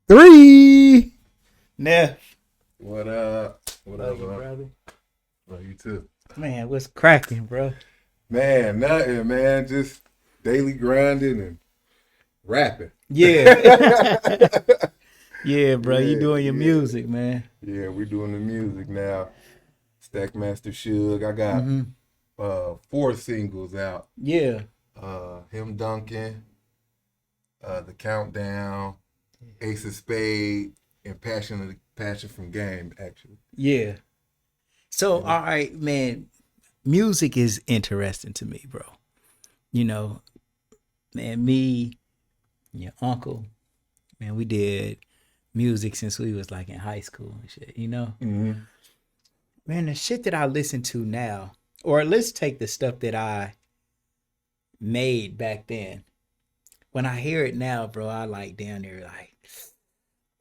3. Neff. What up? What Love up, you, bro? brother. Love you too. Man, what's cracking, bro? Man, nothing, man. Just daily grinding and rapping. Yeah. Yeah, bro. You doing your yeah. music, man. Yeah, we're doing the music now. Stackmaster Suge. I got Mm-hmm. 4 singles out. Yeah. Him Duncan, The Countdown, Ace of Spade, and Passion from Game, actually. Yeah. So, And all right, man. Music is interesting to me, bro. You know, man, me, your uncle, man, we did music since we was like in high school and shit, you know? Mhm. Man, the shit that I listen to now, or let's take the stuff that I made back then. When I hear it now, bro, I like down there like,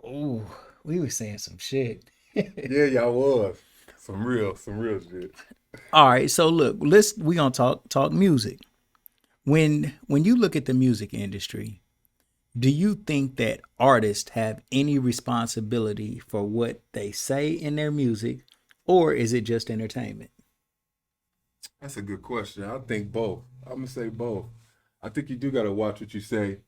oh, we were saying some shit. Yeah, y'all was. Some real shit. All right, so look, we gonna talk music. When you look at the music industry, do you think that artists have any responsibility for what they say in their music, or is it just entertainment? That's a good question. I think both. I'm gonna say both. I think you do gotta watch what you say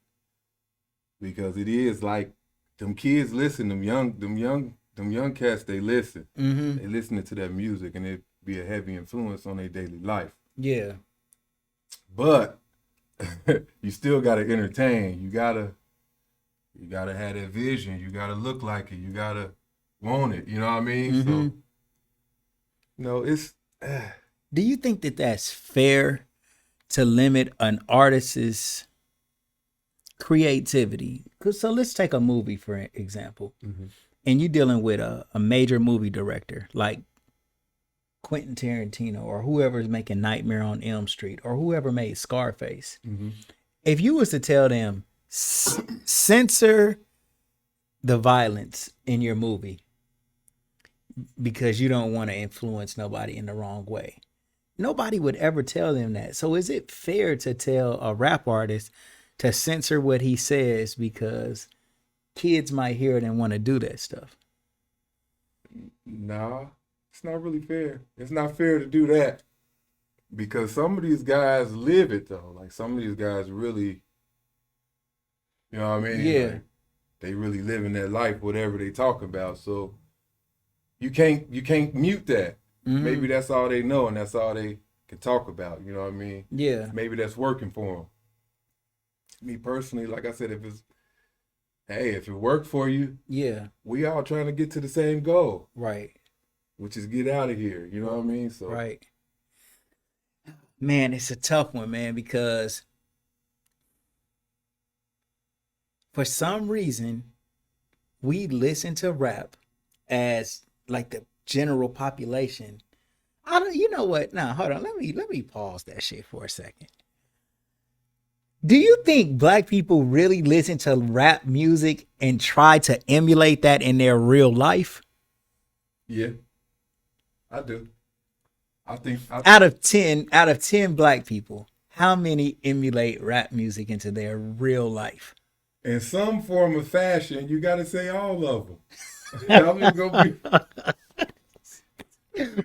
because it is like them kids listen, them young cats. They listen. Mm-hmm. They listening to that music, and it be a heavy influence on their daily life. Yeah. But you still gotta entertain. You gotta have that vision. You gotta look like it. You gotta want it. You know what I mean? Mm-hmm. So it's Do you think that that's fair to limit an artist's creativity? So let's take a movie for example, and you're dealing with a major movie director like Quentin Tarantino or whoever's making Nightmare on Elm Street or whoever made Scarface. If you was to tell them censor the violence in your movie because you don't want to influence nobody in the wrong way, nobody would ever tell them that. So is it fair to tell a rap artist to censor what he says because kids might hear it and want to do that stuff? nah, it's not really fair. It's not fair to do that because some of these guys live it though. Like some of these guys really, you know what I mean? Yeah. Like, they really living their life, whatever they talk about. So you can't mute that. Maybe that's all they know and that's all they can talk about. You know what I mean? Yeah. Maybe that's working for them. Me personally, like I said, if it worked for you, Yeah. we all trying to get to the same goal, Right. which is get out of here. You know what I mean? So Right. Man, it's a tough one, man, because for some reason we listen to rap as like the general population. I don't, you know what? Now, hold on. Let me pause that shit for a second. Do you think black people really listen to rap music and try to emulate that in their real life? yeah, I do. Out of 10 black people, how many emulate rap music into their real life? In some form of fashion, you got to say all of them. I'm just gonna be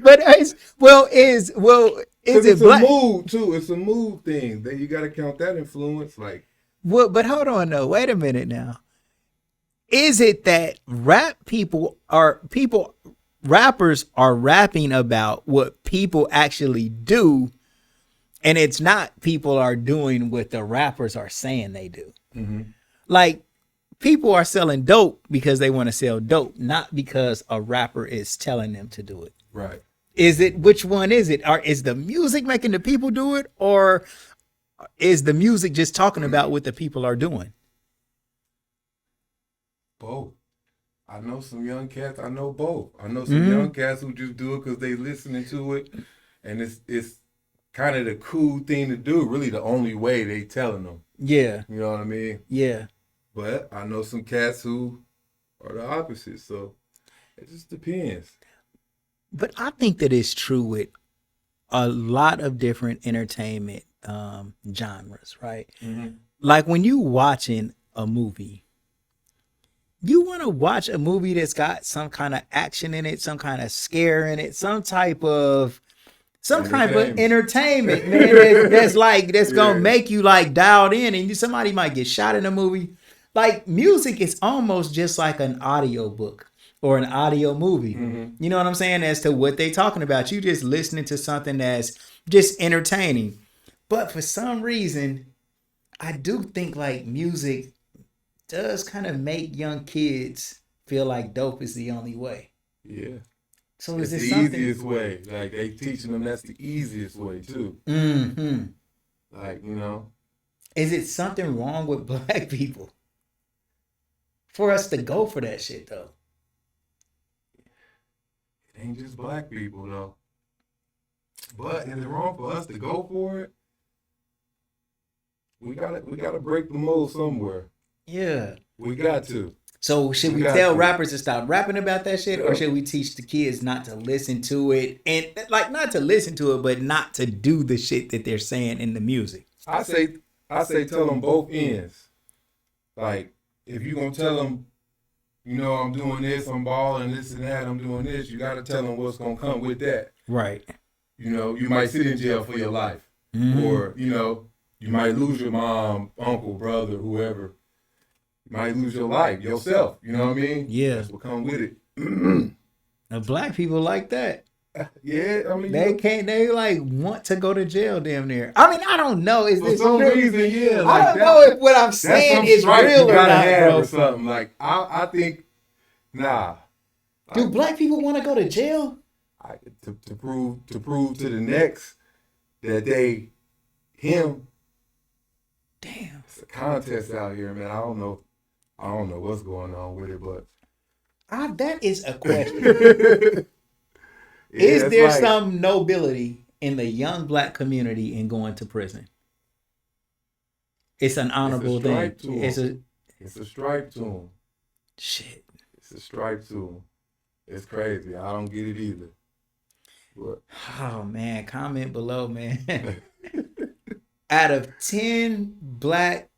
But is because it it's a black? mood too. It's a mood thing. That you got to count that influence. Like Well, but hold on, though. Wait a minute now. Is it that rappers are rapping about what people actually do, and it's not people are doing what the rappers are saying they do? Like people are selling dope because they want to sell dope, not because a rapper is telling them to do it. right. Is it, which one is it? Or is the music making the people do it, or is the music just talking about what the people are doing? Both. I know some young cats. I know both. I know some young cats who just do it because they listening to it, and it's kind of the cool thing to do. Really, the only way they telling them. Yeah, You know what I mean? yeah. But I know some cats who are the opposite. So it just depends. But I think that it's true with a lot of different entertainment genres, right? Like when you watching a movie, You want to watch a movie that's got some kind of action in it, some kind of scare in it, some type of entertainment, man. That's gonna make you like dialed in, and somebody might get shot in a movie. Like music is almost just like an audio book or an audio movie. Mm-hmm. You know what I'm saying? As to what they talking about, you just listening to something that's just entertaining. But for some reason, I do think like music does kind of make young kids feel like dope is the only way. Yeah. So it's is the it something? easiest way. Like they teaching them that's the easiest way too. Mm-hmm. Like, you know. Is it something wrong with black people for us to go for that shit though? It ain't just black people though. But is it wrong for us to go for it? We gotta break the mold somewhere. Yeah. We got to. So should we tell rappers to stop rapping about that shit, or should we teach the kids not to listen to it, and like not to listen to it, but not to do the shit that they're saying in the music? I say tell them both ends. Like if you gonna tell them, you know, I'm doing this, I'm balling this and that, I'm doing this, you gotta tell them what's gonna come with that. Right. You know, you might sit in jail for your life, or you know, you might lose your mom, uncle, brother, whoever. You might lose your life, yourself. You know what I mean? Yeah. That's what come with it. Now, black people like that. Yeah, I mean, they like want to go to jail damn near. I mean, I don't know. Is this some real? reason, yeah. Like I don't know if what I'm saying is real or not, bro. Or something. Like I think, nah. Do black people want to go to jail? To prove to the next that they him. Damn. It's a contest out here, man. I don't know what's going on with it, but that is a question. Is there like, some nobility in the young black community in going to prison? It's an honorable thing. It's a stripe to them. Shit. It's a stripe to them. It's crazy. I don't get it either. But. Oh man, comment below, man. Out of 10 black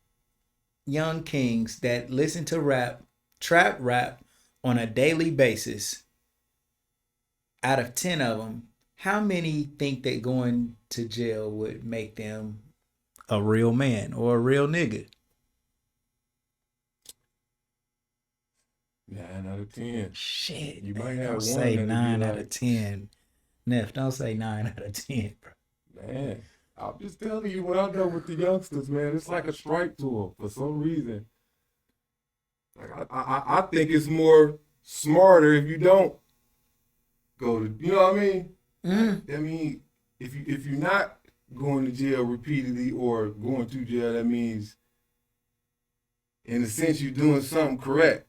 young kings that listen to trap rap on a daily basis, out of 10 of them, how many think that going to jail would make them a real man or a real nigga? 9 out of 10. Shit. You might have don't say 9 out of 10. Neff, don't say 9 out of 10, bro. Man, I'm just telling you what I know with the youngsters, man. It's like a strike to them for some reason. Like I think it's more smarter if you don't go to, you know what I mean? Mm-hmm. I mean, if you're not going to jail repeatedly or going to jail, that means, in a sense, you're doing something correct.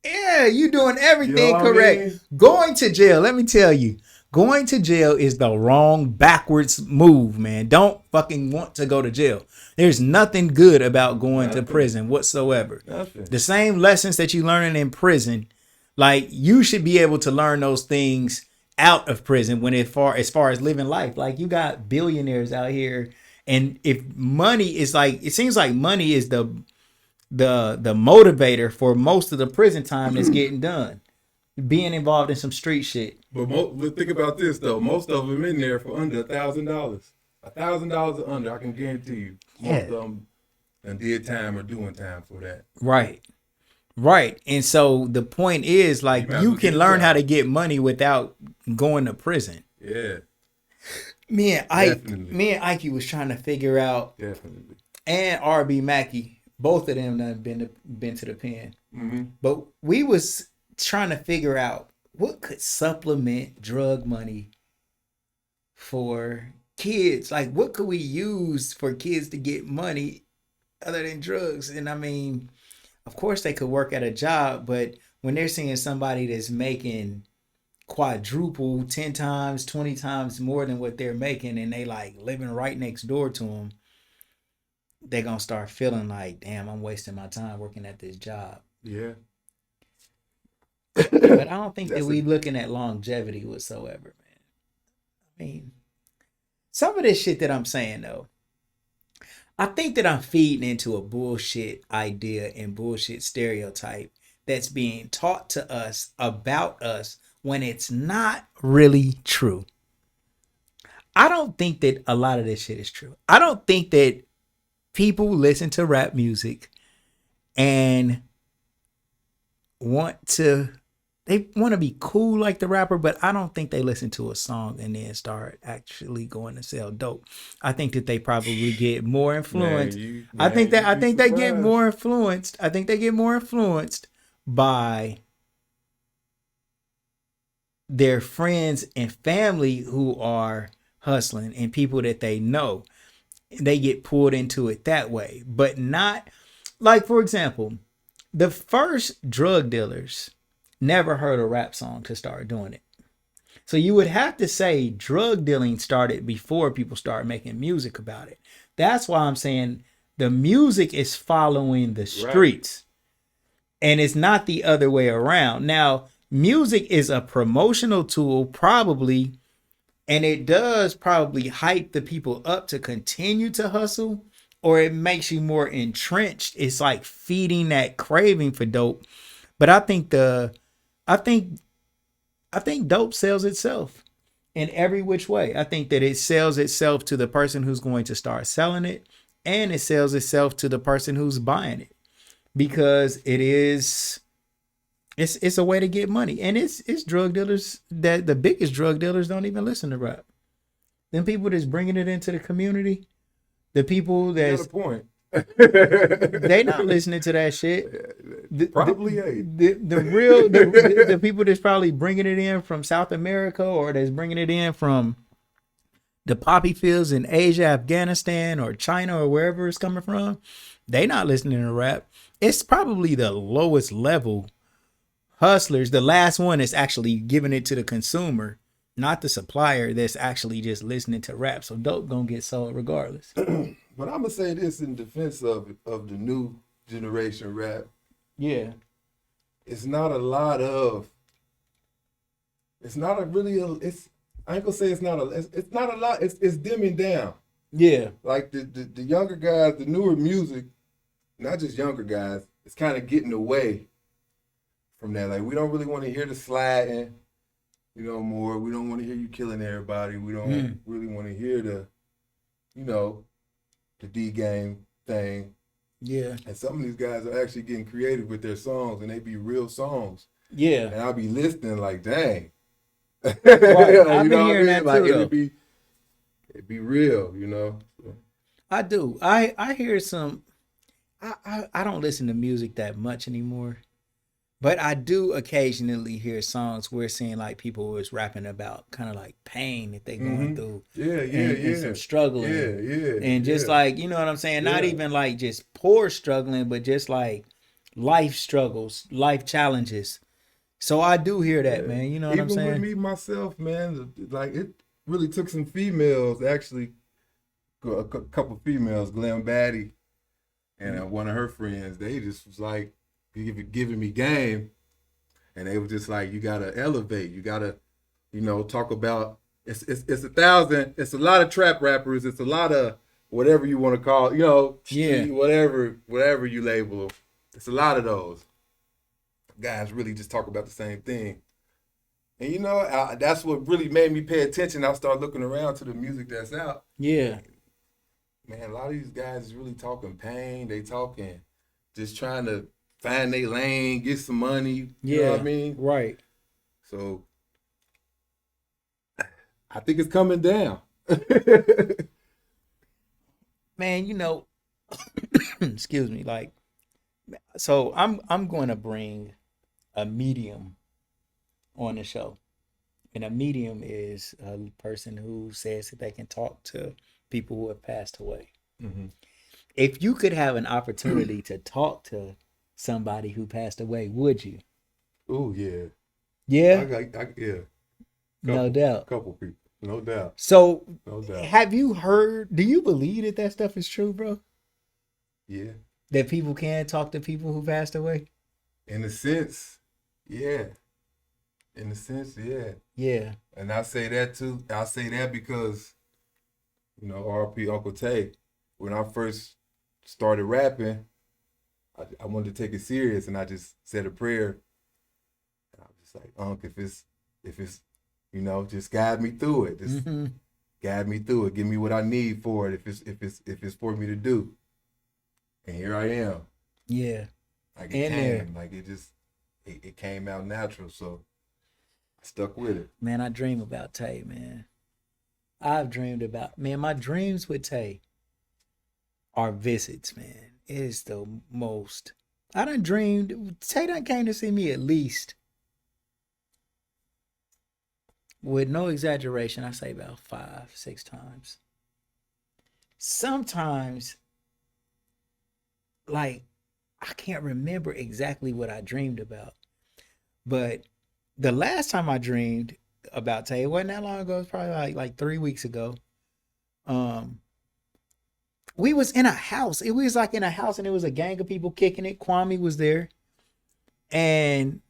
Yeah, you doing everything correct. I mean? Going to jail, let me tell you, going to jail is the wrong backwards move, man. Don't fucking want to go to jail. There's nothing good about going to prison whatsoever. Nothing. The same lessons that you learning in prison, like you should be able to learn those things out of prison when as far as living life. Like you got billionaires out here, and if money is like, it seems like money is the motivator for most of the prison time that's getting done. Being involved in some street shit. But think about this though. Most of them in there for under $1,000. $1,000 or under, I can guarantee you. Most of them and did time or doing time for that. Right. And so the point is, like, you can learn how to get money without going to prison. Yeah. Me and Ike was trying to figure out. Definitely. And R.B. Mackey, both of them done been to the pen. Mm-hmm. But we was trying to figure out what could supplement drug money for kids. Like, what could we use for kids to get money other than drugs? And I mean, of course they could work at a job, but when they're seeing somebody that's making quadruple, 10 times, 20 times more than what they're making, and they like living right next door to them, they're going to start feeling like, damn, I'm wasting my time working at this job. Yeah. But I don't think that we looking at longevity whatsoever, man. I mean, some of this shit that I'm saying, though, I think that I'm feeding into a bullshit idea and bullshit stereotype that's being taught to us about us when it's not really true. I don't think that a lot of this shit is true. I don't think that people listen to rap music and want to they want to be cool like the rapper, but I don't think they listen to a song and then start actually going to sell dope. I think that they probably get more influenced. I think they get more influenced. I think they get more influenced by their friends and family who are hustling and people that they know. They get pulled into it that way, but not like, for example, the first drug dealers never heard a rap song to start doing it. So you would have to say drug dealing started before people started making music about it. That's why I'm saying the music is following the streets. Right. And it's not the other way around. Now, music is a promotional tool, probably, and it does probably hype the people up to continue to hustle, or it makes you more entrenched. It's like feeding that craving for dope. But I think dope sells itself in every which way. I think that it sells itself to the person who's going to start selling it, and it sells itself to the person who's buying it, because it's a way to get money. And it's drug dealers that the biggest drug dealers don't even listen to rap. Them people that's bringing it into the community, the people that's point. They not listening to that shit. Probably ain't. The people that's probably bringing it in from South America, or that's bringing it in from the poppy fields in Asia, Afghanistan, or China, or wherever it's coming from, they not listening to rap. It's probably the lowest level hustlers. The last one is actually giving it to the consumer, not the supplier that's actually just listening to rap. So dope gonna get sold regardless. But I'm gonna say this in defense of the new generation rap. Yeah, it's not a lot of. It's not a really. It's I ain't gonna say it's not a. It's not a lot. It's dimming down. Yeah, like the younger guys, the newer music, not just younger guys. It's kind of getting away from that. Like, we don't really want to hear the sliding, more. We don't want to hear you killing everybody. We don't really want to hear the D game thing. Yeah. And some of these guys are actually getting creative with their songs, and they be real songs. Yeah. And I'll be listening like, dang. Right. I've been hearing that like, too. It'd be real, So. I do. I hear some. I don't listen to music that much anymore, but I do occasionally hear songs where it's saying like people was rapping about kind of like pain that they going through. And some struggling. And just like, you know what I'm saying? Not even like just poor struggling, but just like life struggles, life challenges. So I do hear that, man. You know what I'm saying? Even with me myself, man, like, it really took some females, actually, a couple females, Glam Batty and one of her friends. They just was like giving me game, and they were just like, you gotta elevate, you gotta, talk about. It's a lot of trap rappers. It's a lot of whatever you want to call, whatever you label them. It's a lot of those guys really just talk about the same thing. And that's what really made me pay attention. I started looking around to the music that's out. Yeah. Man, a lot of these guys is really talking pain. They talking just trying to find their lane, get some money. You know what I mean? Right. So I think it's coming down. Man, excuse me, like, so I'm going to bring a medium on the show. And a medium is a person who says that they can talk to people who have passed away. Mm-hmm. If you could have an opportunity to talk to somebody who passed away, would you? Oh, yeah. Yeah? Yeah. No doubt. Couple people. No doubt. So, no doubt. Have you heard, do you believe that stuff is true, bro? Yeah. That people can talk to people who passed away? In a sense, yeah. In a sense, yeah. Yeah. And I say that too. I say that because, R.P. Uncle Tay, when I first started rapping, I wanted to take it serious, and I just said a prayer. And I was just like, Unc, if it's, just guide me through it. Just guide me through it. Give me what I need for it. If it's for me to do. And here I am. Yeah. Like it came. Like it came out natural. So I stuck with it. Man, I dream about Tay, man. I've dreamed about, man, my dreams with Tay are visits, man. It is the most. I done dreamed, Tay done came to see me at least, with no exaggeration, I say about 5, 6 times. Sometimes, like, I can't remember exactly what I dreamed about. But the last time I dreamed about Tay, it wasn't that long ago. It was probably like 3 weeks ago. We was in a house. It was like in a house, and it was a gang of people kicking it. Kwame was there, and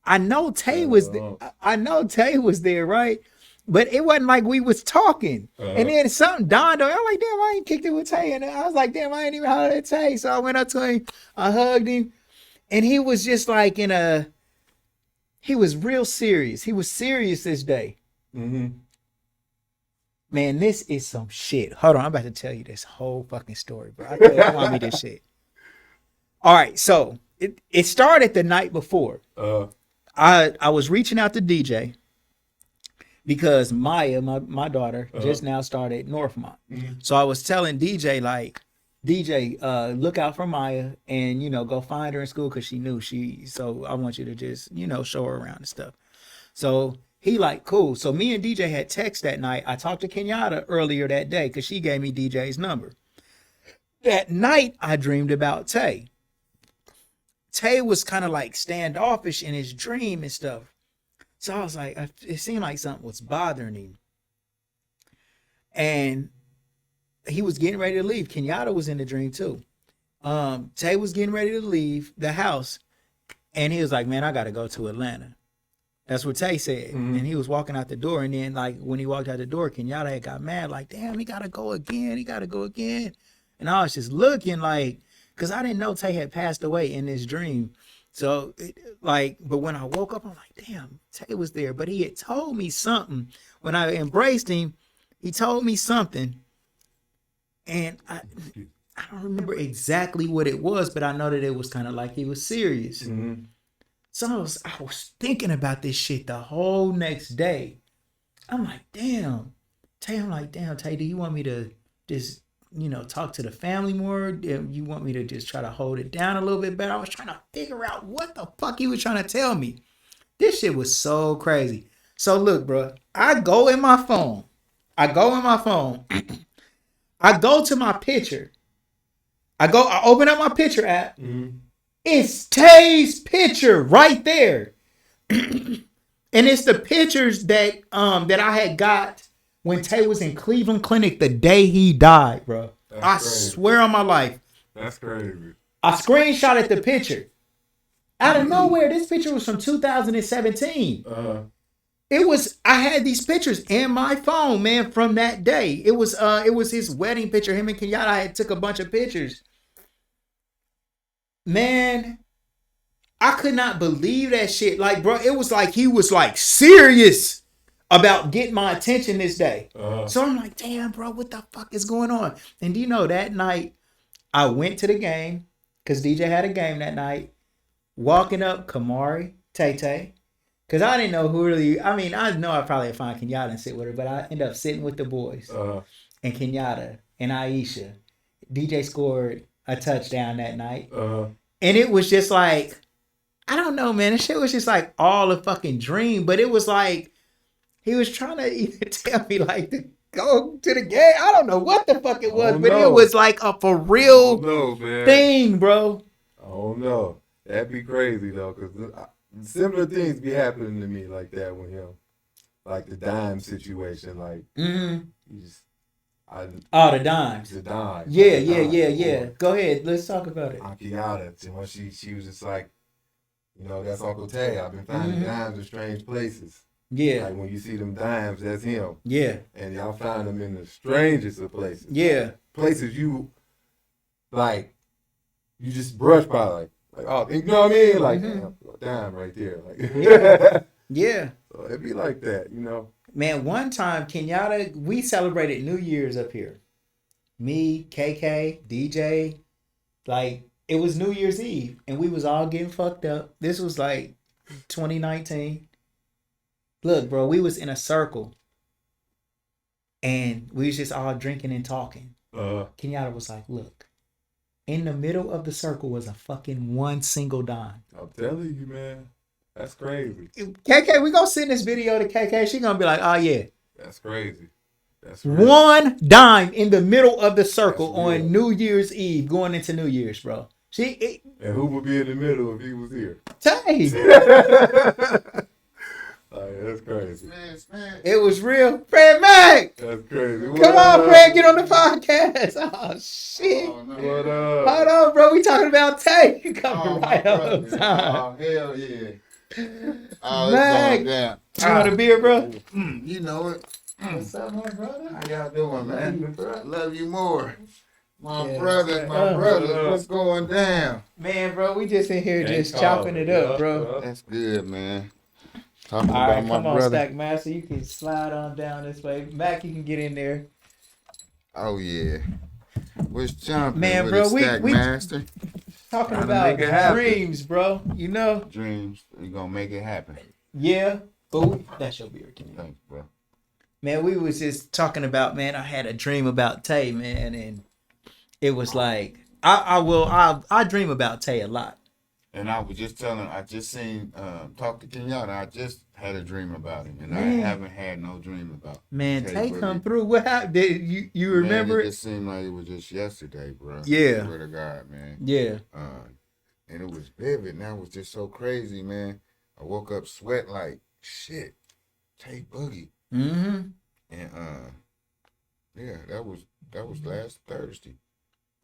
I know Tay was there. I know Tay was there, right? But it wasn't like we was talking. And then something dawned on me. I'm like, damn, I ain't kicked it with Tay. And I was like, damn, I ain't even hollered at Tay. So I went up to him, I hugged him, and he was just like he was real serious. He was serious this day. Man, this is some shit. Hold on, I'm about to tell you this whole fucking story, bro. I tell you, want me this shit. All right, so it started the night before. I was reaching out to DJ because Maya, my daughter, just now started Northmont. So I was telling DJ, like, DJ, look out for Maya and, go find her in school because she knew so I want you to just, show her around and stuff. So he like, cool. So me and DJ had text that night. I talked to Kenyatta earlier that day because she gave me DJ's number. That night, I dreamed about Tay. Tay was kind of like standoffish in his dream and stuff. So I was like, it seemed like something was bothering him. And he was getting ready to leave. Kenyatta was in the dream too. Tay was getting ready to leave the house. And he was like, man, I got to go to Atlanta. That's what Tay said. And he was walking out the door. And then, like, when he walked out the door, Kenyatta had got mad. Like, damn, he got to go again. He got to go again. And I was just looking like, because I didn't know Tay had passed away in this dream. So, but when I woke up, I'm like, damn, Tay was there. But he had told me something. When I embraced him, he told me something. And I don't remember exactly what it was, but I know that it was kind of like he was serious. So I was thinking about this shit the whole next day. I'm like, damn, Tay. Tay, do you want me to just, talk to the family more? Do you want me to just try to hold it down a little bit better? I was trying to figure out what the fuck he was trying to tell me. This shit was so crazy. So look, bro, I go in my phone. I go to my picture. I open up my picture app. It's Tay's picture right there. And it's the pictures that I had got when Tay was in Cleveland Clinic the day he died, bro. I swear on my life. That's crazy. I screenshotted the picture. Out of nowhere, this picture was from 2017. I had these pictures in my phone, man, from that day. It was his wedding picture. Him and Kenyatta had took a bunch of pictures. Man, I could not believe that shit. Like, bro, it was like he was like serious about getting my attention this day. So I'm like, damn, bro, what the fuck is going on? And do you know, that night I went to the game because DJ had a game that night. Walking up, Kamari, Tay, because I didn't know who really. I mean, I know I probably find Kenyatta and sit with her, but I ended up sitting with the boys and Kenyatta and Aisha. DJ scored a touchdown that night. And it was just like, I don't know, man. This shit was just like all a fucking dream. But it was like, he was trying to either tell me like to go to the game. I don't know what the fuck it was, but it was like a for real thing, bro. I don't know. That'd be crazy though, because similar things be happening to me like that with him. Like the dime situation. Like, you just... the dimes. The dime. Yeah. Go ahead. Let's talk about it. Kenyatta, when she was just like, that's Uncle Tay. I've been finding dimes in strange places. Yeah. Like when you see them dimes, that's him. Yeah. And y'all find them in the strangest of places. Yeah. Places you, like, you just brush by like oh, you know what I mean? Like damn, right there. Like Yeah. Yeah. So it'd be like that, you know. Man, one time Kenyatta, we celebrated New Year's up here. Me, KK, DJ, like it was New Year's Eve, and we was all getting fucked up. This was like 2019. Look, bro, we was in a circle, and we was just all drinking and talking. Kenyatta was like, "Look, in the middle of the circle was a fucking one single dime." I'm telling you, man, that's crazy. KK, we gonna send this video to KK. She gonna be like, "Oh yeah, that's crazy." That's real. One dime in the middle of the circle on New Year's Eve, going into New Year's, bro. And who would be in the middle if he was here? Tay. That's crazy. Man. It was real. Fred Mac. That's crazy. Come on, Fred, get on the podcast. Oh, shit. Oh, no. What up? Hold on, bro. We talking about Tay. You coming right on time. Oh, hell yeah. Oh, Mac. it's going down. You want a beer, bro? You know it. What's up, my brother? How y'all doing, man? Love you more. My brothers, brother. what's going down? Man, bro, we just in here Can't just call chopping it up, yeah, bro. That's good, man. Talking All about right, my come on, brother. Stack Master. You can slide on down this way. Mac, you can get in there. Oh, yeah. What's jumping Man, with bro, a Stack we- Master? Talking Trying to about make it happen. dreams, bro. You know? Dreams. We gonna make it happen. Yeah. But that's your beer, Kenny. Thanks, bro. Man, we was just talking about, man, I had a dream about Tay, man, and it was like I dream about Tay a lot. And I was just telling, I just seen, talk to Kenyatta. I just had a dream about him, and I Man. haven't had no dream about. Man, Tay Boogie. come through. What happened? Did you remember man, it? It just seemed like it was just yesterday, bro. Yeah. Swear to God, man. Yeah. And it was vivid. And that was just so crazy, man. I woke up sweat like shit. Tay Boogie. Mm-hmm. And yeah, that was last Thursday.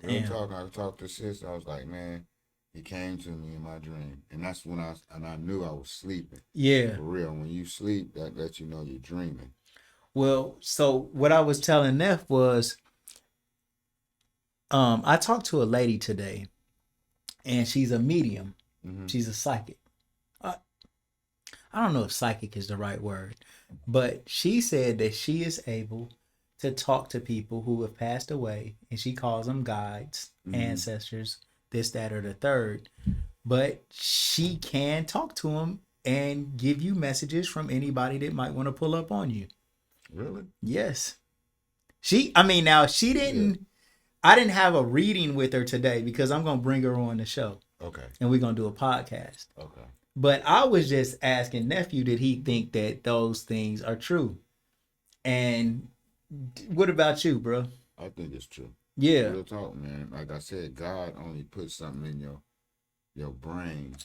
We Damn. were talking. I talked to sis. I was like, man, he came to me in my dream, and that's when I knew I was sleeping. Yeah. For real. When you sleep, that lets you know you're dreaming. Well, so what I was telling Neff was, I talked to a lady today, and she's a medium. Mm-hmm. She's a psychic. I don't know if psychic is the right word, but she said that she is able to talk to people who have passed away, and she calls them guides, ancestors, this, that, or the third. But she can talk to them and give you messages from anybody that might want to pull up on you. Really? Yes. Now she didn't, I didn't have a reading with her today because I'm going to bring her on the show Okay. and we're going to do a podcast. Okay. But I was just asking nephew, did he think that those things are true? And what about you, bro? I think it's true. Yeah. Real talk, man. Like I said, God only puts something in your brain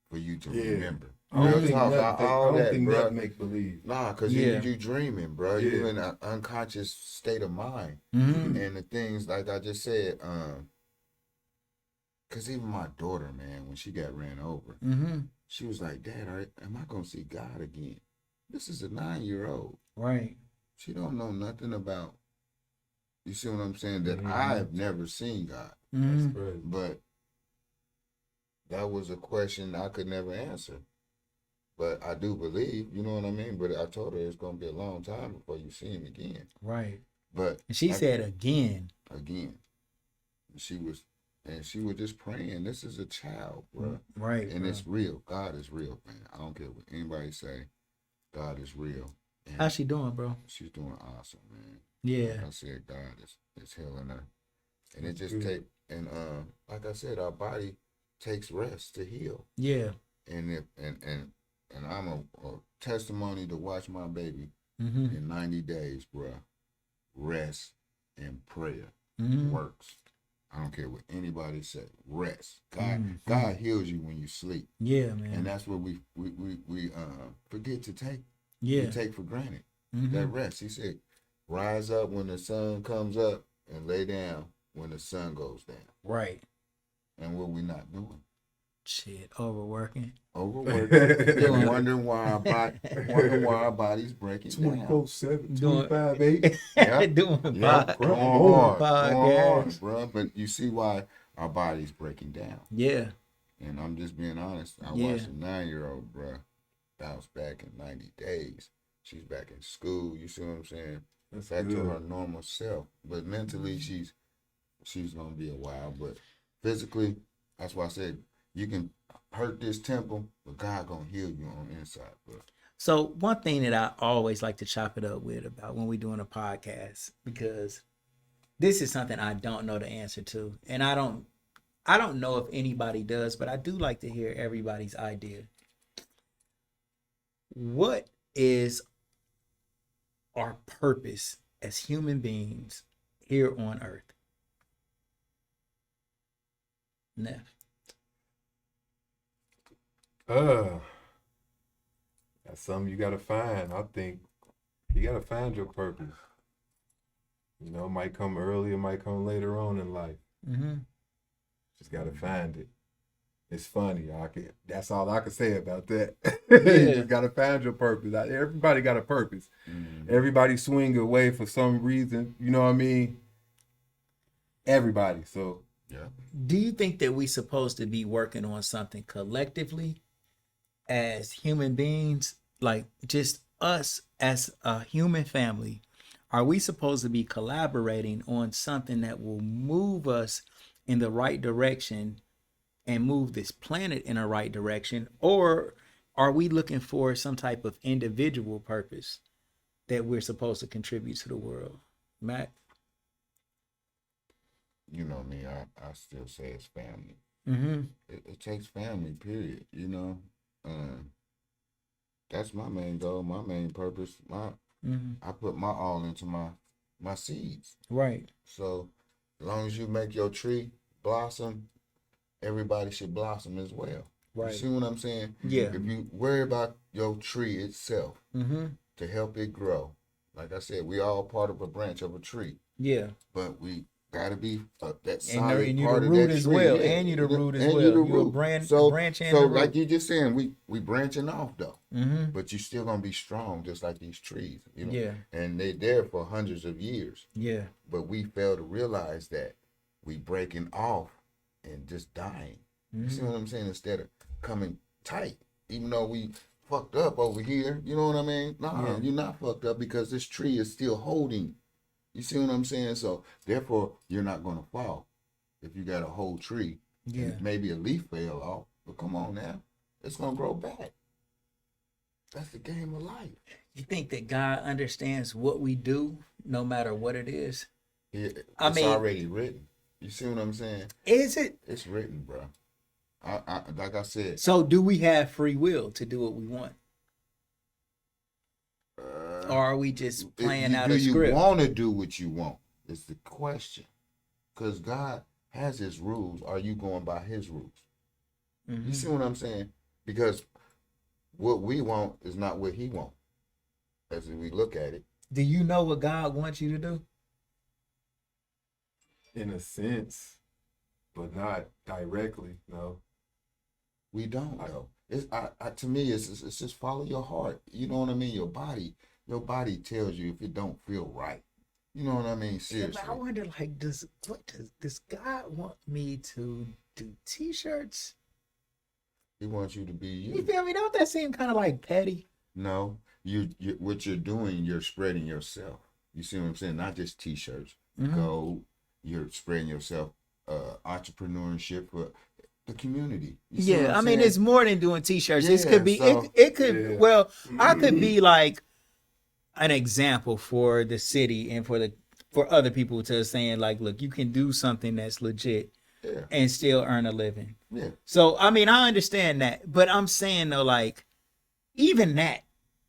for you to remember. I don't Real think talk, nothing, all I don't that, think bro. nothing make believe. Nah, because you dreaming, bro. Yeah. You in an unconscious state of mind. Mm-hmm. And the things, like I just said, because even my daughter, man, when she got ran over, Mm-hmm. she was like, Dad, am I going to see God again? This is a 9-year-old. Right. She don't know nothing about, you see what I'm saying, that Mhm. I've never seen God. Mm-hmm. That's crazy. But that was a question I could never answer. But I do believe, you know what I mean? But I told her it's going to be a long time before you see him again. Right. But And she said again. she was just praying. This is a child, bro. Right. And bro. it's real. God is real, man. I don't care what anybody say. God is real. And How's she doing, bro? she's doing awesome, man. Yeah. Like I said, God is healing her. And it just like I said, our body takes rest to heal. Yeah. And I'm a testimony to watch my baby Mm-hmm. in 90 days, bruh. Rest and prayer Mm-hmm. works. I don't care what anybody say. Rest. God heals you when you sleep. Yeah, man. And that's what we forget to take. Yeah. We take for granted. Mm-hmm. That rest. He said, rise up when the sun comes up and lay down when the sun goes down. Right. And what we not doing? Shit, overworking. Overworking. wondering why our body's breaking down. 24/7, Doing- 25/8. Yeah. Doing Yeah, pod- going hard, podcast. bro. But you see why our body's breaking down. Yeah. And I'm just being honest. I Yeah. watched a 9-year-old, bruh, bounce back in 90 days. She's back in school. You see what I'm saying? That's Back to good. her normal self. But mentally, she's gonna be a while. But physically, that's why I said you can hurt this temple, but God gonna heal you on the inside, bro. So one thing that I always like to chop it up with about when we're doing a podcast, because this is something I don't know the answer to, and I don't know if anybody does, but I do like to hear everybody's idea. What is our purpose as human beings here on earth? Neff. That's something you gotta find. I think you gotta find your purpose. You know, it might come early, it might come later on in life. Mm-hmm. Just gotta find it. It's funny. That's all I can say about that. Yeah. You just gotta find your purpose. Everybody got a purpose. Mm. Everybody swing away for some reason. You know what I mean? Everybody. So Yeah. Do you think that we supposed to be working on something collectively as human beings, like just us as a human family? Are we supposed to be collaborating on something that will move us in the right direction and move this planet in a right direction? Or are we looking for some type of individual purpose that we're supposed to contribute to the world? Matt? You know me, I still say it's family. Mm-hmm. It takes family, period. You know, that's my main goal, my main purpose. Mm-hmm. I put my all into my seeds. Right. So as long as you make your tree blossom, everybody should blossom as well. Right. You see what I'm saying? Yeah. If you worry about your tree itself Mm-hmm. to help it grow, like I said, we all part of a branch of a tree, Yeah. but we gotta be that And solid you part the of root that as tree. well. Yeah. And you the root as And well. you the You're a root. branch So and so the like root. you just saying, we branching off though, Mm-hmm. but you still gonna be strong just like these trees. You know? Yeah. And they there for hundreds of years. Yeah. But we fail to realize that we breaking off and just dying. You see Mm-hmm. what I'm saying? Instead of coming tight, even though we fucked up over here, you know what I mean? Nah, Yeah. you're not fucked up because this tree is still holding. You see what I'm saying? So therefore, you're not gonna fall if you got a whole tree. Yeah. And maybe a leaf fell off, but come on now, it's gonna grow back. That's the game of life. You think that God understands what we do, no matter what it is? It's I mean- already written. You see what I'm saying? Is it? It's written, bro. I like I said. So do we have free will to do what we want? Or are we just playing out a Do you script? want to do what you want? Is the question. Because God has His rules. Are you going by His rules? Mhm. You see what I'm saying? Because what we want is not what He wants. As we look at it. Do you know what God wants you to do? in a sense, but not directly, no. We don't know. It's to me, it's just follow your heart. You know what I mean? Your body tells you if it don't feel right. You know what I mean? Yeah, Seriously. but I wonder, like, does God want me to do T-shirts? He wants you to be You you. feel me? Don't that seem kind of like petty? No, you what you're doing, you're spreading yourself. You see what I'm saying? Not just T-shirts. Mhm. Go, you're spreading yourself. Entrepreneurship for the community. You see what Yeah, I'm I mean, saying? it's more than doing T-shirts. This Yeah, could be so- it could Yeah. well, I could be like an example for the city and for other people to saying like, look, you can do something that's legit Yeah, and still earn a living. yeah. So I mean, I understand that, but I'm saying though, like, even that,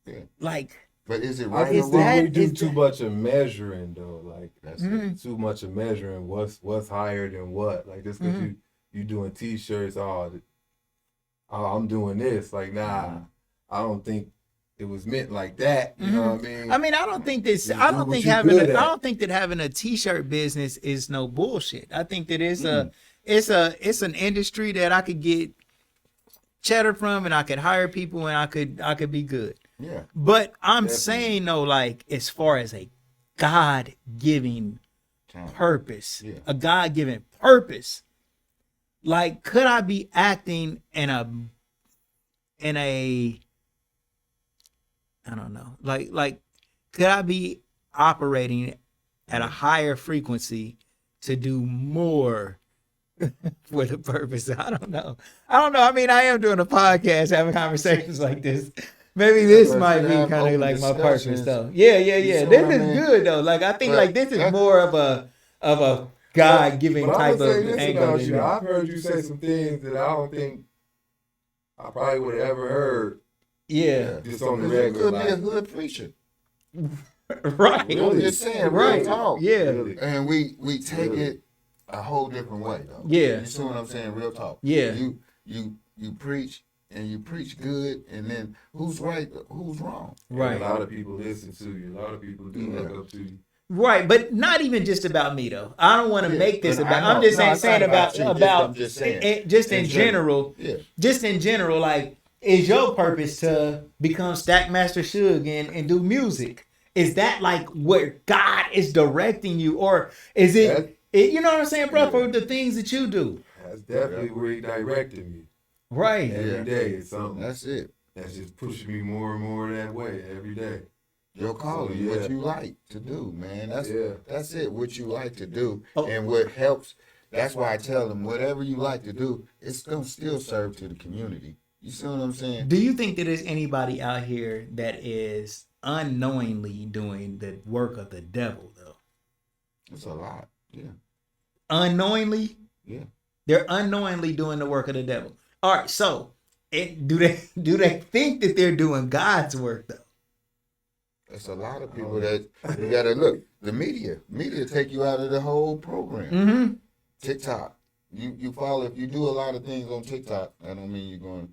Yeah. like, But is it I right or just that- think we wrong? do is too that- much of measuring though. Like That's Mhm. it. too much of measuring what's higher than what. Like just because you doing T-shirts, I'm doing this. Like nah, I don't think it was meant like that. You know what I mean? I mean, I don't think this. Just I do don't what think you having. good at. I don't think that having a T-shirt business is no bullshit. I think that it's it's an industry that I could get cheddar from, and I could hire people, and I could be good. Yeah. But I'm Definitely. saying though, like, as far as a God-giving Time. purpose, Yeah. a God-given purpose, Like, could I be acting in a I don't know, like could I be operating at a higher frequency to do more for the purpose? I don't know. I mean, I am doing a podcast, having conversations like this. Maybe this But might to be have kind of open like my purpose, discussions, though. Yeah, yeah, you yeah. see This what I is mean? good though. Like, I think But like this is that- more of a God giving But I'm type gonna say of this angle about than you. that. I've heard you say some things that I don't think I probably would have ever heard Yeah, just on the Because you regular. could be a Like, hood preacher. right. I'm Really? just saying, Right. real talk. Yeah. really. And we take Really? it a whole different way, though. Yeah. You see what I'm saying? Real talk. Yeah. You preach, and you preach good, and then who's right, who's wrong? Right. A lot of people listen to you. A lot of people do look up to you. Right, but not even just about me though. I don't want to Yeah, make this but about. I know. I'm just No, saying it's not about about you. I'm just saying. just In in general. Yeah. Just in general, like, is your purpose to become Stackmaster Suge and do music? Is that like where God is directing you, or is it? You know what I'm saying, bro? Yeah. For the things that you do, That's definitely where he directed me. right? Every day it's something That's it. that's just pushing me more and more that way every day. Your calling, Yeah. what you like to do, man. That's Yeah. that's it. What you like to do, Oh. and what helps. That's why I tell them, whatever you like to do, it's gonna still serve to the community. You see what I'm saying? Do you think that there's anybody out here that is unknowingly doing the work of the devil though? It's a lot. Yeah. Unknowingly? Yeah. They're unknowingly doing the work of the devil. All right, so do they think that they're doing God's work though? It's a lot of people that you gotta look. The media take you out of the whole program. Mm-hmm. TikTok, you follow. If you do a lot of things on TikTok, that don't mean you're going.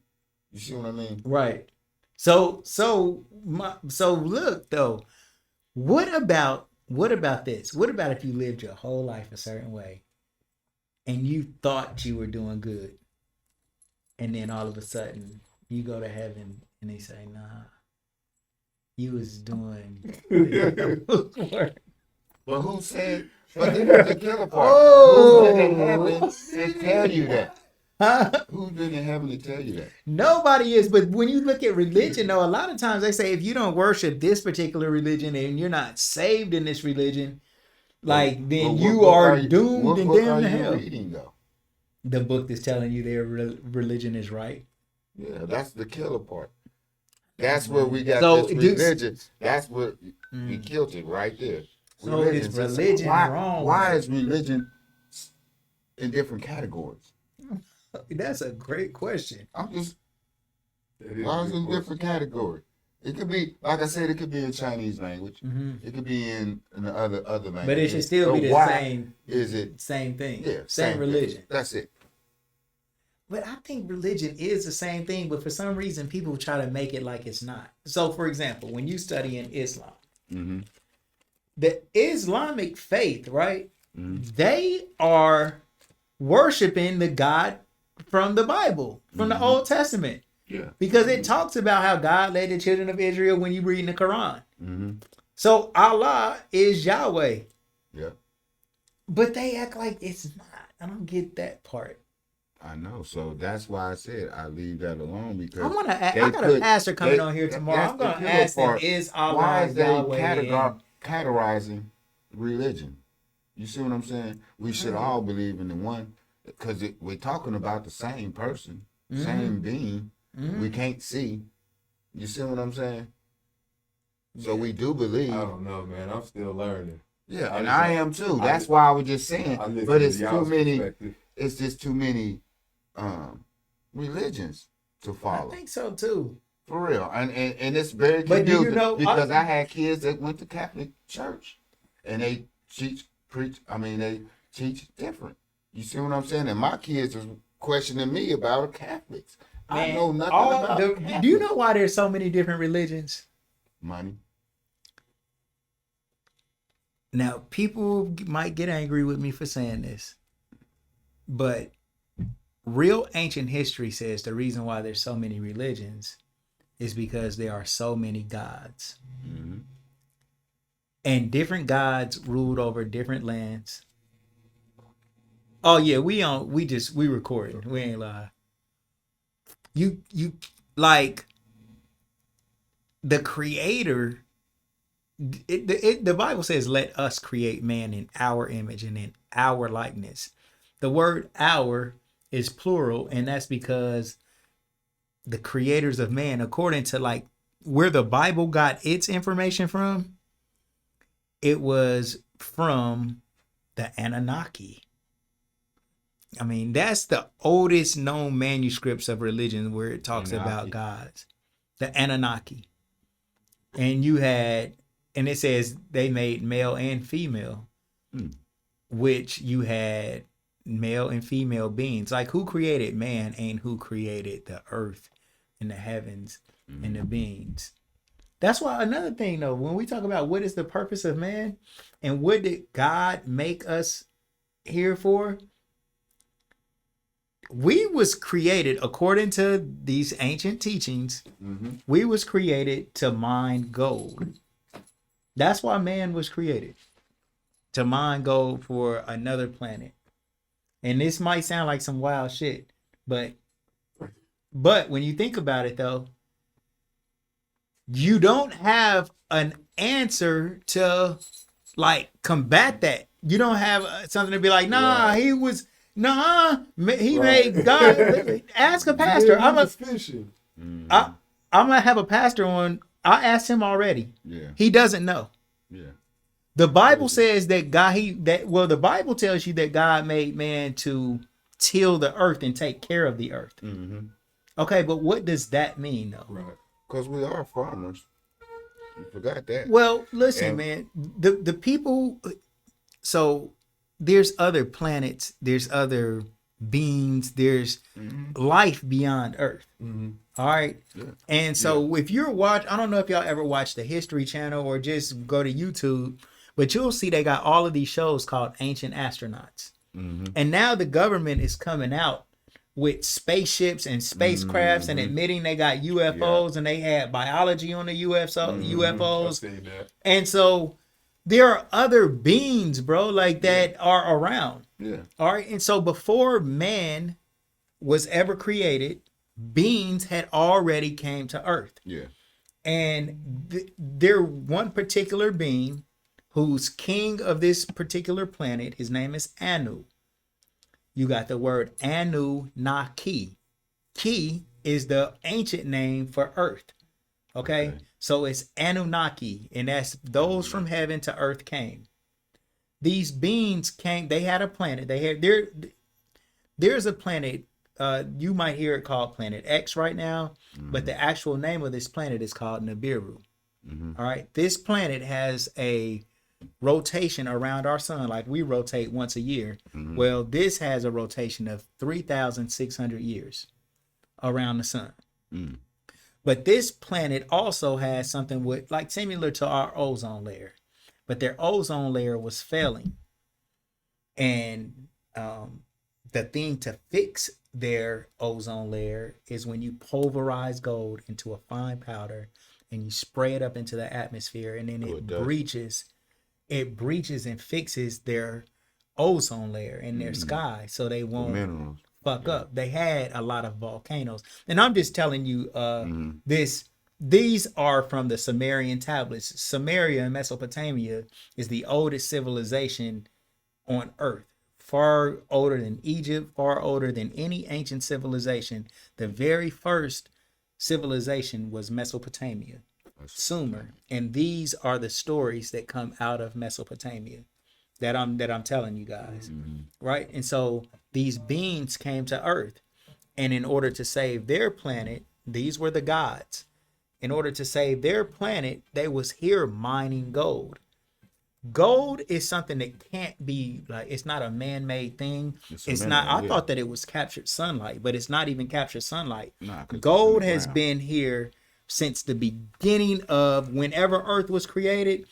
You see what I mean? Right. So look though. What about this? What about if you lived your whole life a certain way, and you thought you were doing good, and then all of a sudden you go to heaven and they say, "Nah, you was doing work." But who said? But this is the killer part. Oh. Who's been in heaven to tell you that? Huh? Who's been in heaven to tell you that? Nobody is, but when you look at religion, though, a lot of times they say if you don't worship this particular religion and you're not saved in this religion, like then But what you book are you- doomed what and book damned to are you hell. reading though? The book that's telling you their religion is right. Yeah, that's the killer part. That's where we got So, this religion. That's what we killed it right there. So is So religion wrong? Why is religion in different categories? That's a great question. I'm just That is why a is good it in question. different category? It could be, like I said, it could be in Chinese language. Mm-hmm. It could be in the other language. But it should still be the why is it? same thing. Yeah, same thing. religion. That's it. But I think religion is the same thing, but for some reason people try to make it like it's not. So, for example, when you study in Islam, Mm-hmm. the Islamic faith, right? Mhm. They are worshiping the God from the Bible, from the Old Testament, Yeah. because it talks about how God led the children of Israel when you read in the Quran. Mm-hmm. So Allah is Yahweh, Yeah. but they act like it's not. I don't get that part. I know. So that's why I said I leave that alone because I they got a put- pastor coming they- on here tomorrow. that's I'm the going to killer ask him, part. is Allah why is they Yahweh? And- categorizing religion? You see what I'm saying? We should all believe in the one because we're talking about the same person, same being. We can't see. You see what I'm saying? So we do believe. I don't know, man. I'm still learning. Yeah, I and just- I am too. I That's just- why I was just saying. I listen But to it's too y'all's many. perspective. It's just too many religions to I follow. think so too. For real. And it's very But do you confusing know- because I had kids that went to Catholic church and they they teach different. You see what I'm saying? And my kids was questioning me about Catholics. I Man, know nothing all about the- Catholics. do you know why there's so many different religions? Money. Now, people might get angry with me for saying this, but real ancient history says the reason why there's so many religions is because there are so many gods. Mm-hmm. And different gods ruled over different lands. Oh yeah, we recording. We ain't live. You like the creator. The Bible says, "Let us create man in our image and in our likeness." The word "our" is plural, and that's because the creators of man, according to like where the Bible got its information from, it was from the Anunnaki. I mean, that's the oldest known manuscripts of religion where it talks about gods. The Anunnaki. And and it says they made male and female, which you had male and female beings. Like, who created man and who created the earth and the heavens and the beings. That's why another thing, though, when we talk about what is the purpose of man and what did God make us here for, we was created according to these ancient teachings. We was created to mine gold. That's why man was created, to mine gold for another planet. And this might sound like some wild shit, but when you think about it, though, you don't have an answer to like combat that. You don't have something to be like, nah, right. He made God. Ask a pastor. I'm gonna have a pastor on. I asked him already. Yeah. He doesn't know. Yeah. The Bible says that the Bible tells you that God made man to till the earth and take care of the earth. Mm-hmm. Okay, but what does that mean, though? Right. Because we are farmers. You forgot that. Well, listen, man. The people. So there's other planets. There's other beings. There's life beyond Earth. Mm-hmm. All right. Yeah. And so if you're I don't know if y'all ever watch the History Channel or just go to YouTube, but you'll see they got all of these shows called Ancient Astronauts. Mm-hmm. And now the government is coming out with spaceships and spacecrafts and admitting they got UFOs and they had biology on the UFOs. And so there are other beings, bro, like that are around. Yeah. All right. And so before man was ever created, beings had already came to Earth. Yeah. And there one particular being who's king of this particular planet, his name is Anu. You got the word Anunnaki. Ki is the ancient name for Earth. Okay? So it's Anunnaki, and that's those from heaven to Earth came. These beings came, they had a planet. There's a planet, you might hear it called Planet X right now, but the actual name of this planet is called Nibiru. Mm-hmm. All right? This planet has a rotation around our sun, like we rotate once a year. Mm-hmm. Well, this has a rotation of 3,600 years around the sun. Mm. But this planet also has something with like similar to our ozone layer, but their ozone layer was failing, and the thing to fix their ozone layer is when you pulverize gold into a fine powder and you spray it up into the atmosphere, and then it breaches and fixes their ozone layer in their sky, so they won't fuck up. They had a lot of volcanoes, and I'm just telling you, these are from the Sumerian tablets. Samaria in Mesopotamia is the oldest civilization on Earth, far older than Egypt, far older than any ancient civilization. The very first civilization was Mesopotamia. Sumer, and these are the stories that come out of Mesopotamia that I'm telling you guys, right? And so these beings came to Earth, and in order to save their planet, these were the gods. In order to save their planet, they was here mining gold. Gold is something that can't be like, it's not a man-made thing. It's not. I thought that it was captured sunlight, but it's not even captured sunlight. Gold has been here since the beginning of whenever Earth was created.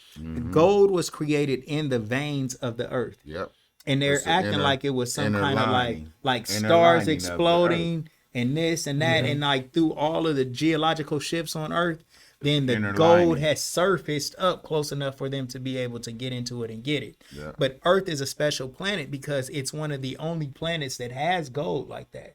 Gold was created in the veins of the Earth. Yep. And they're acting like it was some kind of like stars exploding and this and that, and like through all of the geological shifts on Earth, then the Inner gold lining. has surfaced up close enough for them to be able to get into it and get it. Yeah. But Earth is a special planet because it's one of the only planets that has gold like that.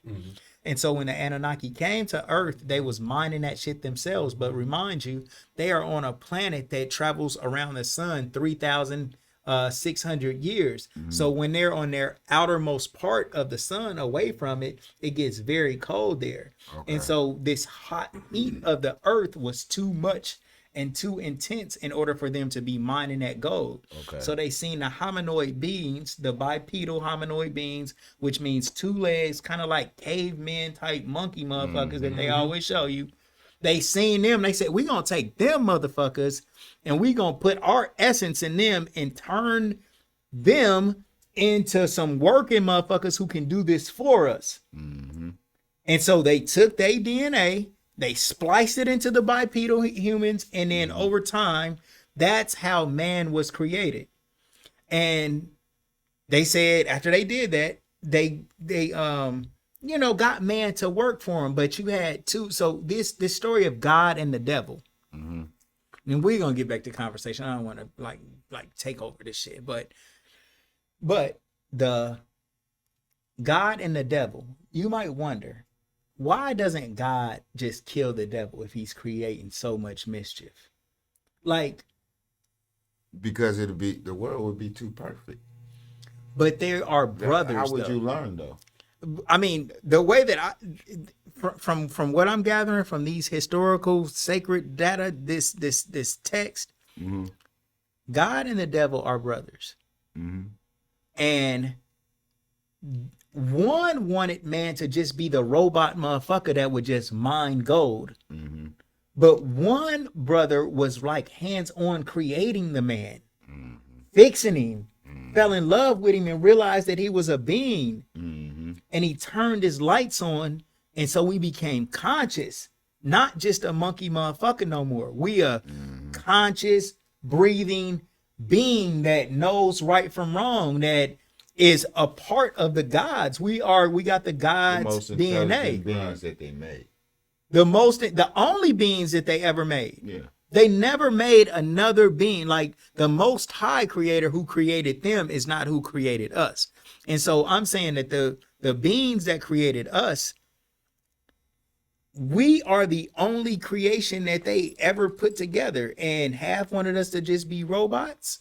And so when the Anunnaki came to Earth, they was mining that shit themselves. But remind you, they are on a planet that travels around the sun 3,600 years. So when they're on their outermost part of the sun away from it, it gets very cold there. And so this hot heat of the Earth was too much and too intense in order for them to be mining that gold. Okay. So they seen the hominoid beings, the bipedal hominoid beings, which means 2 legs, kind of like cavemen type monkey motherfuckers that they always show you. They seen them. They said, we going to take them motherfuckers and we going to put our essence in them and turn them into some working motherfuckers who can do this for us. And so they took their DNA, they spliced it into the bipedal humans, and then over time, that's how man was created. And they said after they did that, they got man to work for them. But you had two. So this story of God and the devil. And we're gonna get back to conversation. I don't want to like take over this shit, but the God and the devil. You might wonder, why doesn't God just kill the devil if he's creating so much mischief? Like, Because the world would be too perfect. but there are brothers. How would though. you learn though? I mean, the way that from what I'm gathering from these historical sacred data, this text, God and the devil are brothers, and one wanted man to just be the robot motherfucker that would just mine gold. But one brother was like hands-on creating the man, fixing him, fell in love with him and realized that he was a being. And he turned his lights on. And so we became conscious, not just a monkey motherfucker no more. We a conscious, breathing being that knows right from wrong, that is a part of the gods. We got the gods' Most DNA. intelligent beings that they made. The only beings that they ever made. Yeah. They never made another being. Like the Most High Creator who created them is not who created us. And so I'm saying that the beings that created us, we are the only creation that they ever put together. And half wanted us to just be robots.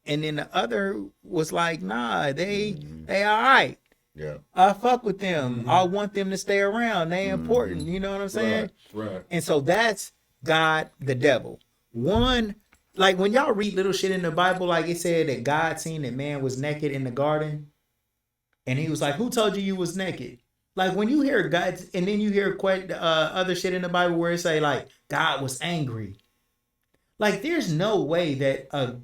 And then the other was like, nah, they all right. Yeah. I fuck with them. I want them to stay around. They important. You know what I'm saying? Right. And so that's God, the devil. One, like when y'all read little shit in the Bible, like it said that God seen that man was naked in the garden. And he was like, who told you was naked? Like when you hear God, and then you hear other shit in the Bible where it say like, God was angry. Like there's no way that a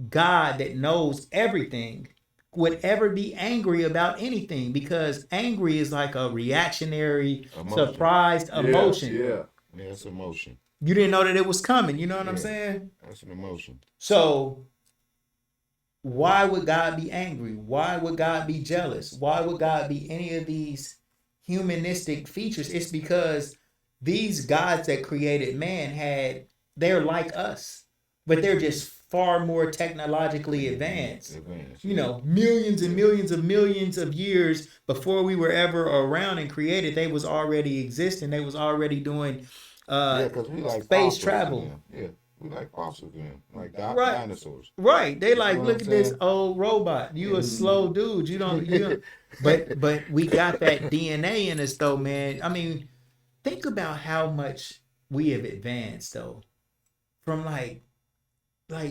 God that knows everything would ever be angry about anything, because angry is like a reactionary, surprised emotion. Yeah. Yeah, it's emotion. You didn't know that it was coming. You know what I'm saying? That's an emotion. So why would God be angry? Why would God be jealous? Why would God be any of these humanistic features? It's because these gods that created man they're like us, but they're just far more technologically advanced. You know, millions and millions of years before we were ever around and created, they was already existing. They was already doing because we like space travel. Yeah, we like fossils, like Right. dinosaurs. Right. They like, know look what at I'm this saying? old robot. You a slow dude. You don't but we got that DNA in us though, man. I mean, think about how much we have advanced though. From like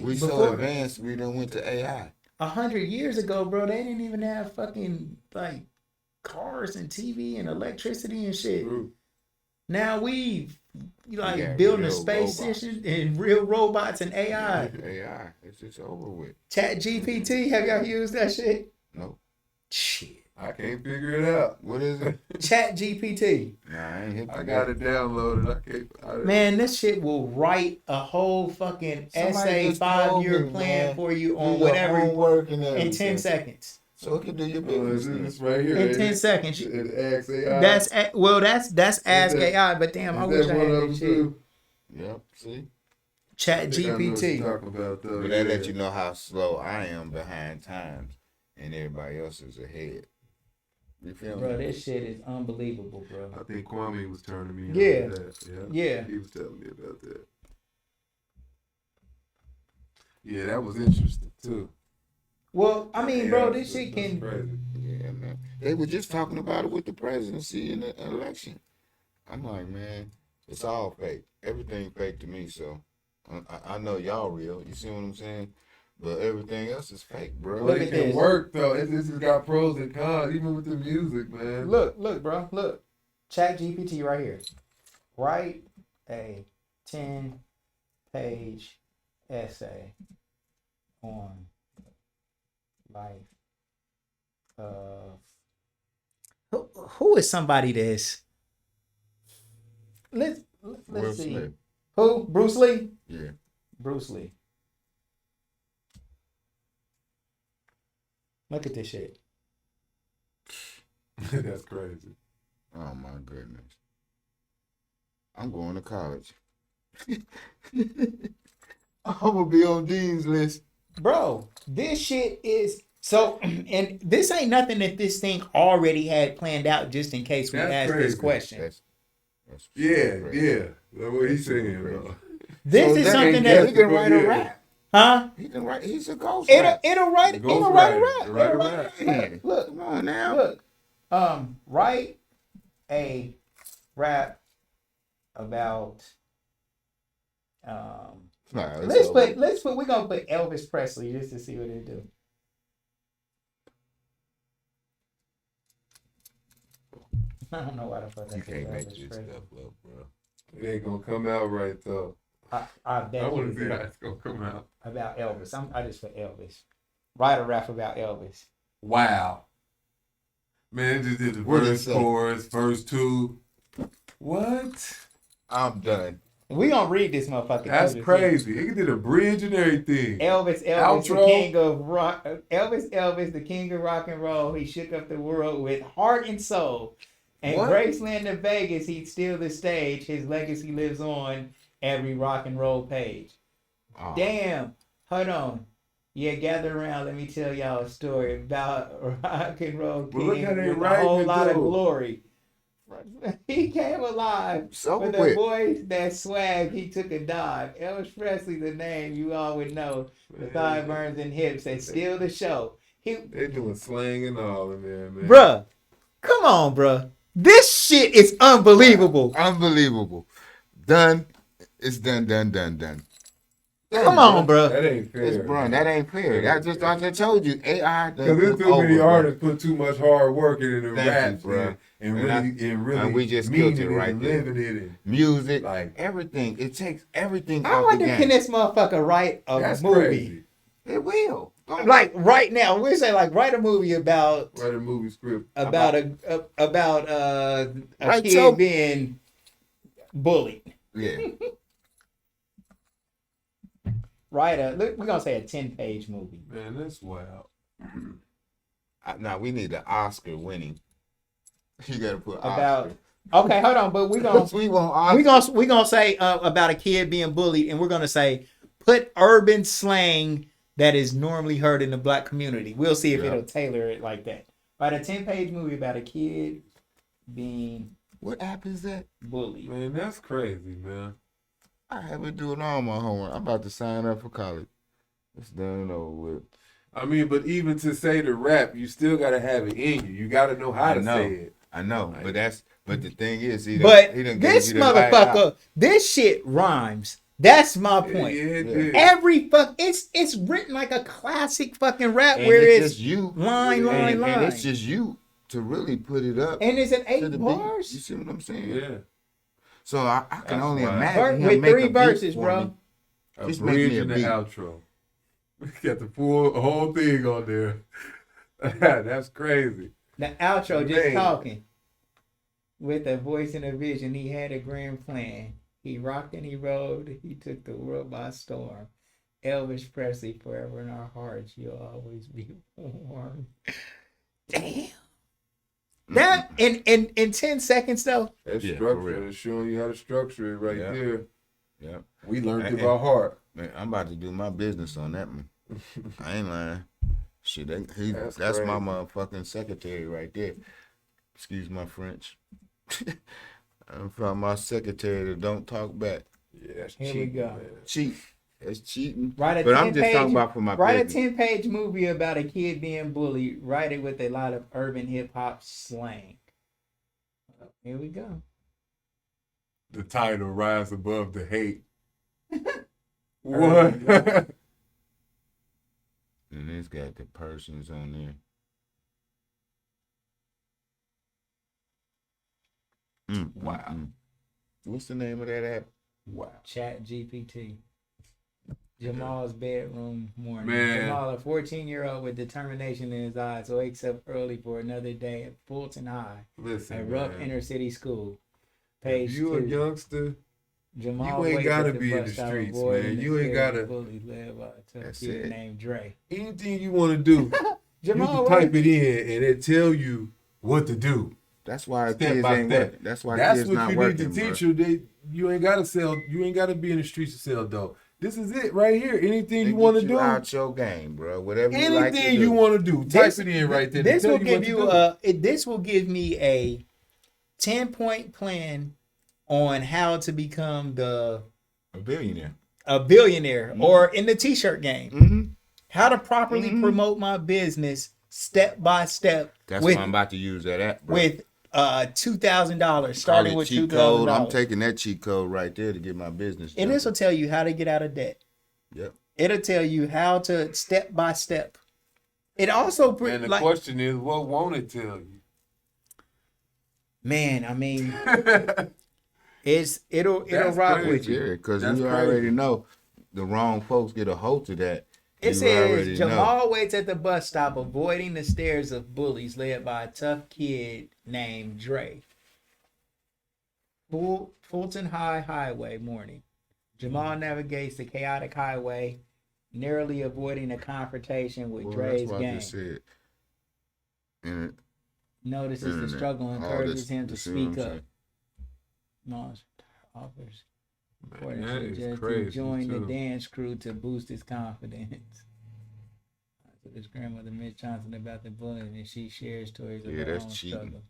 we so advanced we done went to AI. 100 years ago, bro, they didn't even have fucking like cars and TV and electricity and shit. True. Now we got building a real space robots. station and real robots and AI. AI, it's just over with. Chat GPT, have y'all used that shit? No. Shit. I can't figure it out. What is it? Chat GPT. Nah, I ain't hit I got it downloaded. I can't. Man, this shit will write a whole fucking Somebody essay, just told 5-year me, plan man, for you do on your whatever homework and in everything. 10 seconds. So it can do your Oh, business. it's right here. In ain't 10 it? seconds. It asks AI. That's Ask AI, but damn, I wish I had that shit. Yep. See, Chat I think I know what you're GPT. talking about though. but that let you know how slow I am behind times, and everybody else is ahead. You feel Bro, me? this shit is unbelievable, bro. I think Kwame was turning me on Yeah. to that. Yeah. Yeah. He was telling me about that. Yeah, that was interesting too. Well, I mean, bro, Yeah, this shit that's can. crazy. Yeah, man. They were just talking about it with the presidency and the election. I'm like, man, it's all fake. Everything fake to me. So I know y'all real. You see what I'm saying? But everything else is fake, bro. But Look it at can this. work though. This has got pros and cons, even with the music, man. Look, bro, look. Chat GPT right here. Write a 10-page essay on life of. Who is somebody that's. Let's Will see. Smith. Who? Bruce Lee? Yeah. Bruce Lee. Look at this shit. That's crazy. Oh my goodness. I'm going to college. I'm gonna be on Dean's list. Bro, this shit is so, and this ain't nothing that this thing already had planned out just in case we That's ask crazy. this question. That's Yeah, crazy. yeah. That's what he's saying, Crazy. bro. This So is that something ain't- that, he can write a Yeah. rap. huh? He can write. He's a ghost. It'll rap. write The it'll write a ghostwriter. rap. Write a It'll rap. Man, Look, come on now. look. Write a rap about Nah, it's let's over. put we're gonna put Elvis Presley just to see what it do. I don't know why the fuck I You said can't make Elvis this Presley. stuff up, bro. It ain't gonna come out right though. I bet I want you to see how it's gonna come out. about Elvis. I just put Elvis. Write a rap about Elvis. Wow. Man, it just did the What did it verse, say? chorus, verse 2. What? I'm done. We gonna read this motherfucker. That's too to see. crazy. It did a bridge and everything. Elvis, the Outro. king of rock. Elvis, the king of rock and roll. He shook up the world with heart and soul. And What? Graceland to Vegas, he'd steal the stage. His legacy lives on every rock and roll page. Oh, Damn. Hold on. Yeah, gather around. Let me tell y'all a story about rock and roll But look king how they with a writing whole it, lot of though. glory. He came alive So with with. a voice that swag. He took a dive. Elvis Presley, the name you all would know. The thigh burns and hips that steal the show. They doing slang and all in there, man. Bruh, come on, bruh. This shit is unbelievable. Unbelievable. Done. It's done. Done, Come on, bruh. That ain't fair. It's bro, that ain't fair. That just like I told you, AI. Because there's too many artists put too much hard work into the Thank you, rap, bro. and And really we just killed meaning it right and there. living it. And Music, Like- everything. It takes everything I out the wonder, game. can this motherfucker write a that's movie? crazy. It will. Like right now, we say like write a movie about Write a movie script a Right, kid so- being bullied. Yeah. We're gonna say a 10-page movie. Man, that's wild. Now we need the Oscar winning. You gotta put About Oscar. okay, hold on, but we gonna we want Oscar. we gonna say about a kid being bullied, and we're gonna say put urban slang that is normally heard in the black community. We'll see if Yeah. it'll tailor it like that. Write a 10-page movie about a kid being What app is that? bullied. Man, that's crazy, man. I haven't doing all my homework. I'm about to sign up for college. It's done and over with. I mean, but even to say the rap, you still gotta have it in you. You gotta know how to say it. I know, but the thing is, But he done this gave you the light out. motherfucker, this shit rhymes. That's my Yeah, point. it Yeah. did. Every fuck, it's written like a classic fucking rap And where it's it's just you, line, line, and line. it's just you to really put it up. And it's an to 8 the beat. bars. You see what I'm saying? Yeah. So I can That's only wild. imagine him With make 3 a beat verses, for bro. me. A Just make bridge me a and the beat. outro. Got the whole thing on there. That's crazy. The outro just Man. talking. With a voice and a vision, he had a grand plan. He rocked and he rolled. He took the world by storm. Elvis Presley, forever in our hearts. You'll always be warm. Damn. That in 10 seconds though. That's Yeah, for structure. real. It's showing you how to structure it right Yeah. there. Yep. We learned it by heart. Man, I'm about to do my business on that one. I ain't lying. Shit, that's crazy. my motherfucking secretary right there. Excuse my French. I'm from my secretary that don't talk back. Yeah, that's Here cheating, we go. man. Cheat. It's cheating. Write a But 10 I'm just page, talking about for my write business. a 10-page movie about a kid being bullied. Write it with a lot of urban hip hop slang. Here we go. The title, Rise Above the Hate. What? And it's got the persons on there. Wow. What's the name of that app? Wow. Chat GPT. Jamal's bedroom morning. Man. Jamal, a 14-year-old with determination in his eyes, wakes up early for another day at Fulton High, Listen, a rough man. inner city school. If Page you a 2. youngster, Jamal you ain't waits gotta at the be in bus the stop streets, avoiding man. the You ain't fear gotta- of bullies led by a tough That's kid it. named Dre. anything you want to do, you Jamal can type it in and it tell you what to do. That's why Step kids by ain't step. working. That's why That's kids what not you working, need to bro. teach you. You ain't gotta sell. You ain't gotta be in the streets to sell dope. This is it right here. Anything They you want to get you do, out your game, bro. Whatever you like to anything do. you want to do, type it in right there. to This tell will you give what to you do. this will give me a 10-point plan on how to become A billionaire. a billionaire or in the t-shirt game. Mm-hmm. How to properly promote my business step by step. That's with, why I'm about to use that app, bro. with $2,000, Call starting it with cheat code. I'm $2,000. taking that cheat code right there to get my business. And this will jumping. tell you how to get out of debt. Yep. It'll tell you how to step by step. It also And the question is, what won't it tell you? man, I mean, it'll That's rock crazy. with you. Yeah, because That's you crazy. already know the wrong folks get a hold of that. It You already says know. Jamal waits at the bus stop, avoiding the stares of bullies led by a tough kid named Dre. Fulton High Highway morning. Jamal navigates the chaotic highway, narrowly avoiding a confrontation with Well, Dre's that's what I gang. just said. And Notices the internet. struggle and All encourages this- him to you see what I'm speak up. saying? Moss offers Man, that is just to crazy, join the too. dance crew to boost his confidence. So his grandmother Miss Johnson about the bullying, and she shares stories of Yeah, her that's own cheating. struggle.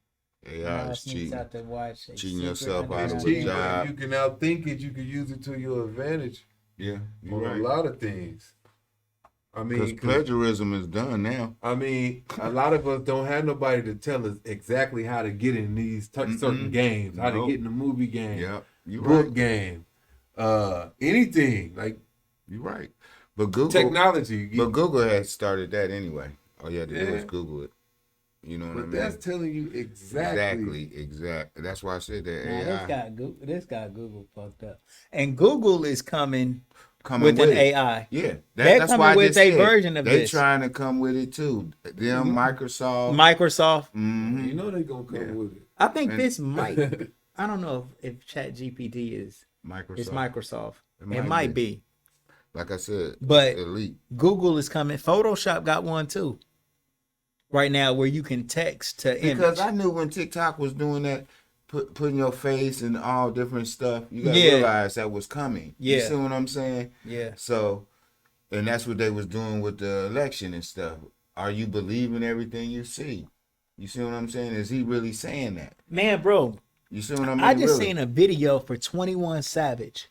AI Jamal is sneaks cheating. out to watch a Cheating secret yourself out underground of It's a cheating, dance. job. but if you can outthink it, you can use it to your advantage Yeah, you're on right. a lot of things. I Because mean, plagiarism is done now. a lot of us don't have nobody to tell us exactly how to get in these certain games, how to Nope. get in the movie game, Yep, you're book right. game, anything like You're right. But Google, technology. but Google has started that anyway. All you had to do is Yeah. Google it. You know what I But mean? that's telling you exactly. Exactly. That's why I said that Nah, AI this got Google fucked up, and Google is coming coming with an it. AI. Yeah, They're that's coming why I with just a said version of they this. trying to come with it too. Them Microsoft. Microsoft. Mhm. You know they gonna come Yeah. with it. I think And- this might. I don't know if Chat GPT is Microsoft. It might be. Like I said, But elite. Google is coming. Photoshop got one too. Right now, where you can text to image. Because I knew when TikTok was doing that, putting your face and all different stuff, you gotta Yeah. realize that was coming. You Yeah. see what I'm saying? Yeah. So, and that's what they was doing with the election and stuff. Are you believing everything you see? You see what I'm saying? Is he really saying that? Man, bro, You see what I mean? I just Really? seen a video for 21 Savage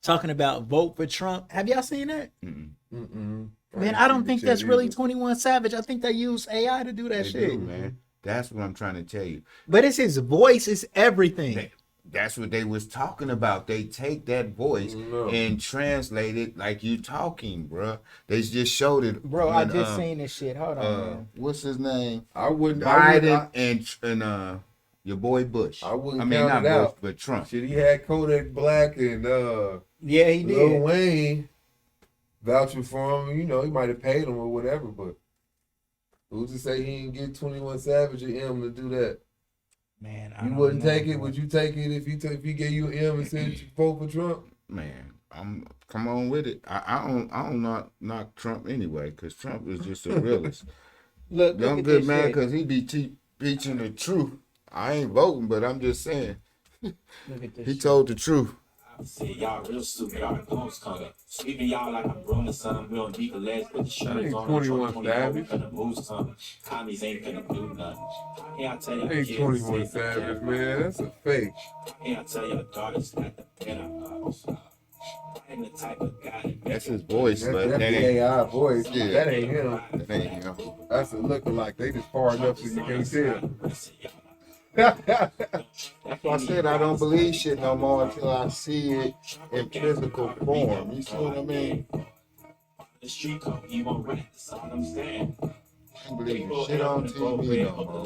talking about vote for Trump. Have y'all seen that? Mm-mm. Man, I don't think that's really 21 Savage. I think they use AI to do that They shit. do, man. That's what I'm trying to tell you. But it's his voice, it's everything. That's what they was talking about. They take that voice No. and translate it like you talking, bruh. They just showed it. Bro, I when, just seen this shit. Hold on, man. What's his name? I wouldn't. Biden and your boy Bush. I wouldn't mean, count not it Bush, out. but Trump. Shit, he had Kodak Black and Yeah, he Lil did. Wayne vouching for him. You know, he might have paid him or whatever, but who's to say he didn't get 21 Savage or M to do that? Man, I You don't wouldn't know, take it? bro. Would you take it if he gave you an M and said you vote for Trump? Man, I'm come on with it. I don't knock Trump anyway, because Trump is just the realest. Look Young at good this man, shit. because he be preaching the truth. I ain't voting, but I'm just saying Look at this he shit. told the truth. See, y'all real stupid. Y'all the clones coming. Sweeping y'all like I'm broom or something. We don't need the legs, put the shoes ain't on. 21 We finna move something. Commies ain't finna do nothing. Yeah, I tell y'all Ain't kids, 21 Savage, man. That's a fake. yeah, I tell your daughters that the better I ain't the type of guy That's his voice, That's but that the ain't. AI voice. Yeah. That ain't him. That ain't him. That's a lookalike. They just far enough so you can't tell. That's why I said I don't believe shit no more until I see it in physical form. You see what I mean? the street code, you won't rap, that's all I'm saying. I don't believe shit on TV no more.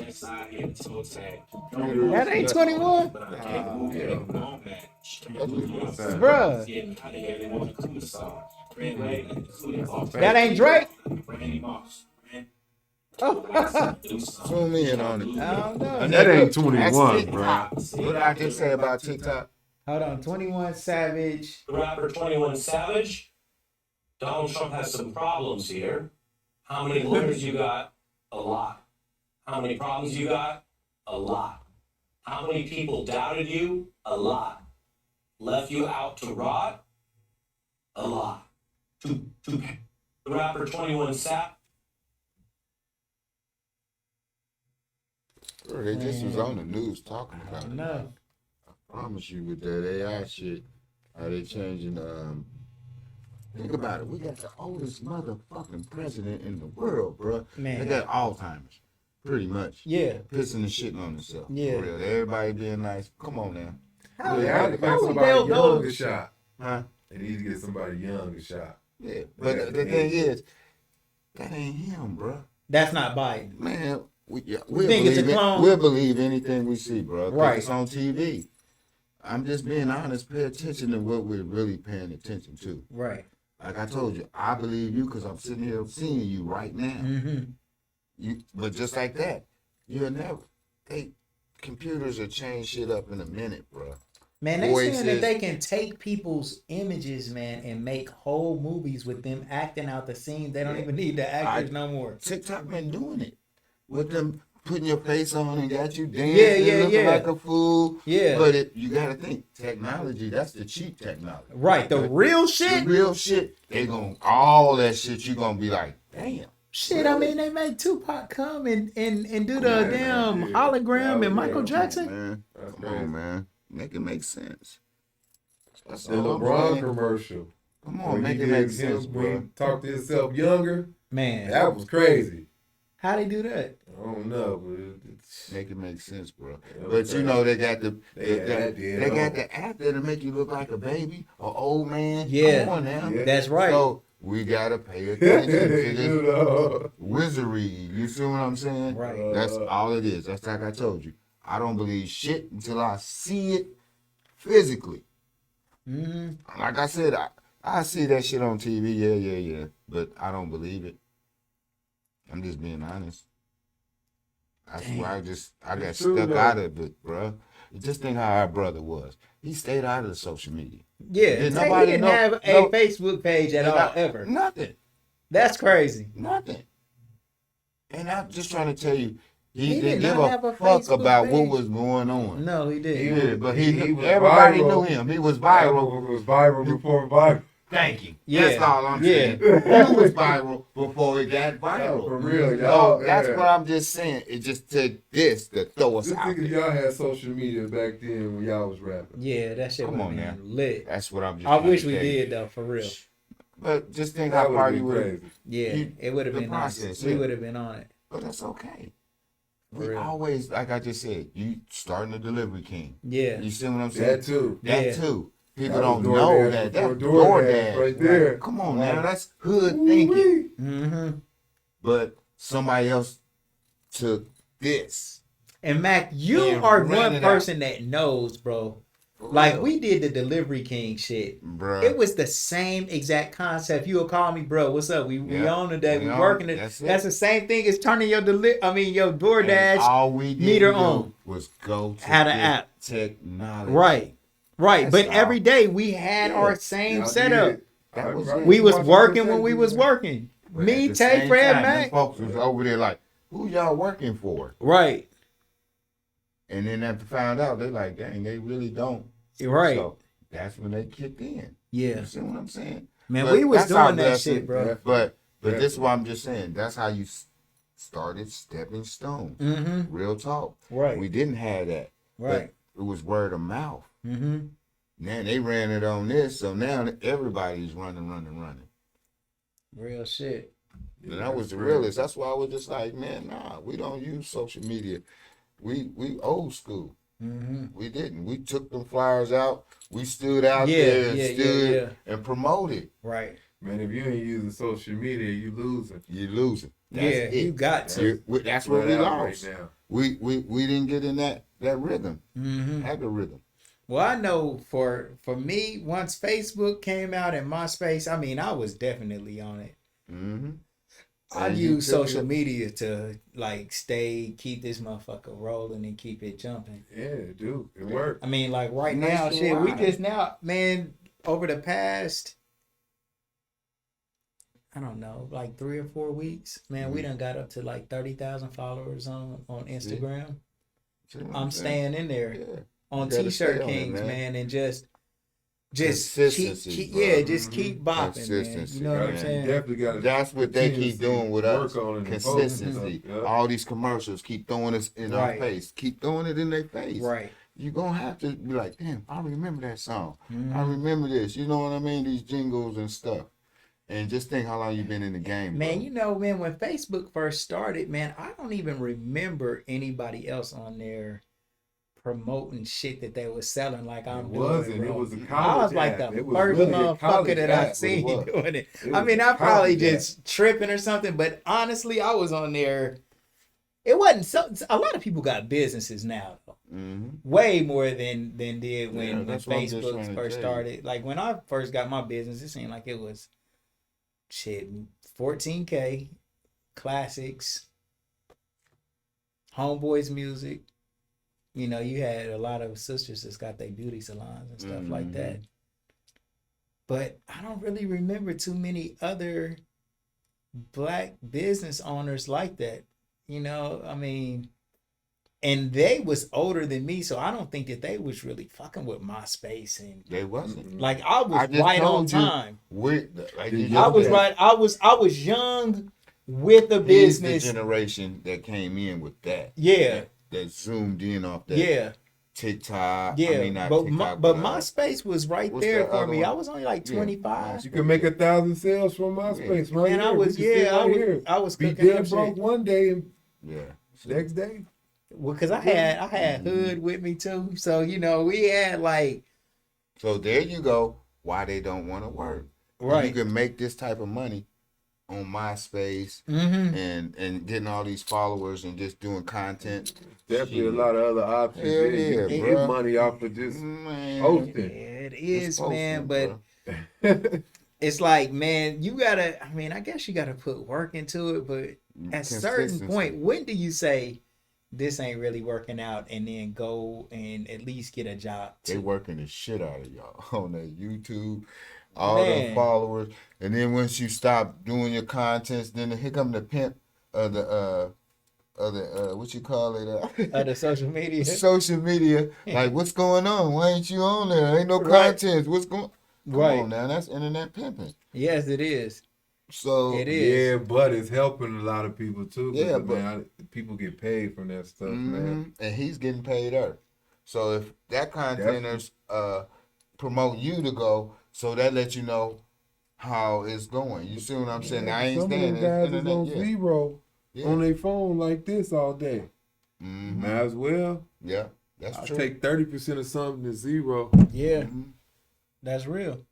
That ain't 21, bruh. That ain't Drake. Zoom in on it. I don't know. And That ain't look, 21, that's TikTok. What did I just say about TikTok? Hold on, 21 Savage. The rapper 21 Savage. Donald Trump has some problems here. How many lawyers you got? A lot. How many problems you got? A lot. How many people doubted you? A lot. Left you out to rot? A lot. The rapper 21 Savage. Bro, they just was on the news talking about it. No. I promise you with that AI shit, how they changing, think about it. We got the oldest motherfucking president in the world, bro. Man. They got Alzheimer's, pretty much. Yeah. Pissing and shitting on himself. Yeah. For real. Everybody being nice. Come on now. How, They have to get how somebody they'll young go? a shot. Huh? They need to get somebody young a shot. Yeah. But the thing is, that ain't him, bro. That's not Biden. Man, we'll think it's a believe clone? we'll believe anything we see, bro. 'Cause Right. It's on TV. I'm just being honest. Pay attention to what we're really paying attention to. Right. Like I told you, I believe you because I'm sitting here seeing you right now. Mm-hmm. But just like that, you'll never. Computers will change shit up in a minute, bro. Man, they Voices. saying that they can take people's images, man, and make whole movies with them acting out the scenes. They don't even need the actors no more. TikTok been doing it with them putting your face on and got you dancing, Yeah, looking yeah. like a fool. Yeah. But you gotta think technology. That's the cheap technology. Right. The real The shit. real shit. They gonna all that shit. You gonna be like, damn. Shit, I mean, they made Tupac come and do the Yeah, damn yeah. hologram and Michael Hologram. Jackson. Man, That's come crazy. on, man. Make it make sense. That's The all I'm LeBron saying. commercial. Come on, When make he it did make him, sense, when bro. he talked to himself younger, Man, that was crazy. how they do that? I don't know, but it's, Make it make sense, bro. That was But you crazy. know they got the They got they got the app that'll make you look like a baby, or old man. Yeah. Come on now. Yeah. That's right. So we gotta pay attention to this you know. wizardry. You see what I'm saying? Right. That's all it is. That's like I told you. I don't believe shit until I see it physically. Mm-hmm. Like I said, I see that shit on TV. Yeah. But I don't believe it. I'm just being honest. That's why I got It's true, stuck though. out of it, bro. Just think how our brother was. He stayed out of the social media. Yeah, Did he nobody didn't know- have a no- Facebook page at all, ever. Nothing. That's crazy. Nothing. And I'm just trying to tell you, he He didn't did give not a have a fuck Facebook about what page. was going on. No, he didn't. Yeah, but he was everybody viral. knew him. He was viral. It was viral before viral. Thank you. Yeah. That's all I'm Yeah. saying. He was viral before it got viral. For real, So y'all. that's yeah. what I'm just saying. It just took this to throw us Just out think if there. y'all had social media back then when y'all was rapping. Yeah, that shit Come would on have now. been lit. That's what I'm just I trying wish to we tell you. did though, for real. But just think That how far would you be would. crazy. Yeah, You- it would have the been nice. process, We yeah. would have been on it. But that's okay. For We real. always, like I just said, you starting the delivery king. Yeah. You see what I'm saying? That too. That Yeah. too. People That don't was know DoorDash that. before That's DoorDash DoorDash. right there. Come on now, Right. that's hood thinking. Ooh-wee. Mm-hmm. But somebody else took this. And Mac, you And are ran one it out. person that knows, bro. Like we did the Delivery King shit. Bruh. It was the same exact concept. You'll call me, bro. What's up? We Yeah. on today. We We on. working it. That's it. That's the same thing as turning your your And DoorDash. all we did meter do on. was go to Had an this app. technology. Right. That's But all. every day we had Yeah. our same Y'all setup. did. That was I- it. We was watching working them when we take was you, working. But Me, at the Tay, same Fred, time, them Mac. folks was over there like, who y'all working for? Right. And then after found out, they like, dang, they really don't. Right. So that's when they kicked in. Yeah. You see what I'm saying? Man, But we was that's our doing that blessing. shit, bro. But this is what I'm just saying. That's how you started Stepping Stone. Mm-hmm. Real talk. Right. We didn't have that. Right. But it was word of mouth. Mm-hmm. Now they ran it on this, so now everybody's running. Real shit. And that was the realest. That's why I was just like, man, nah, we don't use social media. We old school. Mm-hmm. We didn't. We took them flyers out. We stood out Yeah, there and yeah, stood yeah. and promoted. Right. Man, if you ain't using social media, you losing. You losing. That's Yeah, it. you got to. That's where we Flat out lost. right now. We didn't get in that rhythm. Mm-hmm. Have the rhythm. Well, I know for me, once Facebook came out and MySpace, I mean, I was definitely on it. Mm-hmm. I And you use took social it- media to like keep this motherfucker rolling and keep it jumping. Yeah, dude, it worked. I mean, like right now, shit, we Nationwide. just now, man, over the past, I don't know, like 3 or 4 weeks, man, we done got up to like 30,000 followers on Instagram. See what I'm saying? staying in there Yeah. on You gotta T-shirt stay on it, Kings, man. man, and just Consistency, keep bro. yeah, just keep bopping, man. Consistency, You know what I'm man. saying? Definitely got to. That's what they keep doing with us. Work on it and Consistency. focus. Yeah. All these commercials keep throwing us in our Right. face. Keep throwing it in their face. Right. You're going to have to be like, damn, I remember that song. Mhm. I remember this. You know what I mean? These jingles and stuff. And just think how long you've been in the game, Man, bro. you know, man, when Facebook first started, man, I don't even remember anybody else on there promoting shit that they were selling like I'm It doing. wasn't. Bro. It was a I college was like app. the It was first really a motherfucker college that app, I've what seen it was. doing it. It I was mean, a I probably college just tripping or something, but honestly, I was on there. It wasn't so. A lot of people got businesses now, though. Mm-hmm. Way more than did Yeah, when that's what I'm just Facebook trying to first tell you. started. Like when I first got my business, it seemed like it was shit 14K classics, homeboys music. You know, you had a lot of sisters that's got their beauty salons and stuff like that. But I don't really remember too many other black business owners like that. You know, I mean, and they was older than me, so I don't think that they was really fucking with MySpace and They wasn't. like I was I just right on told you, time. Like you I just I was said, right. I was young with the he's the business. generation that came in with that. Yeah, That zoomed in off that yeah, TikTok. yeah. I mean, not but TikTok, but MySpace was right what's there that for other me. one? I was only like Yeah. 25. You can make 1,000 sales from MySpace, right? Man, here. I We was can sit right here. I was Be cooking dead up broke shit. one day and Yeah. next day. Well, cause I had Hood with me too, so you know we had like So there you go. Why they don't want to work. right. You can make this type of money on MySpace Mm-hmm. and getting all these followers and just doing content. Definitely a Shit. lot of other options. Hell Yeah, you yeah, can bruh. get money off of just Man, posting. It just is, man, posting, but bruh. it's like, man, you gotta. I mean, I guess you gotta put work into it, but at a certain Consistency. point, when do you say this ain't really working out, and then go and at least get a job? They Too? working the shit out of y'all on their YouTube, all Man. the followers, and then once you stop doing your contents, then here come the pimp of the what you call it? Other social media, Social media. Like, what's going on? Why ain't you on there? Ain't no Right. content. What's going? Come right? on now, that's internet pimping. Yes, it is. So It is. Yeah, but it's helping a lot of people too. Yeah, because, but- man, people get paid from that stuff, man. and he's getting paid up. So if that contenters promote you to go, so that lets you know how it's going. You see what I'm saying? I ain't Some of saying them guys it's is on internet yet. zero Yeah. on their phone like this all day. Mhm. Might as well. Yeah, that's I'll true. take 30% of something to zero. Yeah, Mhm. that's real.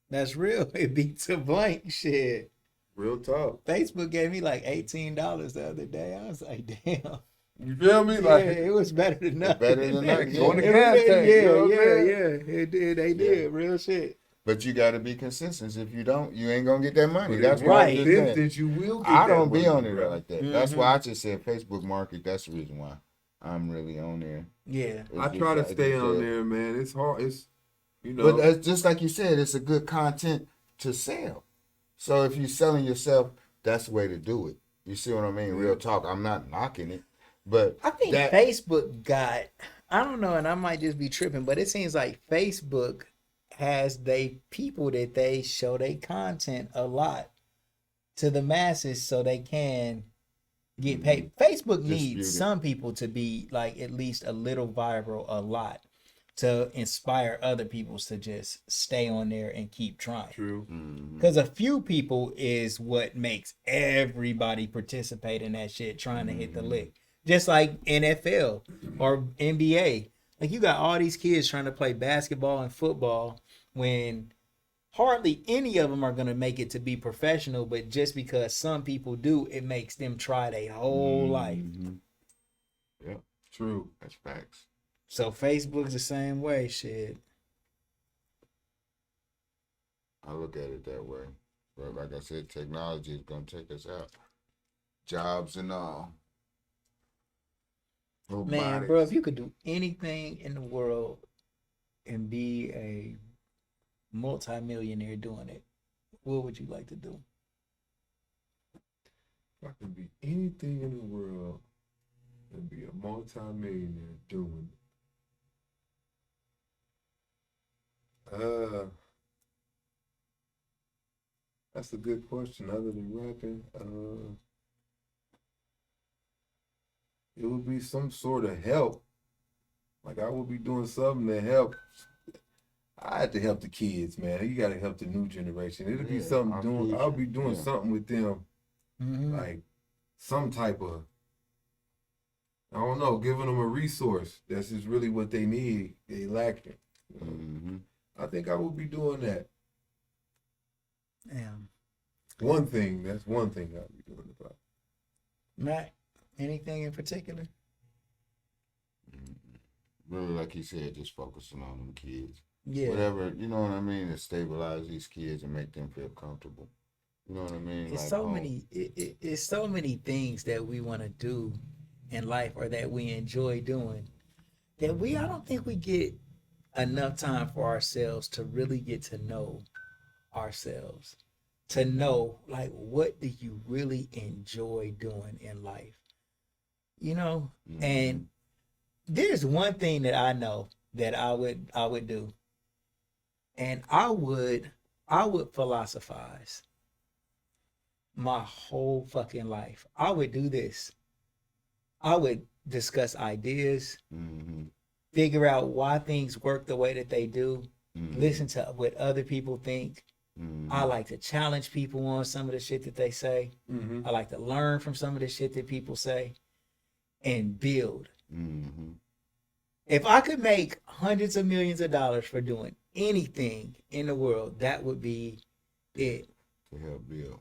That's real. It beats a blank shit. Real talk. Facebook gave me like $18 the other day. I was like, damn. You feel me? Yeah, Like, it was better than nothing. better than nothing, Go in the Yeah, gas tank, yeah, you know what I'm yeah, saying? yeah. It did. They did. Real shit. But you got to be consistent. If you don't, you ain't gonna get that money. but That's if why right. I'm you just saying. that you will get I that don't be money, on it bro. like that. That's Mhm. why I just said Facebook Market. That's the reason why I'm really on there. Yeah. It's I just try to like stay you on said. there, man. It's hard. It's, you know. But that's just like you said, it's a good content to sell. So if you're selling yourself, that's the way to do it. You see what I mean? Real talk. I'm not knocking it, but I think Facebook got, I don't know, and I might just be tripping, but it seems like Facebook has they people that they show their content a lot to the masses so they can get paid. Facebook needs Distribute it. some people to be like at least a little viral a lot to inspire other people to just stay on there and keep trying. True. Because a few people is what makes everybody participate in that shit trying to hit the lick. Just like NFL or NBA. Like you got all these kids trying to play basketball and football when hardly any of them are going to make it to be professional, but just because some people do, it makes them try their whole life. Yeah, True. that's facts. So Facebook's the same way, shit. I look at it that way. But like I said, technology is gonna take us out. Jobs and all. Man, Robotics. bro, if you could do anything in the world and be a multimillionaire doing it, what would you like to do? If I could be anything in the world and be a multi-millionaire doing it. That's a good question. Other than rapping, it would be some sort of help. Like I would be doing something to help. I had to help the kids, man. You got to help the new generation. It'll be Yeah, something our doing. future. I'll be doing Yeah. something with them, Mm-hmm. like some type of. I don't know, giving them a resource. That's just really what they need. They lack it. You know? Mm-hmm. I think I would be doing that. Damn. One thing. That's one thing I'd be doing about. Matt, anything in particular? Really, like he said, just focusing on them kids. Yeah. Whatever, you know what I mean, to stabilize these kids and make them feel comfortable. You know what I mean? It's Like, so many. It's so many things that we want to do in life or that we enjoy doing that I don't think we get enough time for ourselves to really get to know ourselves. To know like what do you really enjoy doing in life, you know? Mhm. And there's one thing that I know that I would do, and I would philosophize my whole fucking life. I would do this. I would discuss ideas, Mm-hmm. figure out why things work the way that they do, Mm-hmm. listen to what other people think. Mm-hmm. I like to challenge people on some of the shit that they say. Mm-hmm. I like to learn from some of the shit that people say and build. Mm-hmm. If I could make hundreds of millions of dollars for doing anything in the world, that would be it. To help build.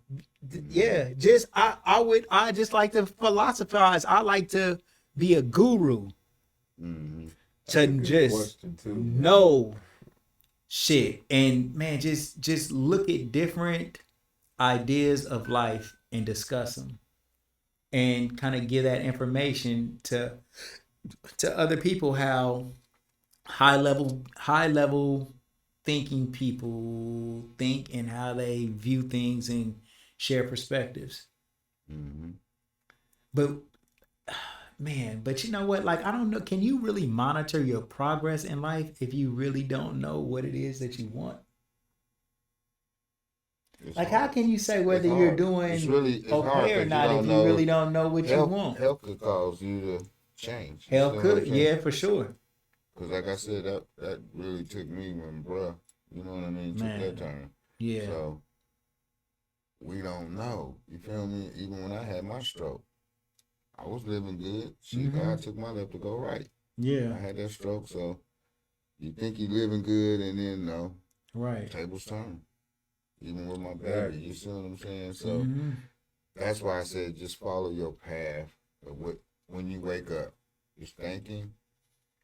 Yeah, just I just like to philosophize. I like to be a guru Mm-hmm. to Good just question too. know shit and man, just look at different ideas of life and discuss them and kind of give that information to other people how high level thinking people think and how they view things and share perspectives. Mm-hmm. But man, but you know what? Like, I don't know. Can you really monitor your progress in life if you really don't know what it is that you want? Like, how can you say whether you're doing it's okay hard or 'cause not if you really don't know what you want? Health could cause you to change. Health could, yeah, for sure. Because like I said, that really took me when bruh, you know what I mean, took Man. that turn. Yeah. So we don't know. You feel me? Even when I had my stroke, I was living good. Shit, God took my left to go right. I Yeah. had that stroke, so you think you living good, and then no, Right. tables turn. Even with my baby, you see what I'm saying? So Mhm. that's why I said just follow your path. Of what when you wake up, just thinking,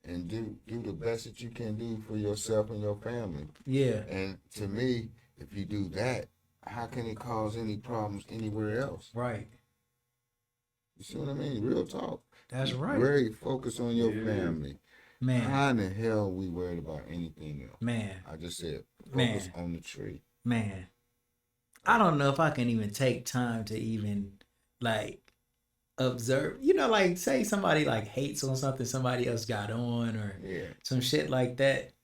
and do the best that you can do for yourself and your family. Yeah. And to me, if you do that, how can it cause any problems anywhere else? Right. You see what I mean? Real talk. That's right. Very focused on your Yeah. family. Man. How in the hell we worried about anything else? Man. I just said Man. focus on the tree. Man. I don't know if I can even take time to even like observe. You know, like say somebody like hates on something somebody else got on or Yeah. some shit like that.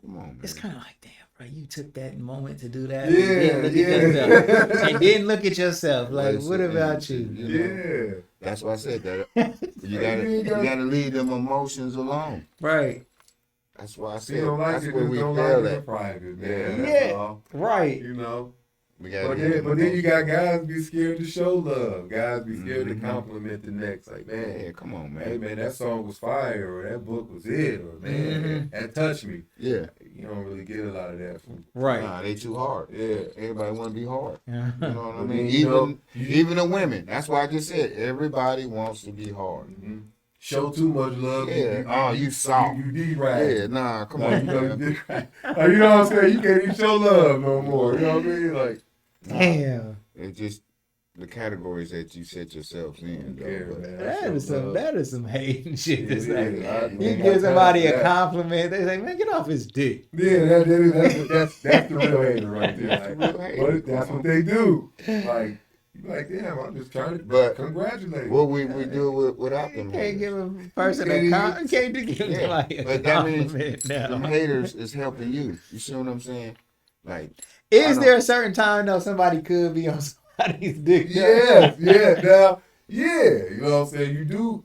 Come on, man. It's kind of like, damn, bro, you took that moment to do that. Yeah, And yeah. yourself. And then look at yourself. Like, Listen, what about and, you? Yeah. That's why I said that. You ain't gotta gotta- leave them emotions alone. Right. That's why I If said you don't like that's it, where just we don't like fail it in at. private, man. Yeah. That's Yeah. all. Right. You know. We gotta But leave then, them but then you emotions. got guys be scared to show love. Guys be scared Mhm. to compliment the next. Like, man, Yeah, come on, man. hey man, that song was fire, or that book was it, or man, that touched me. Yeah. You don't really get a lot of that from. Right. Nah, they too hard. Yeah. Everybody want to be hard. Yeah. You know what I But mean? then, you know, Even the women. That's why I just said everybody wants to be hard. Mhm. Show too much love. Yeah. You soft. You did right. Yeah, nah, come Like, on, you know, you man. did right. Like, you know what I'm saying? You can't even show love no more. You know what I mean? Like, Damn. It's just the categories that you set yourself in. Though, yeah, but- man. That is some hating shit. It's It like, is. I- you man, give I- somebody a that- compliment, they say, man, get off his dick. Yeah, that's the real hater right there. That's the real Like, hater. but that's what they do. Like, you like, damn, I'm just trying to But congratulate you. What we do without You them can't haters. give a person You a can't compliment. Can't give Yeah, somebody a but that means compliment Them now. haters is helping you. You see what I'm saying? Like, Is I there a certain time though somebody could be on somebody's dick? Yes, yeah, now, yeah, you know what I'm saying? You do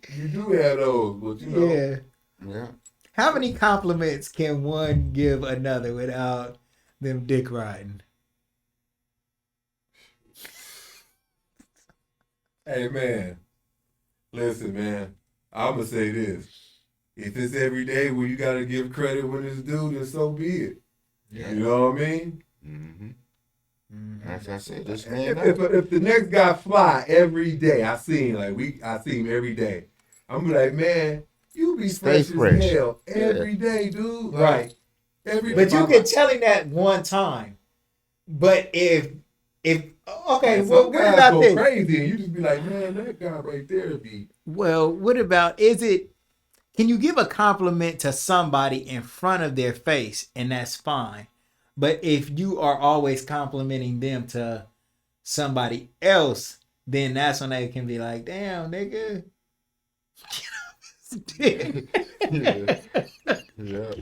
have those, but you know, Yeah. yeah. How many compliments can one give another without them dick riding? hey man, listen, man, I'm gonna say this: if it's every day where you gotta give credit when it's due, then so be it. Yeah. You know what I mean? Mm-hmm. As I said, just If, stand if, up. if the next guy fly every day, I see him every day. I'm be like, man, you be Stay fresh as fresh. hell every day, dude. Right. Like, every But you my- can tell him that one time. But if okay, and well, some what guys about go this? crazy, and you just be like, man, that guy right there be. Well, what about can you give a compliment to somebody in front of their face and that's fine? But if you are always complimenting them to somebody else, then that's when they can be like, damn, nigga. Yeah. Yeah.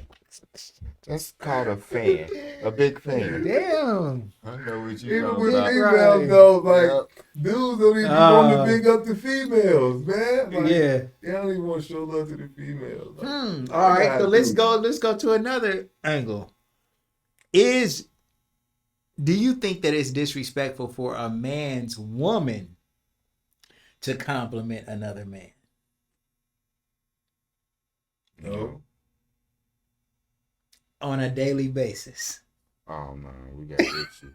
That's called a fan. A big fan. Damn. I know what you Even talking with about. females, Right. though, like, Yeah. dudes don't even want to big up the females, man. Like, Yeah. They don't even want to show love to the females. Like, All right, so let's go. go to another angle. Do you think that it's disrespectful for a man's woman to compliment another man? No. On a daily basis. Oh no, we got issue.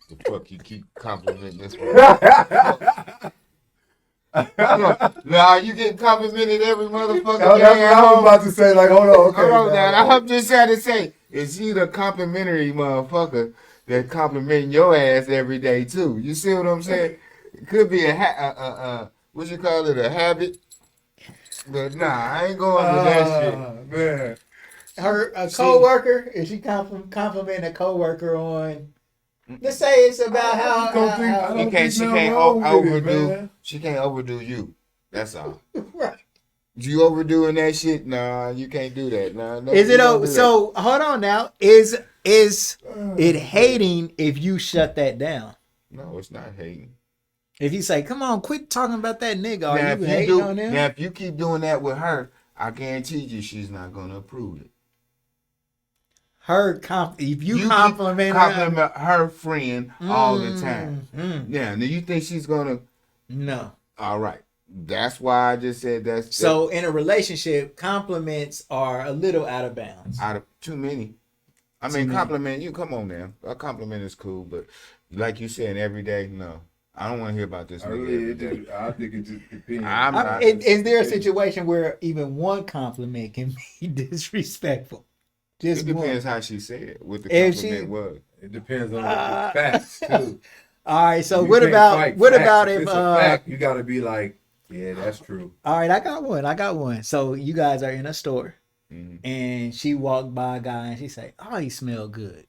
The fuck you keep complimenting this one? Nah, you get complimented every motherfucker. That's what I was about to say. Like, hold on, okay. Hold on, now. now. I'm just trying to say, is he the complimentary motherfucker that complimenting your ass every day too? You see what I'm saying? It could be what you call it, a habit. But nah, I ain't going with that shit. Man. A co-worker, is she complimenting a co-worker on, let's say it's about I don't think She nothing can't wrong with it, overdo. man. She can't overdo you. That's all. right. You overdoing that shit? Nah, you can't do that. Nah, no, Is you it don't do that. so hold on now. Is it hating if you shut that down? No, it's not hating. If you say, come on, quit talking about that nigga, are Now, you hating on him? now, if you keep doing that with her, I guarantee you she's not gonna approve it. If you keep compliment her friend all the time. Mm. Yeah, now you think she's gonna? No. All right, that's why I just said that's So in a relationship, compliments are a little out of bounds. out of too many. I Too mean, many. compliment you. Come on now, a compliment is cool, but like you said, every day, no. I don't want to hear about this I nigga really, every day. I think it just depends. I'm not- Is there a situation where even one compliment can be disrespectful? Just It one. depends how she said it, what the If compliment she- was. It depends on the facts too. All right. So You what can't about fight what facts. about if if it's a fact? You got to be like, yeah, that's true. all right, I got one. So you guys are in a store Mhm. and she walked by a guy and she say, "Oh, he smell good."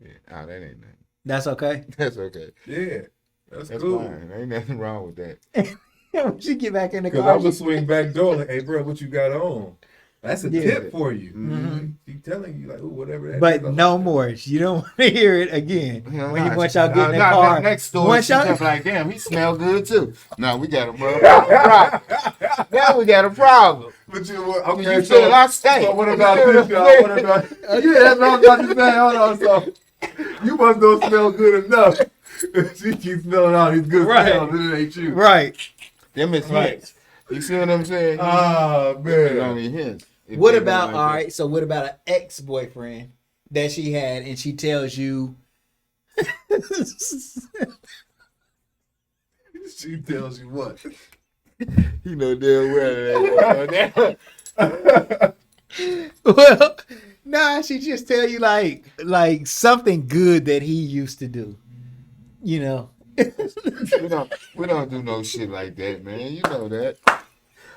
Yeah, that ain't nothing. That's okay. That's okay. Yeah, that's That's cool. fine. Ain't nothing wrong with that. When she get back in the Because car, I'm gonna swing back door like, hey, bro, what you got on? That's a Yeah. tip for you. Mhm. She's telling you like, ooh, whatever that But is, I no like that. more. You don't want to hear it again. Hell When you nah. once y'all get in that Nah, car. next story, Once she y'all, just like, damn, he smell good too. Now we got a problem. Now we got a problem. But okay, You said I stay. So what about this, y'all? What about? Yeah, that's what I was about to say. Hold on, so you must don't smell good enough. She keeps smelling all these good Right. smells, and it ain't you. right. Them is Right. hints. You see what I'm saying? Ah, Them is man. only hints. If What they don't about like all that. right? So what about an ex-boyfriend that she had, and she tells you, She tells you what? You know damn well it ain't. well, nah, she just tell you like something good that he used to do. You know. we don't do no shit like that, man. You know that.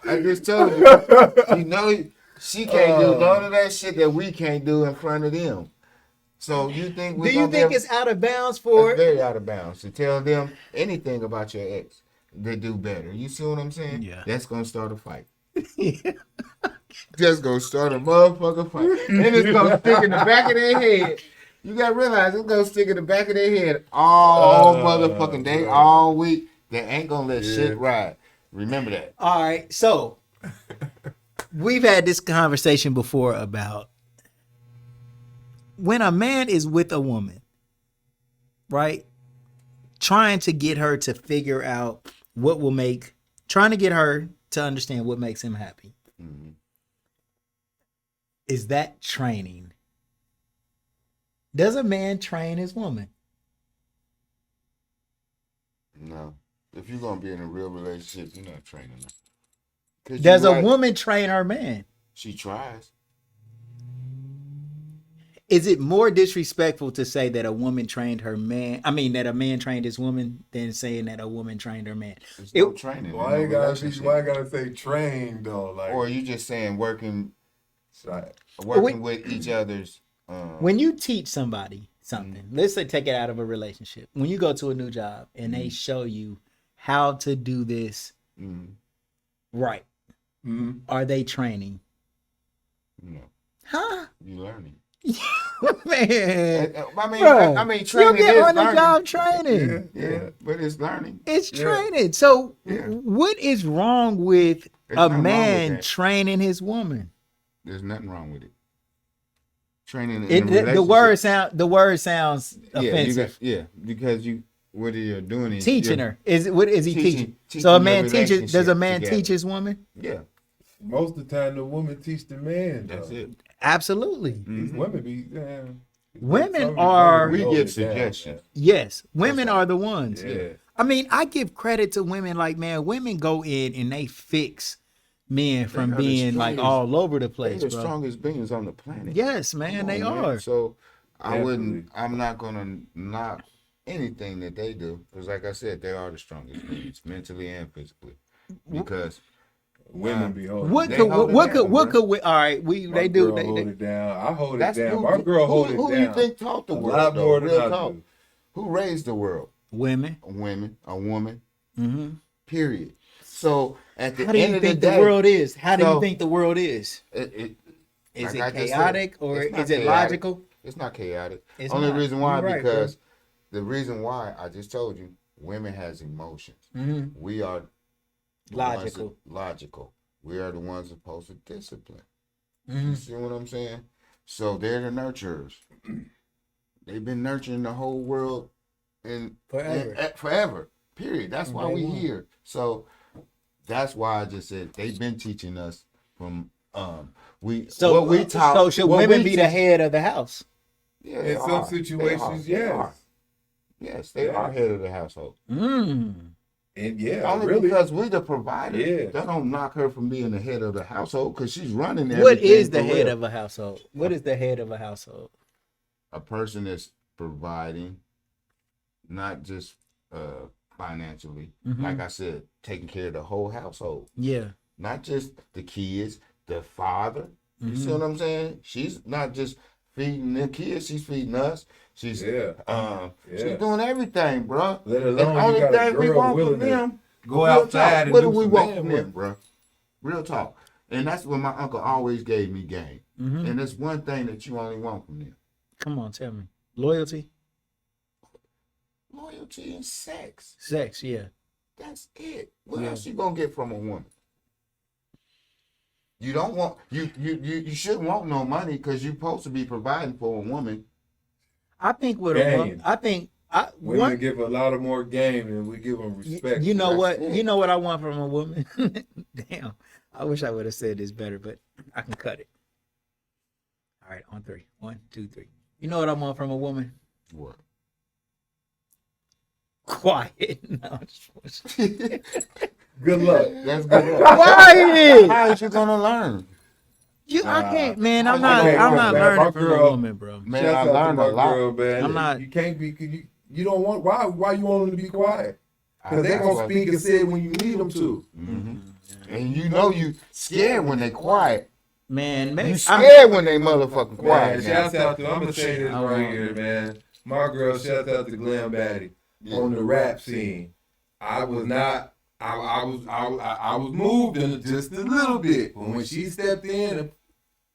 I just told you. You know she can't do none of that shit that we can't do in front of them. So you think Do we you think it's out of bounds for It's very out of bounds to tell them anything about your ex. They do better. You see what I'm saying? Yeah. That's gonna start a fight. Just gonna start a motherfucking fight. And it's gonna stick in the back of their head. You gotta realize it's gonna stick in the back of their head all motherfucking day, man. all week. They ain't gonna let Yeah. shit ride. Remember that. All right, so we've had this conversation before about when a man is with a woman, right? Trying to get her to figure out trying to get her to understand what makes him happy. Mhm. Is that training? Does a man train his woman? No. If you're gonna be in a real relationship, you're not training her. 'Cause Does you a right. woman train her man? She tries. Is it more disrespectful to say that a woman trained her man? I mean, that a man trained his woman than saying that a woman trained her man. There's It- no training. Why in you no gotta relationship. why you gotta say trained though? Like, Or you just saying working right. with each other's. When you teach somebody something, let's say take it out of a relationship. When you go to a new job and they show you how to do this Mhm. right, Mm-hmm. are they training? No, Huh? you learning. Man, I mean, you training get is on the learning. job training. Yeah, but it's learning. It's Yeah. training. So, Yeah. what is wrong with There's a nothing wrong with man that. training his woman? There's nothing wrong with it. Training in a The relationship. word sounds offensive. Because what you're doing is Teaching you're her what is he teaching? teaching So a your man teaches. Does a relationship man together. teach his woman? Yeah, Most of the time, the woman teach the man. Though. that's it. Absolutely. These women be. Women some of these are- women We hold give it down, suggestions. Yes, women right. are the ones. man. Yeah. I mean, I give credit to women. Like, man, women go in and they fix men from are the being like strongest- all over the They're place, the bro. strongest beings on the planet. Yes, man, Come they on, man. are. So I Definitely. I'm not gonna knock anything that they do because, like I said, they are the strongest beings, mentally and physically. Because Women be holding. What it could down. hold it what down, could what bro. could we? All right, My they do. girl hold it down. I hold it that's down. My girl hold it who down. you think taught the a world? lot though? more than Real I talk. do. Who raised the world? Women. A woman. Mm-hmm. Period. So at the How do end you of the think day, the world is? How do you so- think the world is? Is Is like I it just said, chaotic or it's not is it chaotic. logical? It's not chaotic. It's Only not. reason why You're right, because the reason why I just told you, women has emotions. Mm-hmm. We are the ones Logical. that- logical. We are the ones supposed to discipline. Mm-hmm. You see what I'm saying? So they're the nurturers. They've been nurturing the whole world and Forever. forever. Period. That's why Day we one. here. So that's why I just said they've been teaching us from So what we taught. So should what women we be the teach- head of the house? Yeah, they In some are. situations, They are. yes. Yes, they are head of the household. Mm. And yeah, Only really. because we the provider. Yeah. That don't knock her from being the head of the household because she's running everything. What is the for head real. of a household? What is the head of a household? A person that's providing, not just financially. Mhm. Like I said, taking care of the whole household, Yeah. not just the kids, the father. You see Mhm. what I'm saying? She's not just feeding the kids; she's feeding us. She's she's doing everything, bro. Let And alone the only you got a thing we girl want willing from to them, go real outside talk, and what do do we some want man from work. them, bro? Real talk. And that's what my uncle always gave me game. Mm-hmm. And it's one thing that you only want from them. Come on, tell me. Loyalty, Loyalty and sex. sex, yeah. That's it. What Yeah. else you gonna get from a woman? You don't want you shouldn't want no money because you're supposed to be providing for a woman. I think with a Game. woman, Women one, give a lot of more game than we give them respect. you know That's what? it. You know what I want from a woman? Damn. I wish I would have said this better, but I can cut it. All right, on 3. 1, 2, 3. You know what I want from a woman? What? Quiet. No, I'm just bullshit. Good luck. That's good. Quiet. How is you gonna learn? I can't, man. I'm I not. can't, I'm not man. learning My from a girl- woman, bro. Man, Shouts I out to learned my a lot. girl, man. I'm not- You can't be. You don't want. Why you want them to be quiet? Because they That's gonna why- speak and say it when you need them to. And you know you scared when they quiet. Man, You maybe scared when they motherfucking Man, quiet. now. shouts out to. I'm gonna say this I right won't. here, man. My girl, shouts out to Glam Batty on the rap scene. I was not. I was moved in just a little bit, but when she stepped in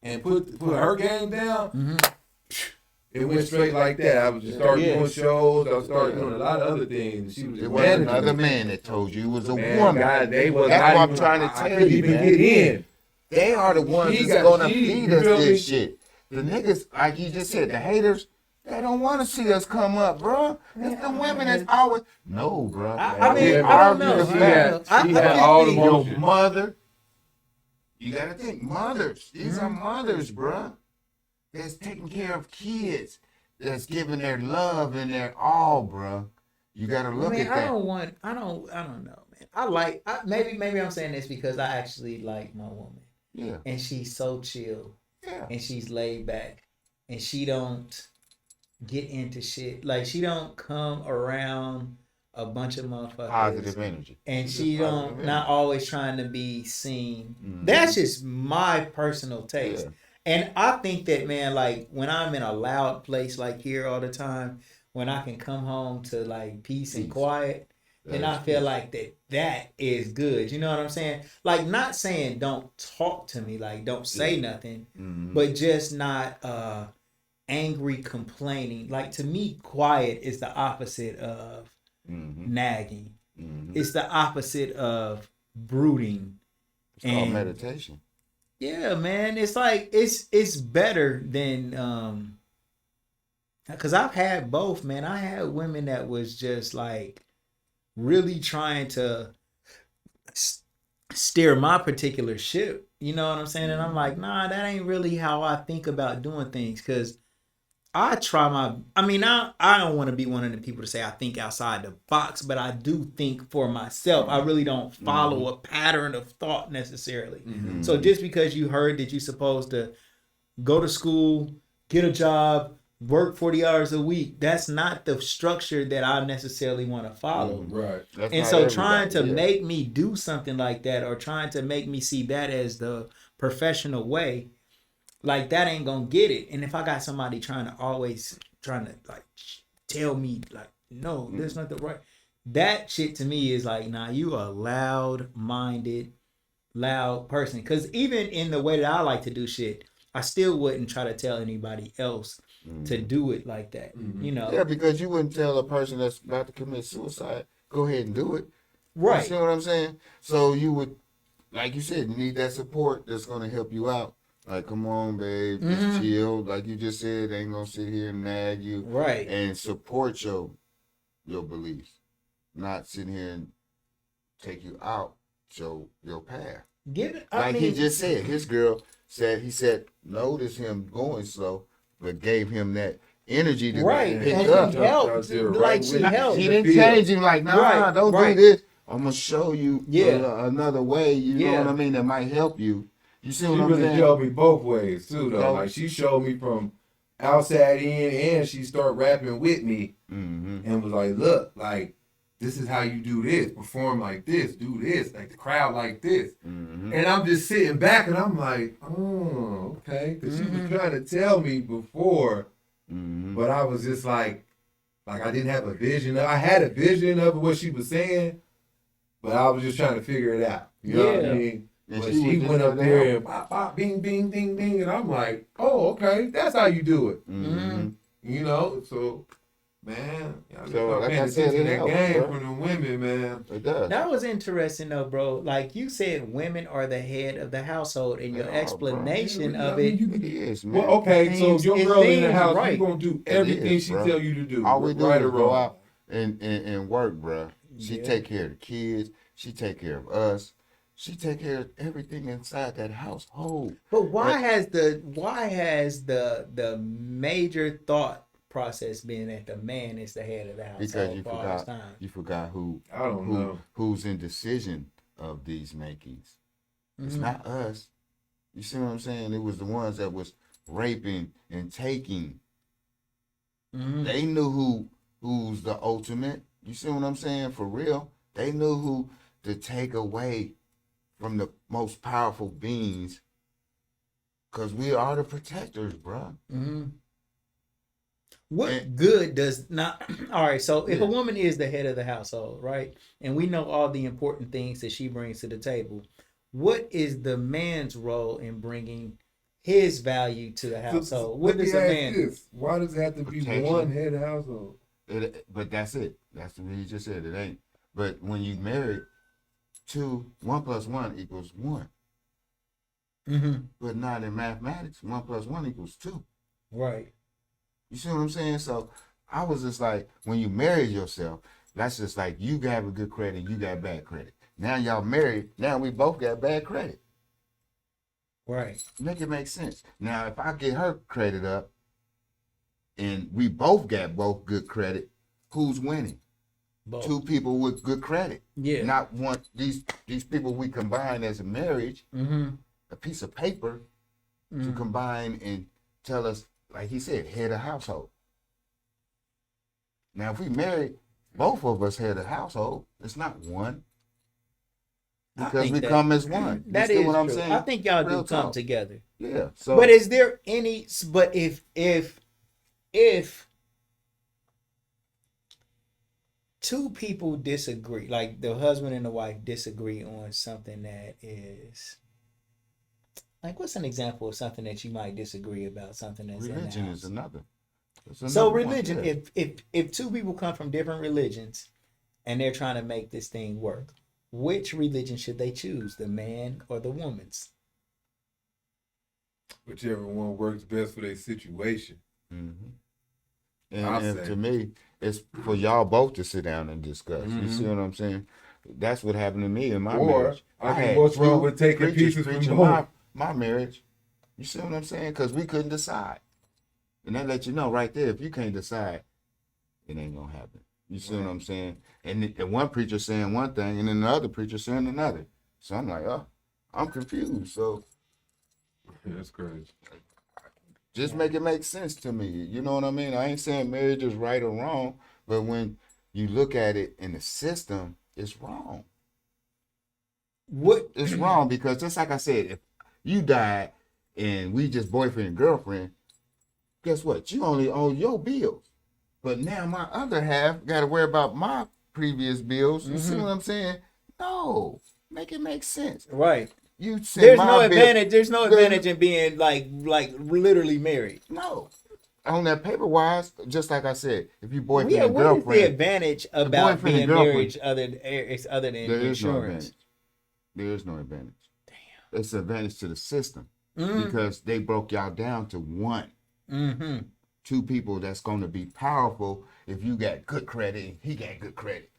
and put her game down, it went straight like that. I was just starting doing shows. I started doing a lot of other things. She was It just was managing another me. man that told you it was a Man, woman. God, they was That's not what I'm even, trying to I tell couldn't you, even man. get in. They are the ones She that's got- gonna she- feed you us feel this me? shit. The niggas, like you just said, the haters, they don't want to see us come up, bro. It's the women that's always no, bro. I mean, I don't know. She I had, don't know. she I had just all the think- your motion. mother. You gotta think, mothers. These are mothers, bro. That's taking care of kids. That's giving their love and their all, bro. You gotta look Man, at that. I don't know, man. Maybe I'm saying this because I actually like my woman, Yeah, and she's so chill, yeah. and she's laid back, and she don't get into shit. Like she don't come around a bunch of motherfuckers. Positive energy. And She's she just positive don't energy. not always trying to be seen. Mhm. That's just my personal taste. Yeah. And I think that, man, like when I'm in a loud place like here all the time, when I can come home to like peace and Peace. quiet, then I That's feel peace. like that is good. You know what I'm saying? Like not saying don't talk to me, like don't say nothing, Mhm. but just not angry complaining. Like to me, quiet is the opposite of Mhm. nagging. Mhm. It's the opposite of brooding. It's called and- meditation. Yeah, man. It's like it's better than because I've had both, man. I had women that was just like really trying to steer my particular ship. You know what I'm saying? And I'm like, nah, that ain't really how I think about doing things. Cause I don't want to be one of the people to say I think outside the box, but I do think for myself. I really don't follow a pattern of thought necessarily. So just because you heard that you're supposed to go to school, get a job, work 40 hours a week, that's not the structure that I necessarily want to follow. Right. That's And not so trying everybody, to yeah. make me do something like that or trying to make me see that as the professional way, like that ain't gonna get it. And if I got somebody trying to like tell me like, no, there's not the right, that shit to me is like, nah, you a loud person. Cause even in the way that I like to do shit, I still wouldn't try to tell anybody else to do it like that. You know? Yeah, because you wouldn't tell a person that's about to commit suicide, go ahead and do it. Right. You see what I'm saying? So you would, like you said, you need that support that's going to help you out. Like, come on, babe, just chill. Like you just said, they ain't going to sit here and nag you. Right. And support your beliefs. Not sitting here and take you out your path. Give it. Like he just said, his girl he said, notice him going slow, but gave him that energy to Right, pick and up. she helped. Like she helped. He didn't change him like, nah, Right, don't right. do this. I'm gonna show you Yeah. another way. You know Yeah. what I mean? That might help you. You see She what I'm really saying? showed me both ways too, though. So- Like she showed me from outside in, and she started rapping with me, and was like, "Look, like this is how you do this. Perform like this. Do this. Like the crowd like this." And I'm just sitting back, and I'm like, "Oh, okay." Because she was trying to tell me before, but I was just like I didn't have a vision. I had a vision of what she was saying, but I was just trying to figure it out. You know what I Yeah. mean? And But she she was went just up there. there and bop, bop, bing, bing, ding, ding. And I'm like, oh, okay. That's how you do it. Mm-hmm. You know? So, man, y'all So, start like paying I said, attention to it that helps, game bro. from the women, man. It does. That was interesting though, bro. Like you said, women are the head of the household, and your They are, bro. explanation Yeah, of I mean, it. you It can, is, man. well, okay, so Seems- your it girl in the seems house, right. you gonna do It everything is, she bro. tell you to do, All we do right is or go wrong. out and work, bro. She Yeah. take care of the kids. She take care of us. She take care of everything inside that household. But why has the major thought process been that the man is the head of the Because household for all this time? you forgot I don't know. who's in decision of these makings. It's Mhm. not us. You see what I'm saying? It was the ones that was raping and taking. Mhm. They knew who's the ultimate. You see what I'm saying? For real. They knew who to take away from the most powerful beings. Cause we are the protectors, bro. Mhm. What And- good does not? All right, so if a Yeah. woman is the head of the household, right, and we know all the important things that she brings to the table, what is the man's role in bringing his value to the household? What let does me a ask man? this. Why does it have to be Protection. one head of household? But that's it. That's what you just said. It ain't. But when you marry, 1 + 1 = 1. Mm-hmm. But not in mathematics. 1 + 1 = 2. Right. You see what I'm saying? So I was just like, when you marry yourself, that's just like you have a good credit and you got bad credit. Now y'all married. Now we both got bad credit. Right. Make it make sense. Now if I get her credit up, and we both got good credit, who's winning? Both. 2 people with good credit. Yeah. Not one these people we combine as a marriage, Mm-hmm. a piece of paper to combine and tell us, like he said, head of household. Now if we marry, both of us head of household, it's not one. Because we come as one. You That see is what I'm true. saying? I think y'all Real do come talk. together. Yeah. So But is there any? But if two people disagree, like the husband and the wife disagree on something that is like, what's an example of something that you might disagree about? Something that's religion in the is house? another. It's So another one, religion, yeah. if two people come from different religions and they're trying to make this thing work, which religion should they choose, the man or the woman's? Whichever one works best for their situation. Mm-hmm. I'll And say. to me, it's for y'all both to sit down and discuss. You Mhm. see what I'm saying? That's what happened to me in my Or, marriage. I mean, had what's wrong 2 with taking preachers pieces from preaching both? my marriage. You see what I'm saying? Because we couldn't decide. And that let you know right there, if you can't decide, it ain't going to happen. You see what I'm saying? And the one preacher saying one thing, and then the other preacher saying another. So I'm like, oh, I'm confused. So That's crazy. just make it make sense to me. You know what I mean? I ain't saying marriage is right or wrong, but when you look at it in the system, it's wrong. What? It's wrong because just like I said, if you died and we just boyfriend and girlfriend, guess what? You only owe your bills. But now my other half got to worry about my previous bills. You see what I'm saying? No. Make it make sense. Right. You send There's my no bill- advantage. There's no There's- advantage in being like literally married. No. On that paper wise, just like I said, if you boyfriend Yeah, and what is girlfriend, the advantage about boyfriend and being girlfriend. married other than there is no insurance? advantage. There is no advantage. Damn. It's an advantage to the system Mm-hmm. because they broke y'all down to one. Mm-hmm. 2 people that's going to be powerful if you got good credit and he got good credit.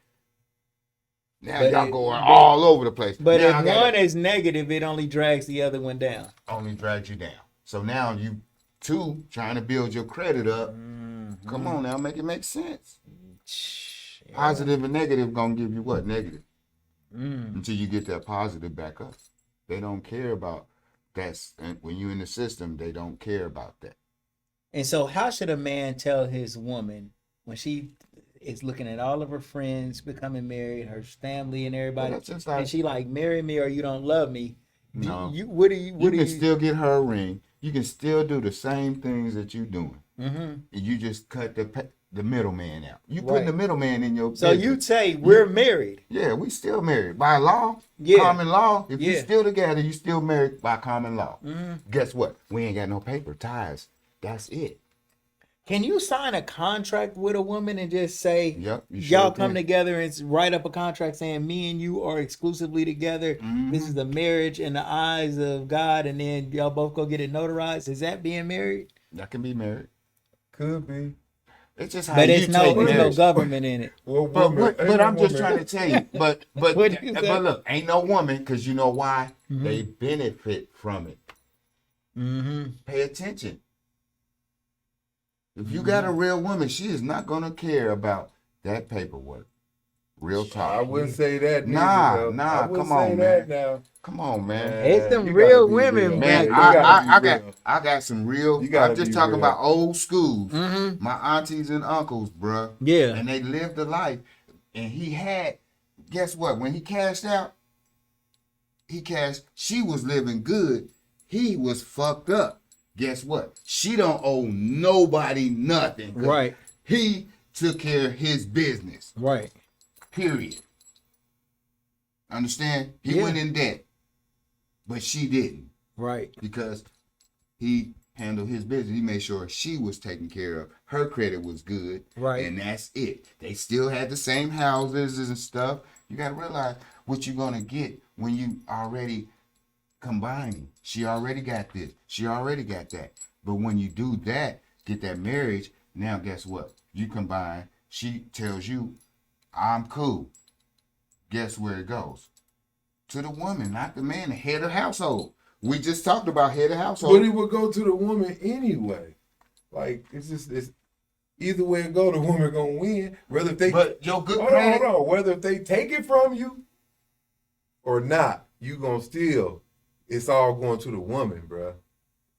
Now But y'all it- going but- all over the place. But now if one is negative, it only drags the other one down. only drags you down. So now you 2 trying to build your credit up. Mm-hmm. Come on now, make it make sense. Positive and negative gonna give you what? Negative. Until you get that positive back up. They don't care about that. And when you're in the system, they don't care about that. And so, how should a man tell his woman when she is looking at all of her friends becoming married, her family and everybody, Well, that's just like- and she like, marry me or you don't love me? No. What do you? You can still get her a ring. You can still do the same things that you're doing. Mm-hmm. And you just cut the the middleman out. You Right. putting the middleman in your So business. you'd say we're married. Yeah, we still married by law. Yeah. Common law. If you Yeah. still together, you still married by common law. Mm-hmm. Guess what? We ain't got no paper ties. That's it. Can you sign a contract with a woman and just say, Yep, you y'all sure come can. together and write up a contract saying me and you are exclusively together. Mm-hmm. This is the marriage in the eyes of God, and then y'all both go get it notarized. Is that being married? That can be married. Could be. It's just how But you it's take no marriage. government in it. Well, But I'm just trying to tell you. But What'd you say? but look, ain't no woman, because you know why? They benefit from it. Mm-hmm. Pay attention. If you got a real woman, she is not gonna care about that paperwork. Real talk. I wouldn't say that. Nah, neither, though. nah, I wouldn't come say on, that man. now. Come on, man. It's them You real gotta be women, real. Man, Yeah, you gotta be real. I got some real. You gotta I'm just be talking real. about old schools. Mm-hmm. My aunties and uncles, bruh. Yeah. And they lived a life. And he had, guess what? When he cashed out, she was living good. He was fucked up. Guess what? She don't owe nobody nothing. 'Cause Right. He took care of his business. Right. Period. Understand? He Yeah. went in debt. But she didn't. Right. Because he handled his business. He made sure she was taken care of. Her credit was good. Right. And that's it. They still had the same houses and stuff. You got to realize what you're going to get when you already combining. She already got this. She already got that. But when you do that, get that marriage, now guess what? You combine. She tells you, I'm cool. Guess where it goes? To the woman, not the man, the head of household. We just talked about head of household. But it would go to the woman anyway. Like it's either way it go, the woman gonna win. Whether if they But your good hold credit. on. Whether if they take it from you or not, you gonna still. It's all going to the woman, bruh.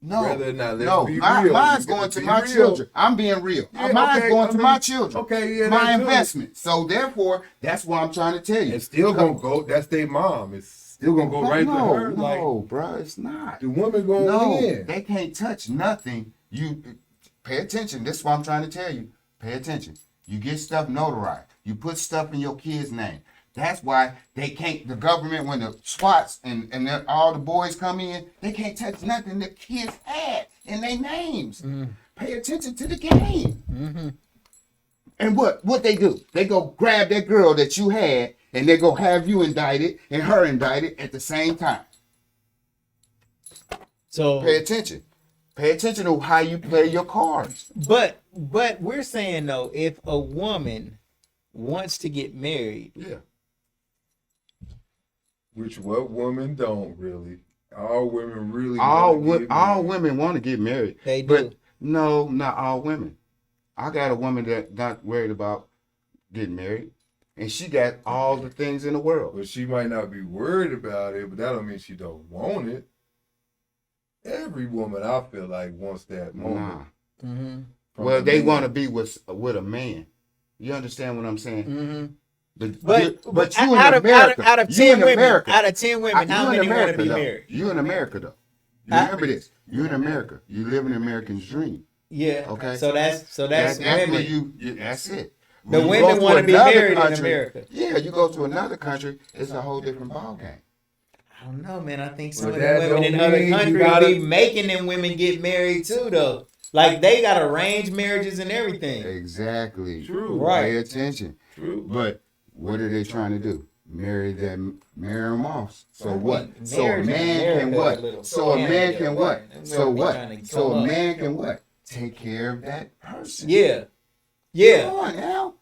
No, Whether or not, let's no, be my, real. mine's You gotta going to be my real. children. I'm being real. Yeah, Mine's okay, going I to mean, my children. okay, yeah, my that too. investment. So therefore, that's what I'm trying to tell you. It's still gonna go. That's their mom. It's still gonna go But right no, to her. no, Like bro, it's not. the woman gonna No, win. they can't touch nothing. You pay attention. This is what I'm trying to tell you. Pay attention. You get stuff notarized. You put stuff in your kid's name. That's why they can't. The government, when the SWATs and all the boys come in, they can't touch nothing the kids had in their names. Pay attention to the game. And what they do? They go grab that girl that you had, and they go have you indicted and her indicted at the same time. So Pay attention. Pay attention to how you play your cards. But we're saying though, if a woman wants to get married, Yeah. Which what woman don't really? All women really. All wanna get all married. women want to get married. They But do. no, not all women. I got a woman that not worried about getting married, and she got all the things in the world. But she might not be worried about it, but that don't mean she don't want it. Every woman, I feel like, wants that Nah. moment. Mm-hmm. from Well, a they man. want to be with a man. You understand what I'm saying? Mm-hmm. But you in out of America. out of you 10 in women, America. out of 10 women, You how in many want to America, be though. married? You in America though. You Huh? remember this. You in America. You live in American's dream. Yeah. Okay. So that's That's women. where that's it. The When you women go to wanna be another married in country- America. Yeah, you go to another country, it's a whole different ballgame. I don't know, man. I think some Well, of that the women in don't other mean you countries gotta- be making them women get married too, though. Like they got arranged marriages and everything. Exactly. True. Right. Pay attention. True. But what are they trying to do? Marry them off. So I what? mean, So a marriage in man can America what? is a little So a man scary, can though, what? right? So We're what? trying to So come a up. man can what? Take care of that person. Yeah. Come Yeah. on now.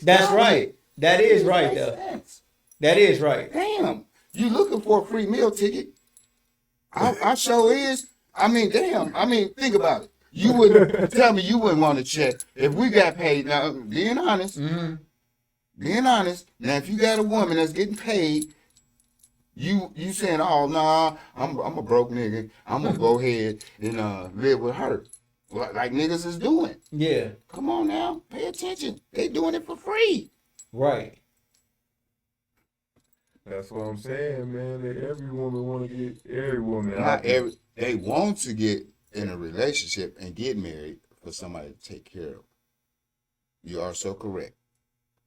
That's right. That is right, Makes though. sense. That is right. Damn. You looking for a free meal ticket? I sure is. I mean, damn. I mean, think about it. You wouldn't tell me you wouldn't want to check if we got paid. Now, being honest, Mm-hmm. being honest. Now, if you got a woman that's getting paid, you saying, "Oh, nah, I'm a broke nigga. I'm gonna go ahead and live with her," like niggas is doing. Yeah. Come on now, pay attention. They doing it for free. Right. That's what I'm saying, man. That every woman want to get every woman. Not every. They want to get in a relationship and get married for somebody to take care of. You are so correct.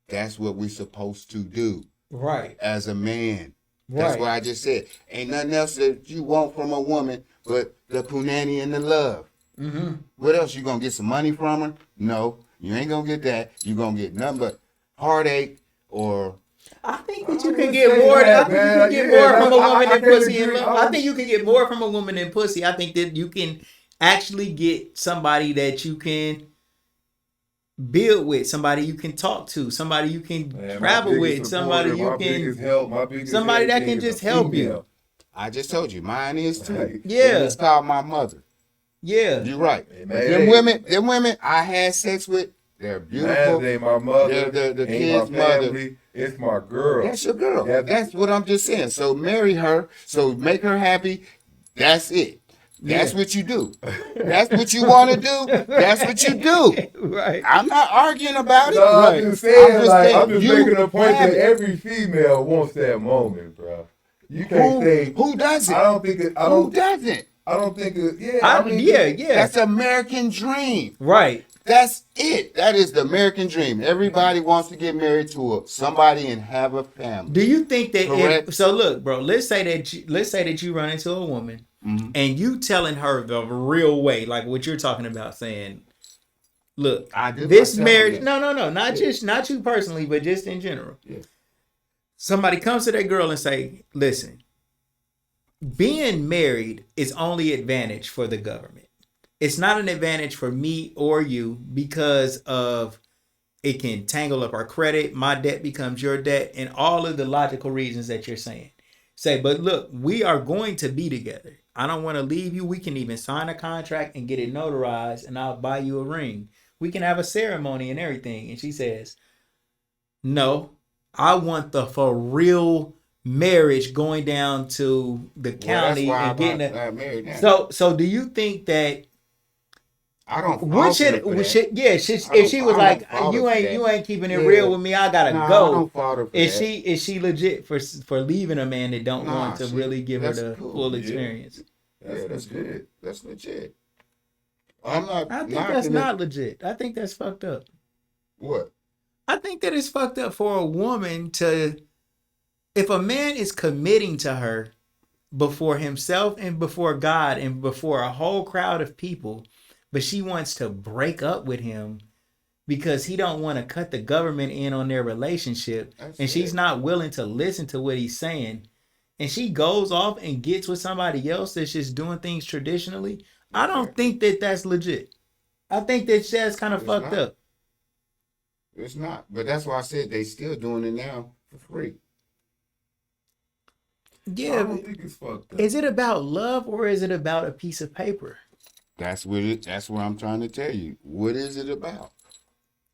That's what we're supposed to do Right. as a man. That's Right. what I just said. Ain't nothing else that you want from a woman but the punani and the love. Mm-hmm. What else? You gonna get some money from her? No, you ain't gonna get that. You gonna get nothing but heartache or. I think that you I can would get say more. that, I think you man. can get Yeah, more from a I woman than can't pussy and agree. love. I think you can get more from a woman than pussy. I think that you can actually get somebody that you can build with, somebody you can talk to, somebody you can Man, travel with, somebody you my biggest can, help, my biggest somebody that everything can is a just help you. female. I just told you, mine is too. Yeah. It's called my mother. Yeah. You're right. Hey, But man, them women I had sex with, they're Man, beautiful. it ain't my mother, The ain't kid's my mother. family, it's my girl. That's your girl. That's- That's what I'm just saying. So marry her. So make her happy. That's it. That's Yeah. what you do. That's what you want to do. That's what you do. Right. I'm not arguing about it. No, Right. I'm just saying, I'm just like, saying, I'm just you making a point have that it. every female wants that moment, bro. You can't say Who doesn't? I don't think it. Who doesn't? I don't think it. Yeah, I mean, Yeah. That's the American dream. Right. That's it. That is the American dream. Everybody wants to get married to somebody and have a family. Do you think that Correct. so look, bro, let's say that you run into a woman Mhm. and you telling her the real way, like what you're talking about, saying, look, I did this myself, marriage, yes. no, not you personally, but just in general. Yes. Somebody comes to that girl and say, listen, being married is only advantage for the government. It's not an advantage for me or you because of it can tangle up our credit. My debt becomes your debt, and all of the logical reasons that you're saying. Say, but look, we are going to be together. I don't want to leave you. We can even sign a contract and get it notarized, and I'll buy you a ring. We can have a ceremony and everything. And she says, no, I want the for real marriage going down to the county Well, and getting not married now. So do you think that I don't. if she was like you ain't keeping it real with me, I gotta I go. don't fault her for Is that. she legit for leaving a man that don't want to really give her the cool. full Yeah. experience? That's legit. That's legit. I'm not. I think knocking that's it. not legit. I think that's fucked up. What? I think that it's fucked up for a woman to, if a man is committing to her before himself and before God and before a whole crowd of people, but she wants to break up with him because he don't want to cut the government in on their relationship, and she's not willing to listen to what he's saying, and she goes off and gets with somebody else that's just doing things traditionally. I don't think that that's legit. I think that that's kind of fucked up. It's not. But that's why I said they still doing it now for free. I Yeah. don't think it's fucked up. Is it about love or is it about a piece of paper? That's what I'm trying to tell you. What is it about?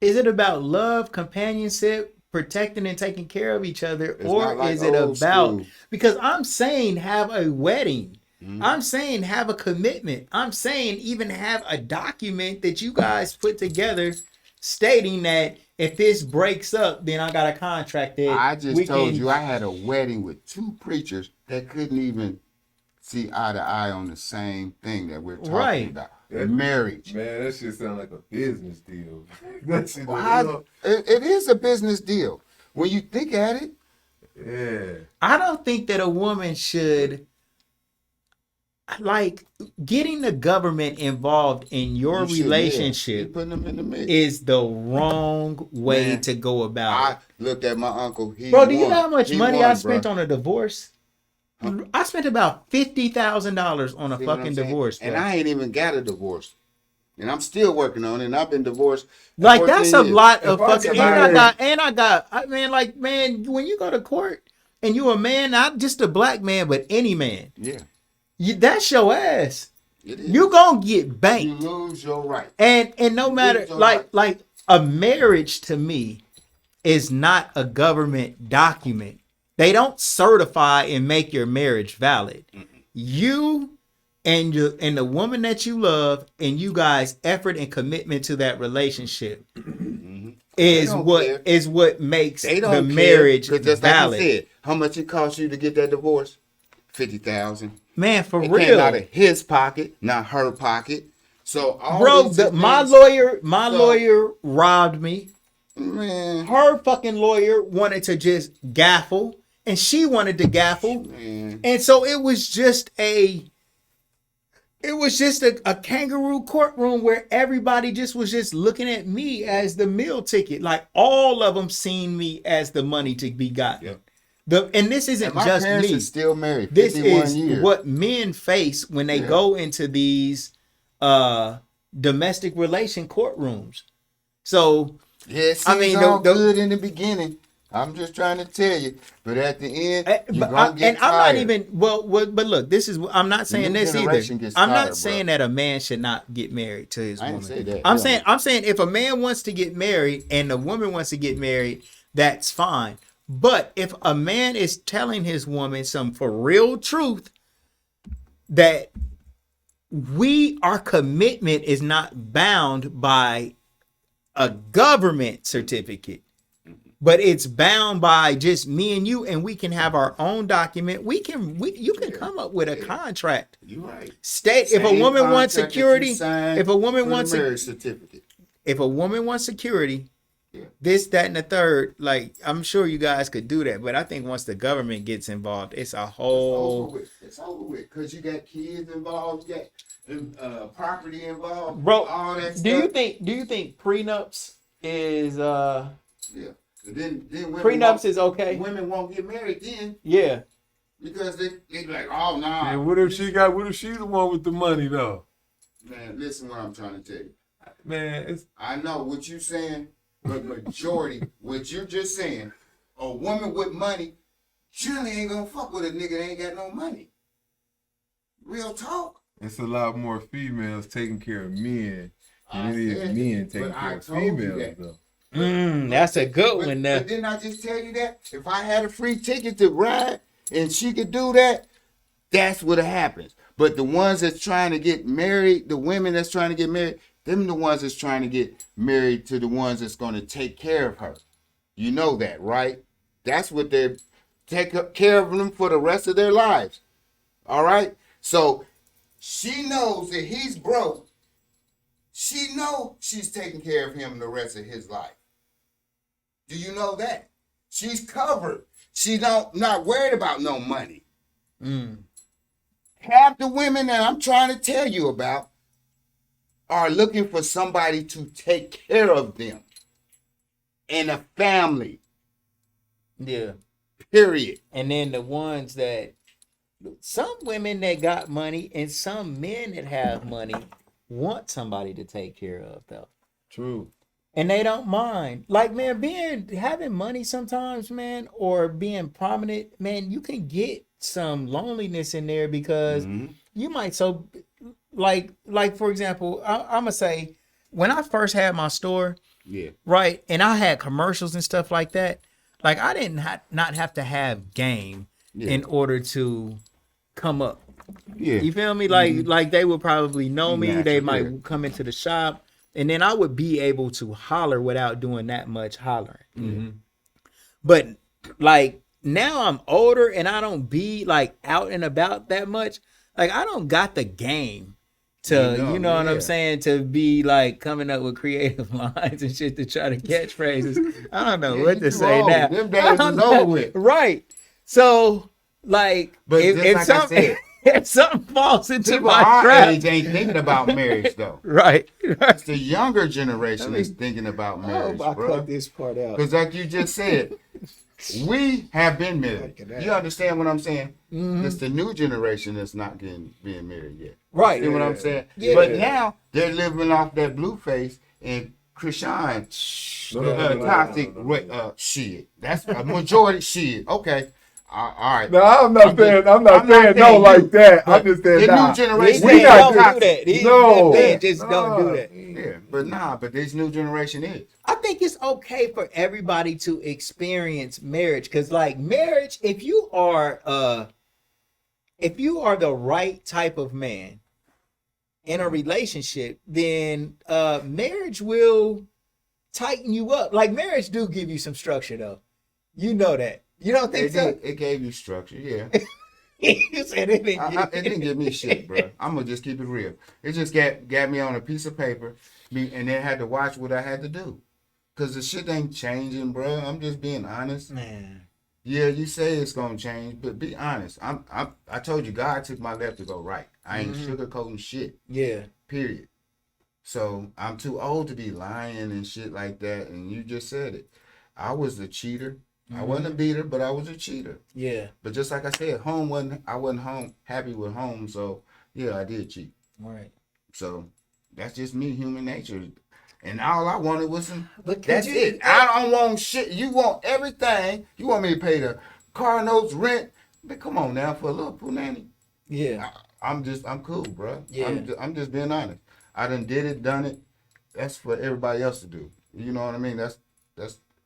Is it about love, companionship, protecting and taking care of each other, It's or not like is it old about? school. Because I'm saying have a wedding. Mhm. I'm saying have a commitment. I'm saying even have a document that you guys put together stating that if this breaks up, then I got a contract that I just told you I had a wedding with two preachers that couldn't even see eye to eye on the same thing that we're talking Right. about. That- Marriage. Man, that shit sound like a business deal. that shit, It is a business deal. When you think at it, yeah. I don't think that a woman should like getting the government involved in your you should, yeah. relationship You're putting them in the mix. is the wrong way Man, to go about I it. looked at my uncle. He Bro, do you won. know how much He money won, I spent bro. on a divorce? I spent about $50,000 on a See what I'm fucking saying? divorce. Bro. And I ain't even got a divorce. And I'm still working on it. And I've been divorced. for Like that's 14 a years. lot of If I fucking. could And I got. I mean, like, man, when you go to court and you a man, not just a black man, but any man, Yeah, that's your ass. it is. You gonna get You banked. lose your right. And no You matter lose your like right. like a marriage to me is not a government document. They don't certify and make your marriage valid. You and the woman that you love and you guys effort and commitment to that relationship is don't what care. is what makes They the don't marriage because just like valid. you said, how much it cost you to get that divorce? $50,000. Man, for It real. came out of his pocket, not her pocket. So all Bro, these my things- lawyer robbed me. man, Her fucking lawyer wanted to just gaffle, and she wanted to gaffle, man. and so it was just a kangaroo courtroom where everybody just was just looking at me as the meal ticket. Like all of them seen me as the money to be gotten. Yep. And this isn't And my just parents me. are still married. This 51 is years. what men face when they go into these domestic relation courtrooms. So Yeah, it seems I mean, all good in the beginning. I'm just trying to tell you, but at the end, you're gonna get tired. I'm not even but look, this is I'm not saying new this either. generation gets I'm tired, not saying that a man should not get married to his I woman. didn't say that. I'm saying if a man wants to get married and the woman wants to get married, that's fine. But if a man is telling his woman some for real truth that our commitment is not bound by a government certificate, but it's bound by just me and you, and we can have our own document. You can come up with a contract. You're right. State if a Same woman wants contract that you security, signed if a woman for the wants marriage certificate. if a woman wants security, Yeah. this, that, and the third, like I'm sure you guys could do that, but I think once the government gets involved, it's a whole. It's over with because you got kids involved, you got property involved, Bro, all that stuff. do you think prenups is Yeah. And then women prenups is okay? Women won't get married then Yeah. because they be like, oh nah. And what if she's the one with the money though? Man, listen what I'm trying to tell you. Man, it's I know what you're saying, but majority, what you're just saying, a woman with money surely ain't gonna fuck with a nigga that ain't got no money. Real talk. it's a lot more females taking care of men I than it is said men it, taking but care I of told you females that. though. That's a good one. But didn't I just tell you that? If I had a free ticket to ride and she could do that, that's what happens. But the ones that's trying to get married, the women that's trying to get married, them the ones that's trying to get married to the ones that's going to take care of her. You know that, right? That's what they're take care of them for the rest of their lives. All right? So she knows that he's broke. She knows she's taking care of him the rest of his life. Do you know that? She's covered. She's not worried about no money. Half the women that I'm trying to tell you about are looking for somebody to take care of them and a family. Yeah. Period. And then the ones that some women that got money and some men that have money want somebody to take care of though. True. And they don't mind. Like, man, having money sometimes, man, or being prominent, man, you can get some loneliness in there because you might like for example, I'm gonna say when I first had my store, right, and I had commercials and stuff like that, like I didn't not have to have game in order to come up. Yeah. You feel me? Like they would probably know me. They might Yeah. come into the shop, and then I would be able to holler without doing that much hollering. But like now I'm older and I don't be like out and about that much. Like I don't got the game to, you know what I'm saying, to be like coming up with creative lines and shit to try to catch phrases. I don't know what to say old. now. Them days is over with. Right. So like, But if just like I said, if something falls into people my our trap, age ain't thinking about marriage though. right. It's the younger generation that's thinking about marriage, I bro. cut this part out. Because like you just said, we have been married. You understand what I'm saying? It's the new generation that's not being married yet. Right. See what I'm saying? Yeah. But now they're living off that blue face and Krishan toxic shit. That's a majority shit. Okay. All right. No, I'm not saying no you, like that. I'm but just saying the nah. new generation. We not don't do that. He just don't do that. Yeah, but this new generation is. I think it's okay for everybody to experience marriage, because like marriage, if you are the right type of man in a relationship, then marriage will tighten you up. Like marriage do give you some structure though. You know that. You don't think so? It gave you structure, yeah. You said it didn't It didn't give me shit, bro. I'm gonna just keep it real. It just got me on a piece of paper, and then had to watch what I had to do. Cause the shit ain't changing, bro. I'm just being honest. Man. Yeah, you say it's gonna change, but be honest. I told you God took my left to go right. I ain't sugarcoating shit. Yeah. Period. So I'm too old to be lying and shit like that. And you just said it. I was a cheater. I wasn't a beater, but I was a cheater. Yeah. But just like I said, I wasn't home happy with home. So yeah, I did cheat. Right. So that's just me, human nature. And all I wanted was some. But could That's you- it. I don't want shit. You want everything. You want me to pay the car notes, rent. But come on now, for a little punani. Yeah. I'm cool, bro. Yeah. I'm just being honest. I done done it. That's for everybody else to do. You know what I mean? That's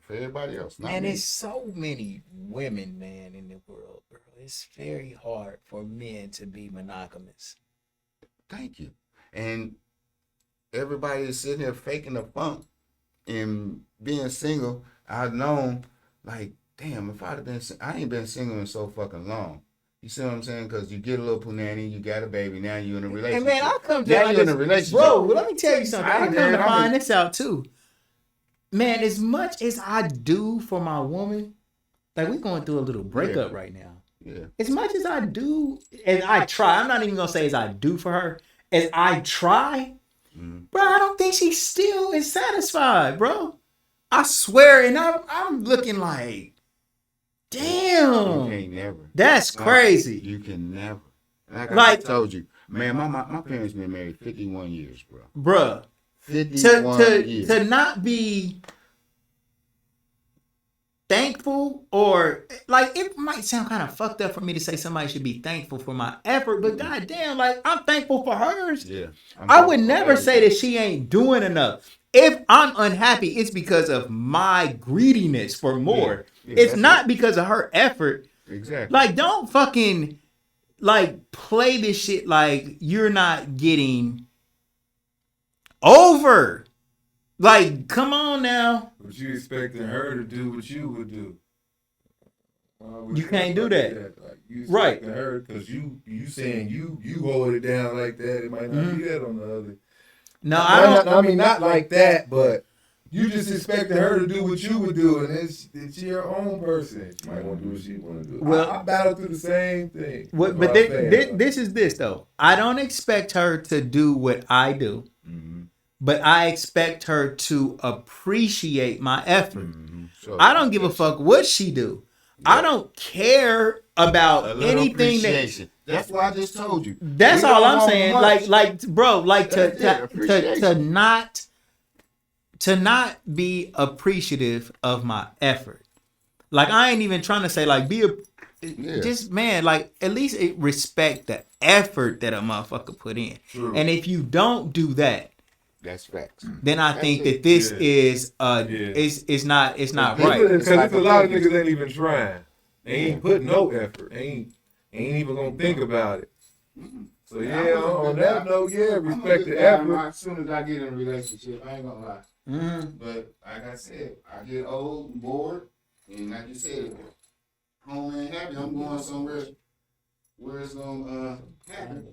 for everybody else. Not Man, me. there's so many women, man, in the world, bro. It's very hard for men to be monogamous. Thank you. And everybody is sitting here faking the funk and being single. I've known, like, damn, if I'd have been, I ain't been single in so fucking long. You see what I'm saying? Because you get a little punani, you got a baby, now you're in a relationship. And man, I come to now you're in a relationship. Bro, let me tell you something. I I come ain't to heard- find this out too. Man, as much as I do for my woman, like we're going through a little breakup right now. Yeah. As much as I do, as I try, I'm not even gonna say as I do for her, as I try, bro, I don't think she still is satisfied, bro. I swear, and I'm looking like, You damn, can't never. that's crazy. You can never. Like Like- I just told you, man, my parents been married 51 years, bro. Bruh, 51 years. to not be thankful, or like, it might sound kind of fucked up for me to say somebody should be thankful for my effort, but goddamn, like, I'm thankful for hers. Yeah. I would never say that she ain't doing enough. If I'm unhappy, it's because of my greediness for more. Yeah, It's that's not because of her effort. Exactly. Like, don't fucking like play this shit like you're not getting over. Like, come on now. But you expecting her to do what you would do. You can't do that. Like, you Right. expecting her because you saying you hold it down like that. It might not be that on the other. No, I don't. I mean, not like that, but you just expecting her to do what you would do, and it's your own person. She might want to do what she want to do. Well- I battle through the same thing. But That's what I'm saying. this is this though. I don't expect her to do what I do, but I expect her to appreciate my effort. So, I don't give a fuck what she do. I don't care a about little anything that. appreciation. That's what I just told you. That's We all don't I'm want saying. much. Like, bro, like That's it, to appreciation. not be appreciative of my effort. Like, I ain't even trying to say like be a Yeah. just, man, like, at least respect the effort that a motherfucker put in. True. And if you don't do that, That's facts. then I That's think it. that this Yeah. is Yeah. it's not It's right. Because like a lot of niggas ain't even trying. They ain't putting no effort. Ain't even gonna think about it. So yeah, on that note, yeah, respect the effort. As soon as I get in a relationship, I ain't gonna lie. Mhm. But like I said, I get old and bored, and like you said, home ain't happy. I'm going somewhere where it's gonna happen.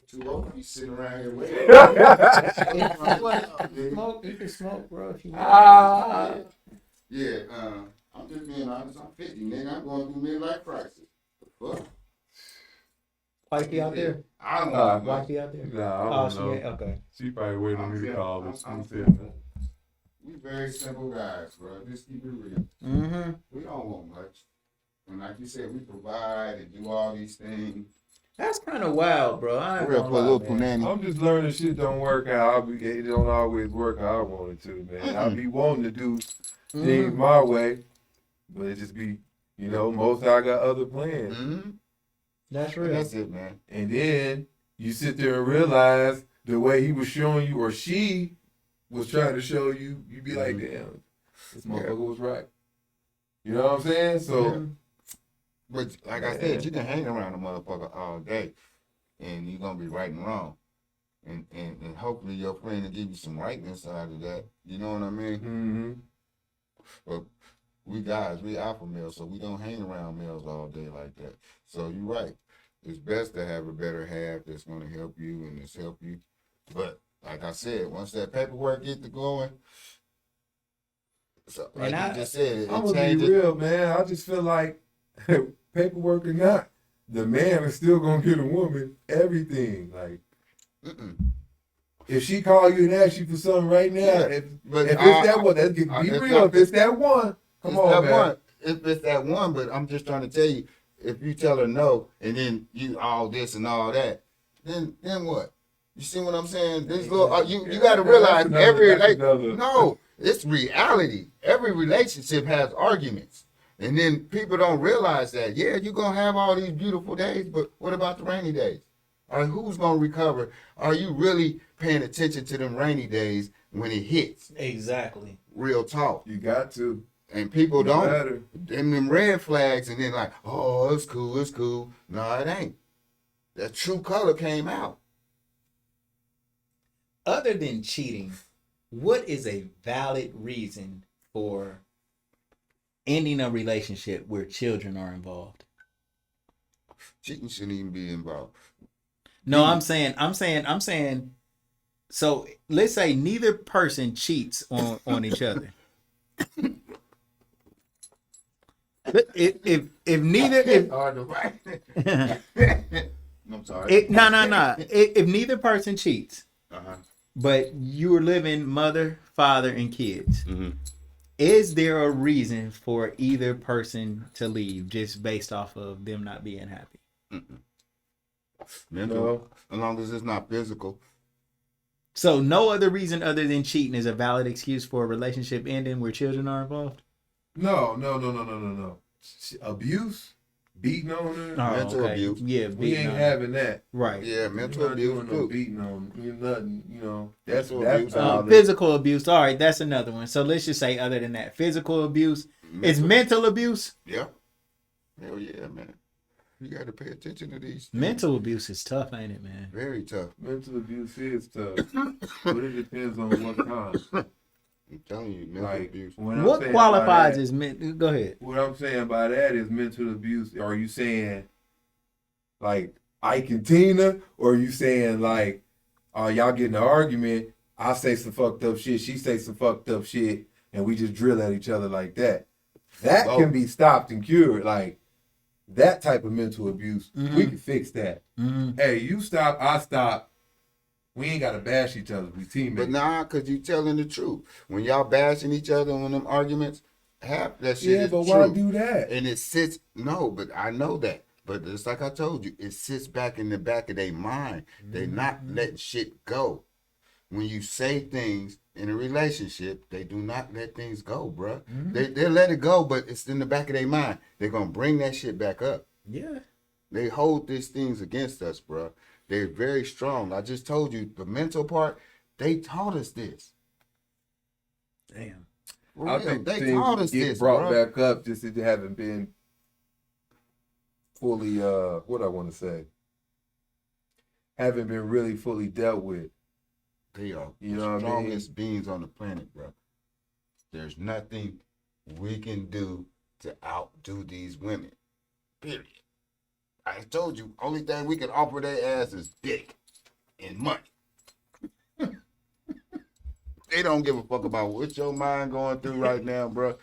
Too old to be sitting around here waiting. Smoke, you can smoke, bro, if you want. Yeah, I'm just being honest. I'm 50, nigga. I'm going through midlife crisis. Fuck. Wifey out there? I don't want much. Wifey out there? Nah, I Oh, don't she know. ain't, okay. She probably waiting on me to call, but I'm she said We very simple guys, bro. Just keep it real. Mm-hmm. We don't want much. And like you said, we provide and do all these things. That's kind of wild, bro. I ain't Real gonna for a lie, little man. punani. I'm just learning shit don't work out. It don't always work how I want it to, man. I be wanting to do things my way, but it just be, most I got other plans. Mm-hmm. That's real. That's it, man. And then you sit there and realize the way he was showing you, or she was trying to show you, you be like, damn, this motherfucker was right. You know what I'm saying? So, But like I said, you can hang around a motherfucker all day, and you're gonna be right and wrong, and hopefully your friend will give you some rightness out of that. You know what I mean? mm-hmm. But we guys, we alpha males, so we don't hang around males all day like that. So you're right. it's best to have a better half that's going to help you and just help you. But like I said, once that paperwork get to going, so like And you just said, it I'm gonna changes. be real, man. I just feel like paperwork or not, the man is still gonna get a woman everything. Like, if she call you and ask you for something right now, Yeah, if but it's I- that one, let's be I- it's real. not- If it's that one, come It's on, that man. one. If it's that one, but I'm just trying to tell you, if you tell her no, and then you all this and all that, then what? You see what I'm saying? This little you got to realize that's every another- no, it's reality. Every relationship has arguments, and then people don't realize that. Yeah, you're gonna have all these beautiful days, but what about the rainy days? All right, who's gonna recover? Are you really paying attention to them rainy days when it hits? Exactly. Real talk. You got to. And people No don't. matter. Them red flags, and then like, oh, it's cool, it's cool. No, it ain't. That true color came out. Other than cheating, what is a valid reason for ending a relationship where children are involved? Cheating shouldn't even be involved. No, I'm saying. So let's say neither person cheats on each other. If neither Hard to write. if I'm sorry. no. If neither person cheats, Uh-huh. but you're living mother, father, and kids, Mm-hmm. is there a reason for either person to leave just based off of them not being happy? Mental, No. as long as it's not physical. So no other reason other than cheating is a valid excuse for a relationship ending where children are involved? No. Abuse, beating on her. Mental abuse. Yeah, We beating ain't on- having that. right. Yeah, We're mental not abuse doing no too. beating on nothing. That's Mental that's abuse. valid. Physical abuse. All right, that's another one. So let's just say other than that, physical abuse is mental abuse. Yeah. Hell yeah, man. You got to pay attention to these things. Mental abuse is tough, ain't it, man? Very tough. Mental abuse is tough, but it depends on what kind. I'm telling you, mental Like abuse. when I'm What saying qualifies by that, as mental? Go ahead. what I'm saying by that is mental abuse. Are you saying like Ike and Tina, or are you saying like, oh, y'all getting an argument? I say some fucked up shit, she say some fucked up shit, and we just drill at each other like that. That Oh. can be stopped and cured. Like that type of mental abuse, we can fix that. Mm-hmm. Hey, you stop, I stop. We ain't gotta bash each other. We teammates. But nah, because you telling the truth. When y'all bashing each other on them arguments, half that shit yeah, is but true. why do that? And it sits, no, but I know that. But it's like I told you, it sits back in the back of their mind. They not letting shit go. When you say things in a relationship, they do not let things go, bruh. They let it go, but it's in the back of their mind. They're going to bring that shit back up. Yeah. They hold these things against us, bruh. They're very strong. I just told you, the mental part, they taught us this. Damn. For I real, think they things taught us get this, brought bruh. back up just it haven't been fully what I want to say. Haven't been really fully dealt with. They are You know the what I mean? strongest beings on the planet, bro. There's nothing we can do to outdo these women. Period. I told you, only thing we can offer their ass is dick and money. They don't give a fuck about what your mind going through right now, bro.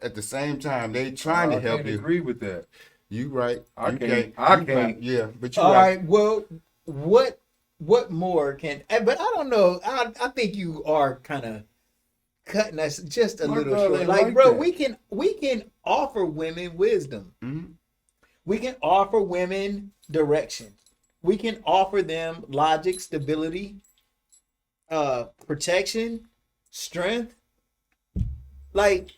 At the same time, they trying to I help can't you. agree with that. You right. I You can't. You I right. can't. Yeah, but you All right. right. Well, what more can? But I don't know. I think you are kind of cutting us just a My little girl short. ain't Like, like bro, that. we can offer women wisdom. Mhm. We can offer women direction. We can offer them logic, stability, protection, strength. Like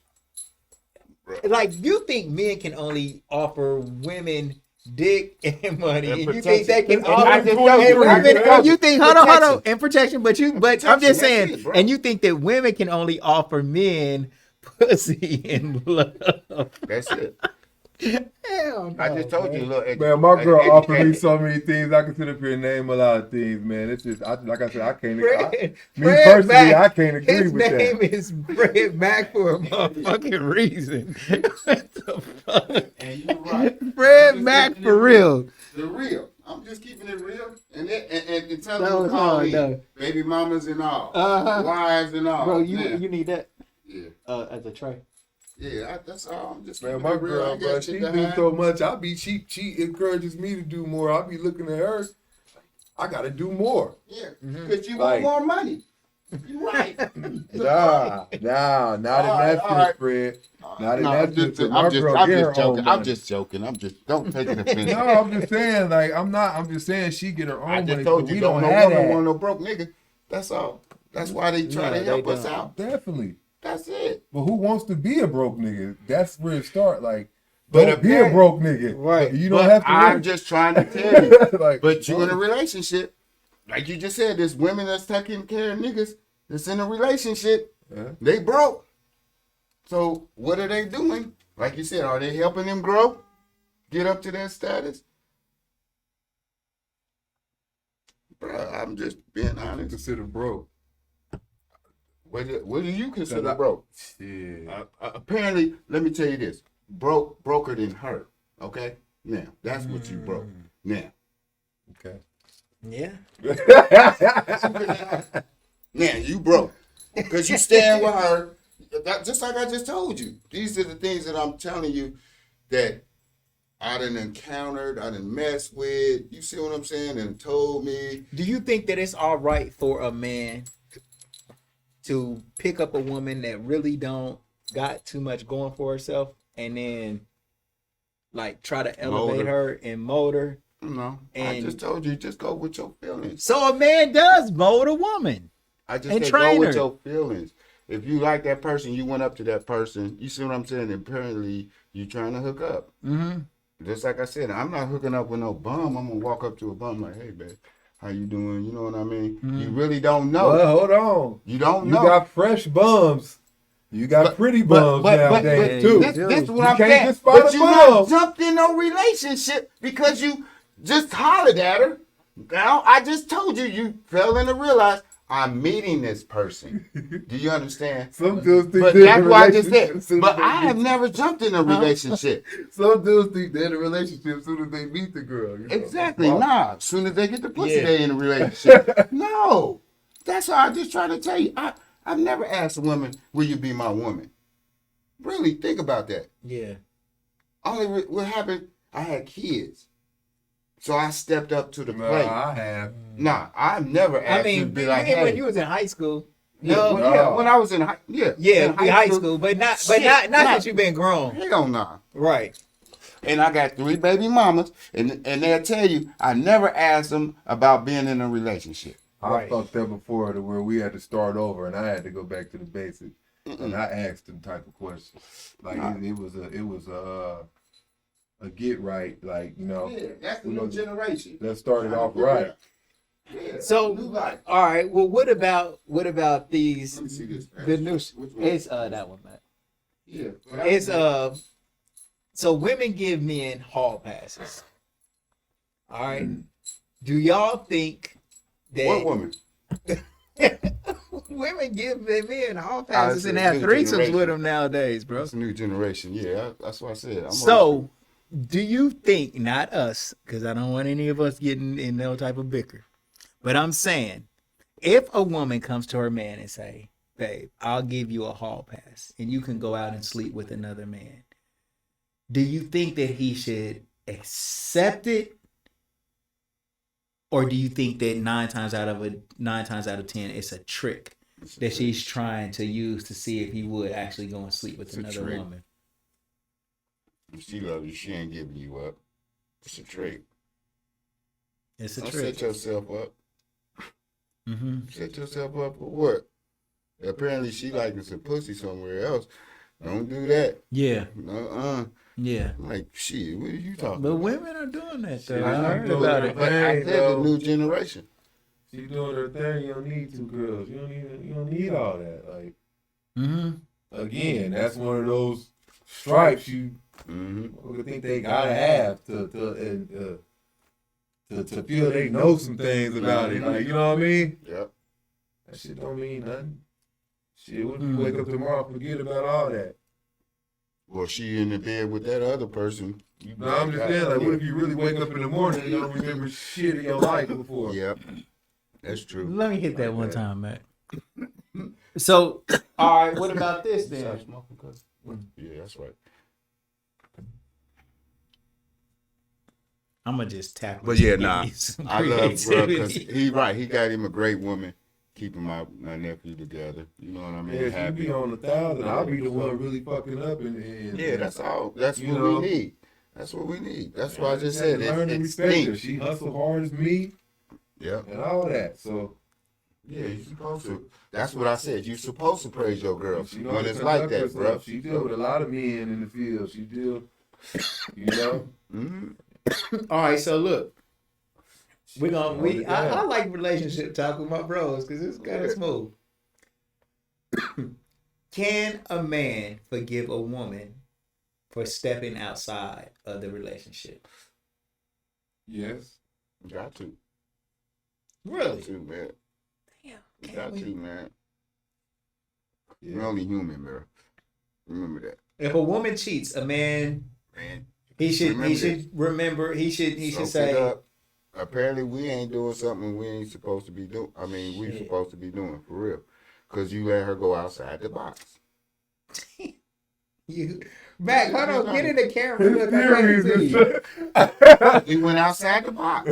you think men can only offer women dick and money, and you think they can And offer I just told and you, women, man. and you think hold on, Protection. and protection, but I'm Protection, just that's saying, it, bro. and you think that women can only offer men pussy and love. That's it. Hell no, I just told you a little. Man, my girl offered me educated. so many things. I can sit up here and name a lot of things, man. It's just, like I said, I can't. Fred Personally, Mac, I can't agree his with name that. is Fred Mac for a motherfucking reason. What the fuck? And you're right. Fred I'm just Mac keeping for it real. The real. I'm just keeping it real. And tell No, them to call me. no. Baby mamas and all. Uh-huh. Wives and all. Bro, Yeah. you need that Yeah. as a tray. Yeah, that's all. I'm just Man, keeping my it real. I girl, got bro, shit she to do hide. so much. She encourages me to do more. I be looking at her. I gotta do more. Yeah, Mm-hmm. because you Like- want more money. You're right. Nah, not in that all sense, right. Fred. Not in No, that sense. 'Cause my girl get her own money. I'm just joking. Don't take it offensive. No, I'm just saying, like, I'm just saying she get her own I money. just told so you, we don't don't no have woman that. want no broke nigga. That's all. That's why they try No, to they help us don't. out. Definitely. That's it. But who wants to be a broke nigga? That's where it start. Like, But don't be a broke nigga. Right. You don't But have to I'm work. just trying to tell you. Like, But you in a don't. relationship, like you just said, there's women that's taking care of niggas that's in a relationship. Yeah. They broke. So what are they doing? Like you said, are they helping them grow? Get up to their status? Bro, I'm just being I honest. consider broke. What do you consider 'Cause I- broke? Yeah. Apparently, let me tell you this: broker than hurt. Okay, now that's what you broke. Now, Okay. Yeah. now you broke because you stand with her. Just like I just told you, these are the things that I'm telling you that I done encountered, I done messed with. You see what I'm saying? And told me. Do you think that it's all right for a man to pick up a woman that really don't got too much going for herself and then like try to elevate Mold her and mold her? No, I And- just told you, just go with your feelings. So a man does mold a woman. I just and said train go with her. your feelings. If you like that person, you went up to that person. You see what I'm saying? And apparently, you trying to hook up. Mm-hmm. Just like I said, I'm not hooking up with no bum. I'm gonna walk up to a bum like, "Hey, babe, how you doing?" You know what I mean? You really don't know. Well, hold on. You don't You know. got fresh bums. You got pretty bums nowadays too. This what You I'm can't saying. just spot But a you not bum. jumped in no relationship because you just hollered at her. Now I just told you you fell in to realize I'm meeting this person. Do you understand? Some dudes think But they're in that's a why I just relationship said. as soon as But they I meet- have never jumped in a relationship. Some dudes think they're in a relationship as soon as they meet the girl. You know? Exactly. Wow. Nah. As soon as they get the pussy, Yeah. they in a relationship. No. That's all I'm just trying to tell you. I've never asked a woman, "Will you be my woman?" Really think about that. Yeah. What happened? I had kids, so I stepped up to the Nah, plate. I have. Nah, I've never I asked you to mean, be like, when "Hey." you was in high school. Yeah, No, when I was in high, yeah, in high school, but not that you've been grown. Hell nah. Right. And I got 3 baby mamas, and they'll tell you I never asked them about being in a relationship. I Right. fucked up before to where we had to start over and I had to go back to the basics. And I asked them type of questions. Like it was a get right, like, you know, Yeah, that's the you new know, generation. let's start it off right. Yeah, So, new life. all right. Well, what about these? Let me see this. The new. Which one? It's that one, man. Yeah. It's So women give men hall passes. All right. Do y'all think that What woman? women give their men hall passes it's and a have new threesomes generation. with them nowadays, bro? That's a new generation. Yeah, that's what I said. So, do you think, not us, because I don't want any of us getting in no type of bicker, but I'm saying, if a woman comes to her man and say, "Babe, I'll give you a hall pass, and you can go out and sleep with another man," do you think that he should accept it? Or do you think that 9 times out of 10, it's a trick that she's trying to use to see if he would actually go and sleep with It's a another trick. woman? If she loves you, she ain't giving you up. It's a trick. It's a Don't trick. set yourself up. Mm-hmm. Set yourself up for what? Apparently, she liking some pussy somewhere else. Don't do that. Yeah, Yeah. yeah. Like, shit, what are you talking But about? women are doing that though. Shit, I I'm heard doing about it. it. But I Hey, said the though. new generation. She doing her thing, you don't need 2 girls. You don't need all that. Like, Mm-hmm. again, that's one of those stripes you Motherfuckers think they gotta have to feel they know some things about it. Like, you know what I mean? Yep. That shit don't mean nothing. Shit, what if you wake up tomorrow and forget about all that? Well, she in the bed with that other person. No, I'm just saying, like, what if you really wake up in the morning and you don't remember shit in your life before? Yep. That's true. Let me hit that one time, Matt. So, all right, what about this then? Yeah, that's right. I'm gonna just tap. But yeah, nah. I love bro because he right. He got him a great woman, keeping my nephew together. You know what I mean? Yeah, she Happy. be on 1,000. I'll be the one really fucking up and Yeah, that's all. That's you what know. we need. That's what we need. That's why I just said learn to it's respect her. instinct. She hustle hard as me Yeah. and all that. So Yeah, you're supposed to. That's what I said. You're supposed to praise your girl she know when how to it's like conduct that, herself. bro. She deal with a lot of men in the field. She deal, you know. Mm-hmm. All right, so look, we're gonna Hold it I down. like relationship talk with my bros because it's kind of smooth. Can a man forgive a woman for stepping outside of the relationship? Yes. Got to. Really? Got to, man. Damn. You Can got we? to, man. Yeah. You're only human, bro. Remember that, If a woman cheats, a man man. he should Remember he this. should remember he should Soak it say up. Apparently, we ain't doing something we ain't supposed to be doing. I mean, we Shit. supposed to be doing for real, cause you let her go outside the box. you Mac, hold on, get in the camera. His Look, I can't theories see. We went outside the box.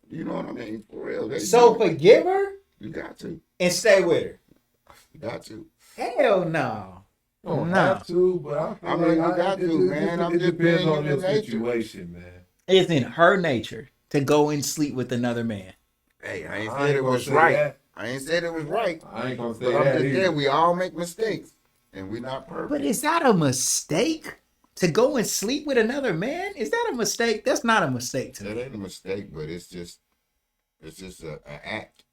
You know what I mean? For real. So forgive her You got to. and stay with her. You got to. Hell no. Don't No. have to, but I feel I mean, like you got to, man. I'm it just depends being on your human nature. situation, man. It's in her nature to go and sleep with another man. Hey, I ain't I said ain't it gonna was say right. that. I ain't said it was right. I ain't gonna say But I'm that just either. saying we all make mistakes, and we not perfect. But is that a mistake? To go and sleep with another man? Is that a mistake? That's not a mistake to That me. ain't a mistake, but it's just an act,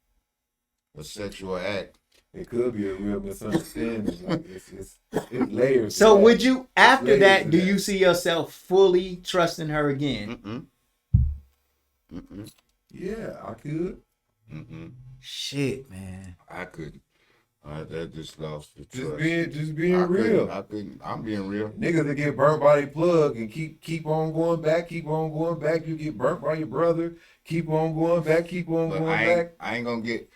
a sexual act. It could be a real misunderstanding. Like it's layers. So to that. would you, after layers that, to do that. you see yourself fully trusting her again? Yeah, I could. Shit, man. I couldn't. That just lost the Just trust. being I real. couldn't. I couldn't. I'm being real. Niggas that get burnt by their plug and keep on going back, keep on going back. You get burnt by your brother, keep on going back, keep on But going I back. ain't gonna get.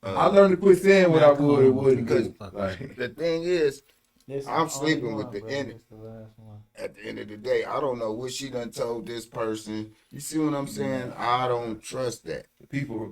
I learned to quit saying what I Come would or on, wouldn't because do. Like, The thing is, This I'm is the only sleeping with one, the bro. enemy. This the last one. At the end of the day, I don't know what she done told this person. You see what I'm saying? I don't trust that.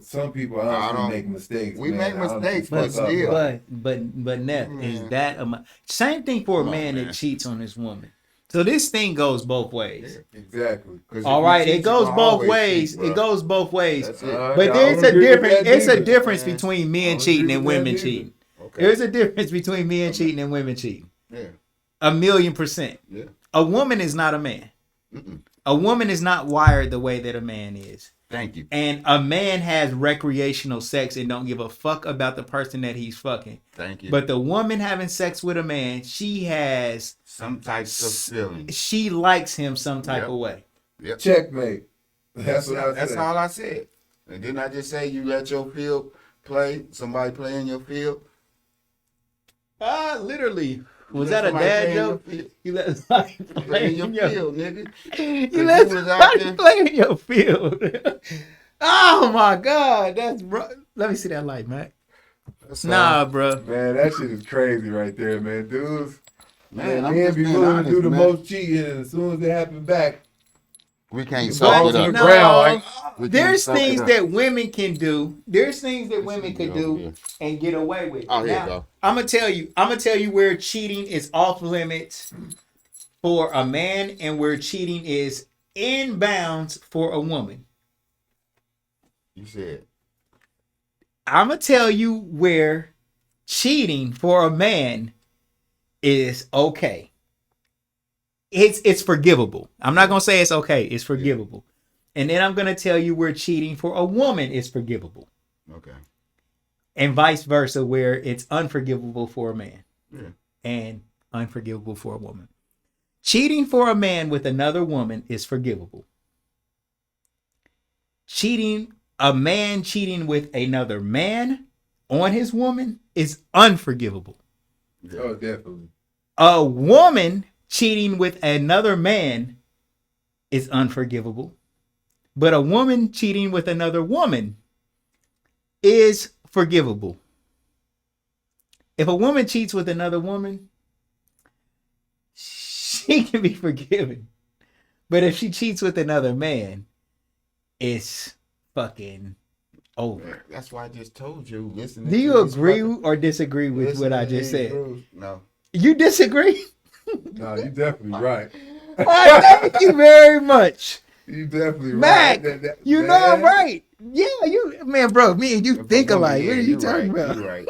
some people I honestly don't- make mistakes. we man. make I don't mistakes, fuck but up, still. like, But Neff, is Man. that same thing for a Come on, man man. that cheats on his woman? So this thing goes both ways. exactly. 'Cause if All you right, cheat, it you goes gonna both always ways. cheat, It bro. goes both ways. That's it. But I there's don't a agree with difference. that It's a neither. difference man. between men I don't cheating agree and with that women neither. cheating. Okay. There's a difference between men cheating and women cheating. Yeah. 1,000,000%. Yeah. A woman is not a man. Mm-mm. A woman is not wired the way that a man is. Thank you. And a man has recreational sex and don't give a fuck about the person that he's fucking. Thank you. But the woman having sex with a man, she has, Some types of feelings. she likes him some type Yep. of way. Yep. Checkmate. That's what I That's said. all I said. And didn't I just say you let your field play? Somebody play in your field? Literally. You Was let that a somebody dad play in your joke? field? You let somebody Play play in your field, nigga. You let you was out somebody there- play in your field. Oh my God, that's bro. Let me see that light, man. That's Nah, all. bro. Man, that shit is crazy right there, man. Dudes, Man, I'm men just be being willing honest, to do the man. most cheating, and as soon as it happen back, We can't you soak fall it to the up. No. ground. Like, We can't There's soak it things up. that women can do. There's things that women could over do here. and get away with. Oh, here you Now, go. I'm gonna tell you where cheating is off limits for a man and where cheating is in bounds for a woman. You said. I'm gonna tell you where cheating for a man is okay. It's forgivable. I'm not gonna say it's okay. It's forgivable. And then I'm gonna tell you where cheating for a woman is forgivable, Okay. and vice versa, where it's unforgivable for a man Yeah. and unforgivable for a woman. Cheating for a man with another woman is forgivable. A man cheating with another man on his woman is unforgivable. Oh, definitely. A woman cheating with another man is unforgivable. But a woman cheating with another woman is forgivable. If a woman cheats with another woman, she can be forgiven. But if she cheats with another man, it's fucking over. That's why I just told you. Listen. Do you agree or disagree with what I just said? No. You disagree? No, you definitely right. Thank you very much. You definitely Mac, right. you know I'm right. Yeah, man, bro, me and you think alike. What are you talking about? You're right.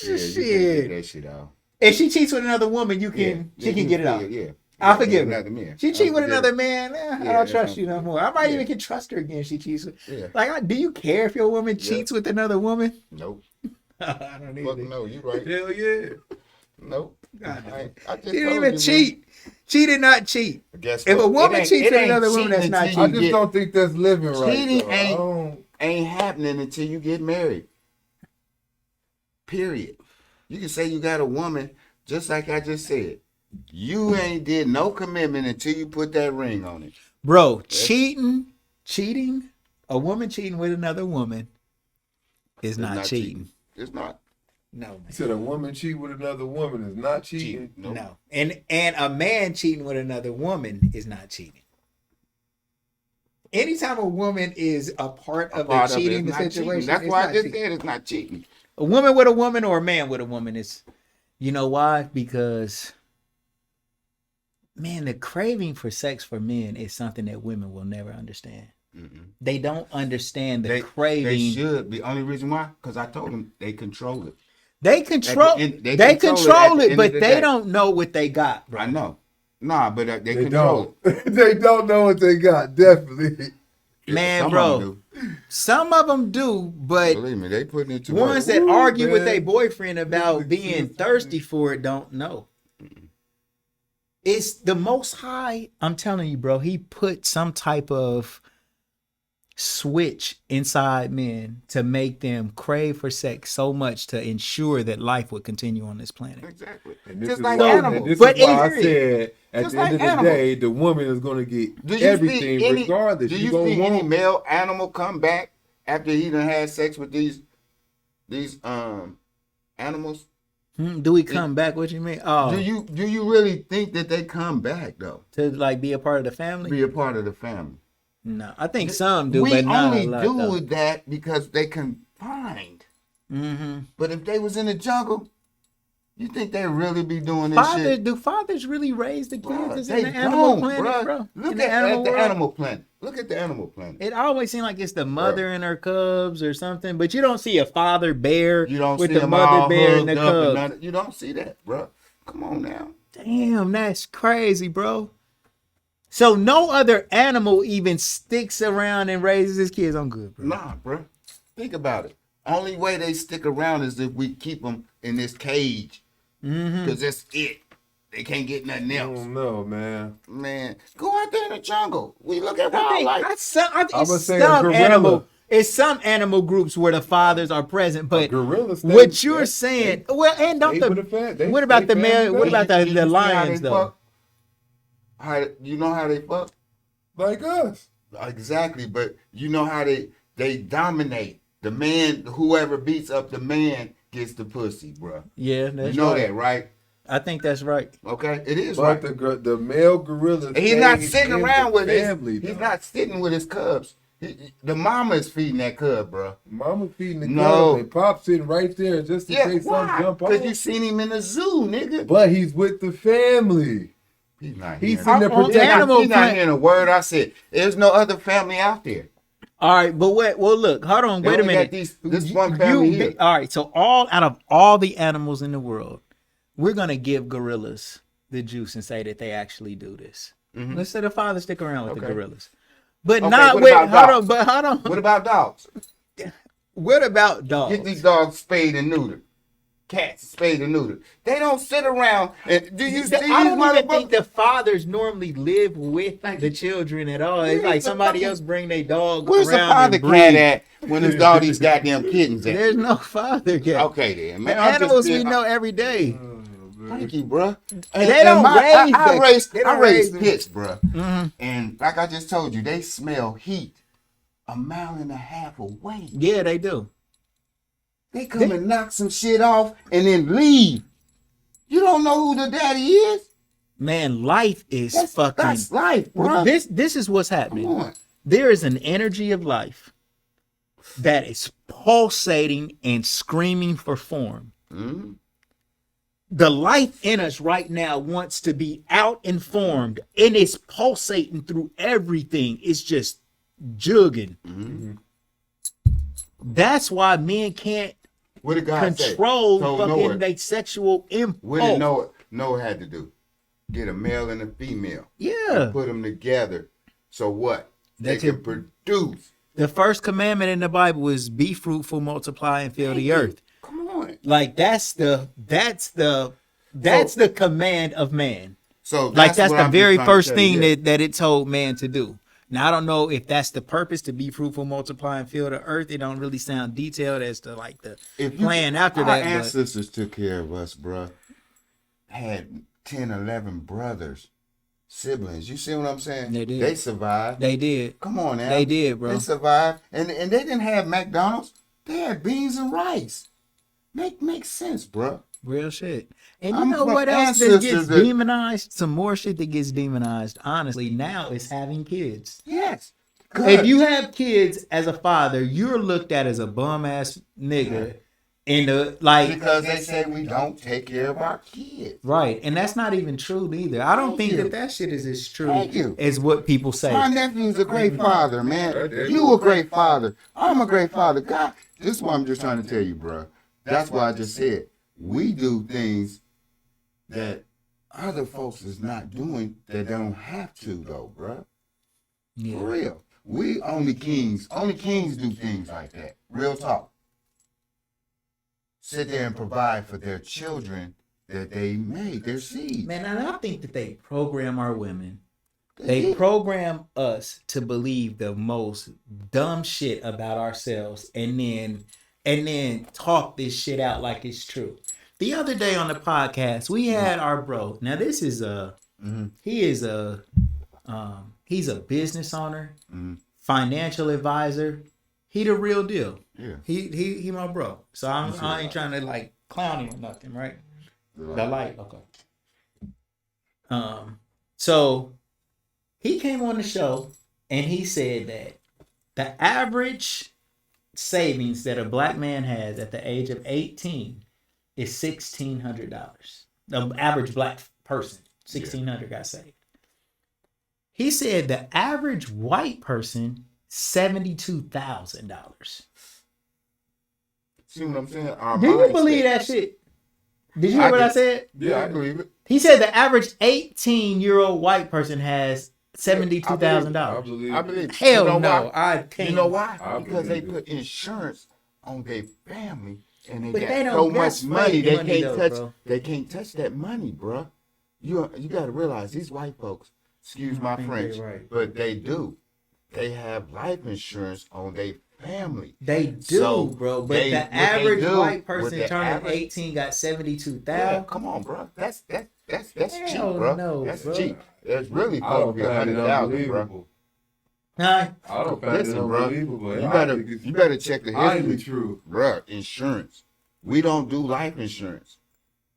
Yeah, Shit. you can get that shit out. If she cheats with another woman, she can get it out. Yeah. I'll forgive her. Another man. She cheat with I'll another man, I don't trust you no more. I might Yeah. even can trust her again if she cheats with. Yeah. Like, do you care if your woman cheats with another woman? Nope. I don't Fuck either. no, you right. Hell yeah. Nope. God, I just she didn't told even you, cheat. She did not cheat. man. Guess If what? a woman It ain't- cheats it with ain't another woman, that's cheating not until I you just get- don't think that's living right. Cheating though. I don't- ain't happening until you get married. Period. You can say you got a woman, just like I just said. You ain't did no commitment until you put that ring on it. Bro, cheating, a woman cheating with another woman is It's not cheating. It's not. No, You man. said a woman cheat with another woman is not cheating. Nope. No. And a man cheating with another woman is not cheating. Anytime a woman is a part of Part a of it cheating is not situation, cheating. That's it's why not I just cheating. said it's not cheating. A woman with a woman or a man with a woman is, you know why? Because, man, the craving for sex for men is something that women will never understand. Mm-mm. They don't understand the They craving. should. The only reason why, because I told them they control it. They control. They They control control it at the it, end but of the they day. don't know what they got, bro. I know. Nah, but they They control don't. They don't know what they got. Definitely. it. Man, Some bro. of them Some of them do, do. but Believe me, they putting it to ones work. that Ooh, argue with man. their boyfriend about Niggas being exist, thirsty man. for it don't know. It's the Most High. I'm telling you, bro. He put some type of switch inside men to make them crave for sex so much to ensure that life would continue on this planet. Exactly. And this Just is like why, animals. and this But is why I it's- said at Just the end like of the animals. day, the woman is going to get Do you everything see any, regardless. Do you gonna see any want- male animal come back after he done had sex with these animals? Do we come back? What you mean? Oh, Do you really think that they come back though? to like be a part of the family? Be a part of the family? No, I think some do, We but not only a lot. do that because they confined. Mm-hmm. But if they was in the jungle, you think they really be doing this shit? Do fathers really raise the kids Bruh, that's they in the animal don't, planet, bruh. bro? Look In at the world? animal planet. Look at the animal planet. It always seems like it's the mother and her cubs or something, but you don't see a father bear You don't with see the them mother all bear and hugged the up and cubs. none. You don't see that, bro. Come on now. Damn, that's crazy, bro. So no other animal even sticks around and raises his kids. I'm good, bro. Nah, bro. Think about it. Only way they stick around is if we keep them in this cage. Mm-hmm. Because that's it. They can't get nothing I else. don't know, man. Man, go out there in the jungle. We look at I think wildlife. I'ma it's say a some gorilla. animal. It's some animal groups where the fathers are present, but Gorilla stay- what you're they- saying, well, and don't stay with the fam- they what about stay the male? family What about values. the You see how lions they though? fuck? You know how they fuck? Like us. Exactly, but you know how they dominate. The man, whoever beats up the man gets the pussy, bro. Yeah, You that's know right. that, right? I think that's right. Okay, it is But right. the male gorilla. He's not stays sitting in around the with family, his. He's though. not sitting with his cubs. The mama is feeding that cub, bro. Mama feeding the No. cub and Pop sitting right there just in Yeah, case why? something jump Because off. you seen him in the zoo, nigga. But he's with the family. He's not He's hearing. sitting there On protecting. animal He's not planet. hearing a word I said. There's no other family out there. All right, but wait. Well, look. Hold on. They Wait a only got minute. this one family here. All right. So out of all the animals in the world, we're gonna give gorillas the juice and say that they actually do this. Mhm. Let's say the father stick around with the Okay. gorillas, but Okay, not what with. about Hold dogs? on. But hold on. What about dogs? What about dogs? Get these dogs spayed and neutered. cats spayed and neutered. They don't sit around and do you see these I don't even think motherfuckers? the fathers normally live with the children at all. It's Where's like the somebody fucking- else bring their dog Where's the around father and cat breed. at when there's all these goddamn kittens at? There's no father cat. Okay then, man. The I'm just animals we being- know every day. Thank you, bruh. They don't raise I the- raised, they I don't raised raise them. pits, bruh. Mm-hmm. And like I just told you, they smell heat a mile and a half away. Yeah, they do. They come and knock some shit off and then leave. You don't know who the daddy is? Man, life is fucking. That's life, bruh. This is what's Come happening. on. There is an energy of life that is pulsating and screaming for form. Mhm. The life in us right now wants to be out informed, and it's pulsating through everything. It's just jugging. Mhm. That's why men can't What did God control say? So fucking Noah, their sexual impulse. what did Noah had to do? Get a male and a female. Yeah. Put them together. So what? They That's can it. produce. The first commandment in the Bible is be fruitful, multiply, and fill the earth. Come on. Like that's the command of man. So Like that's what the I'm very just trying to first tell thing you. that it told man to do. Now I don't know if that's the purpose, to be fruitful, multiply, and fill the earth. It don't really sound detailed as to like the If plan after our that. But ancestors took care of us, bruh. Had 10, 11 brothers, siblings. You see what I'm saying? They did. They survived. they did. Come on now. They did, bro. They survived. And they didn't have McDonald's. They had beans and rice. Makes sense, bruh. Real shit. And you I'm know from what else that ancestors gets that- demonized? Some more shit that gets demonized, honestly, now is having kids. Yes. If you have kids as a father, you're looked at as a bum ass nigga. In the like Because they say we don't take care of our kids. right, and that's not even true either. I don't think Thank you. that shit is as true Thank you. as what people say. My nephew's a great father, man. You a great father. I'm a great father. God, this is what I'm just trying to tell you, bruh. That's why I just said we do things that other folks is not doing that don't have to, though, bruh. Yeah. For real. We only kings do things like that. Real talk. Sit there and provide for their children that they made, their seed. Man, and I think that they program our women. They program us to believe the most dumb shit about ourselves and then talk this shit out like it's true. The other day on the podcast, we had our bro. Now this is he's a business owner, financial advisor. He the real deal. Yeah. He my bro. So I ain't trying to like clown him or nothing, right? The light, okay. So he came on the show and he said that the average savings that a black man has at the age of 18 is $1,600. The average black person, $1,600 got saved. He said the average white person, $72,000. See what I'm saying? Our Do you mindset. believe that shit? Did you hear what I said? Yeah, I believe it. He said the average 18-year-old white person has $72,000. believe. I believe. Hell you know no, why? I can't. You know why? I Because they believe it. put insurance on their family, and they But got they don't- so that's much money fake they money can't though, touch. bro. They can't touch that money, bruh. You got to realize these white folks. Excuse my think French, they're right. but they do. They have life insurance on their family. They do, So, bro. But what the they average do white with person the turning average- 18 got Yeah, 72,000. come on, bro. That's cheap, Hell bro. no, That's bro. cheap. That's really I supposed to don't be find it 100,000, bro. unbelievable. Huh? I don't find it Listen, bro. unbelievable. You I better think it's you better check the highly history, true. bro. Insurance. We don't do life insurance.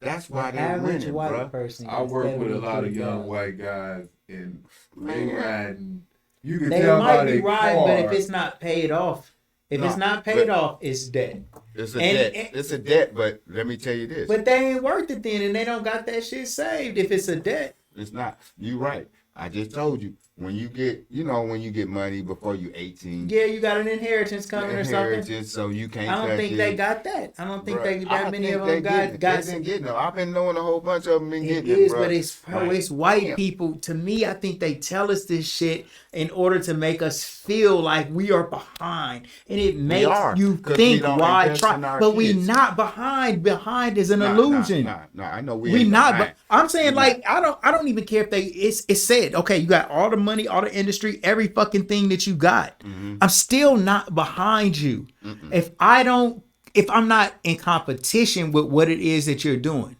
That's why The they're average winning, white bro. person. I gets work with a lot of 72,000. young white guys, and they Man. riding. You can They tell by might be their right, car. but if it's not paid off, No, paid but- off, it's debt. It's a And- debt. and- It's a debt, but let me tell you this. But they ain't worth it then, and they don't got that shit saved if it's a debt. It's not. You right. I just told you when you get, when you get money before you 18. Yeah, you got an inheritance coming or something. Inheritance, so you can't. I don't touch think it. they got that. I don't think Bruh, that many of them got They've got. been getting them. I've been knowing a whole bunch of them been It getting is, it, but bro. it's white people. To me, I think they tell us this shit in order to make us feel like we are behind, and it makes are, you 'cause think, we don't why invest try? in our But we kids. not behind. Behind is an Nah, illusion. Nah, I know we We ain't not, behind. but I'm saying We like I don't even care if they it's said, okay, you got all the money, all the industry, every fucking thing that you got. Mm-hmm. I'm still not behind you. If I'm not in competition with what it is that you're doing.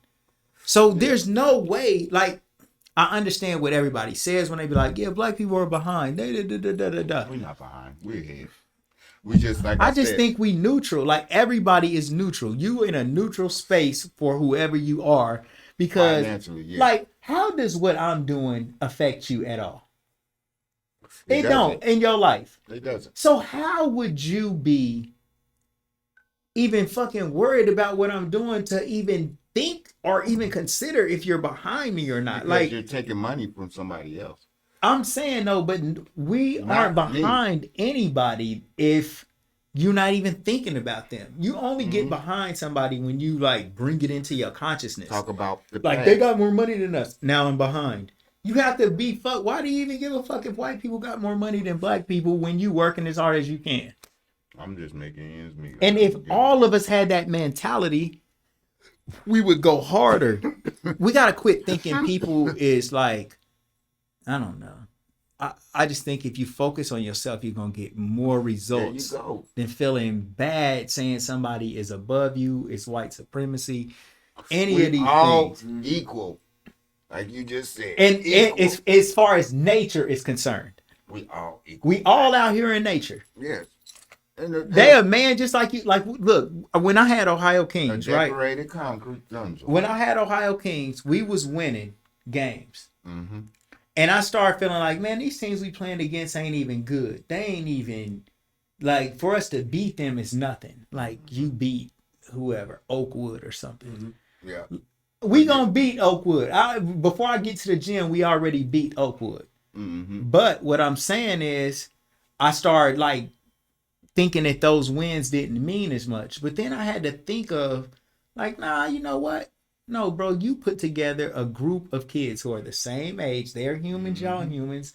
So there's no way, like, I understand what everybody says when they be like, yeah, black people are behind. We're not behind. We're ahead. We just like I just said, think we neutral. Like everybody is neutral. You in a neutral space for whoever you are. Because financially, yeah. like, how does what I'm doing affect you at all? It don't doesn't. in your life. It doesn't. So how would you be even fucking worried about what I'm doing to even think or even consider if you're behind me or not? Because Like you're taking money from somebody else. I'm saying though, but we Not aren't me. behind anybody if you're not even thinking about them. You only get behind somebody when you like bring it into your consciousness. Talk about the Like past. they got more money than us. Now I'm behind. You have to be fuck. Why do you even give a fuck if white people got more money than black people when you working as hard as you can? I'm just making ends meet. And if all of us had that mentality, we would go harder. We gotta quit thinking people is like, I don't know. I just think if you focus on yourself, you're gonna get more results there you go. than feeling bad saying somebody is above you. It's white supremacy. Any We of these all things. equal, like you just said. And Equal. as far as nature is concerned, we all equal. we all out here in nature. Yes. And They a man just like you. Like, look, when I had Ohio a Kings, right? decorated concrete dungeon. When I had Ohio Kings, we was winning games. Mm-hmm. And I started feeling like, man, these teams we playing against ain't even good. They ain't even, like, for us to beat them is nothing. Like, you beat whoever, Oakwood or something. Yeah. We gonna beat Oakwood. Before I get to the gym, we already beat Oakwood. Mm-hmm. But what I'm saying is, I started, like, thinking that those wins didn't mean as much. But then I had to think of, like, nah, you know what? No, bro, you put together a group of kids who are the same age. They're humans, y'all humans.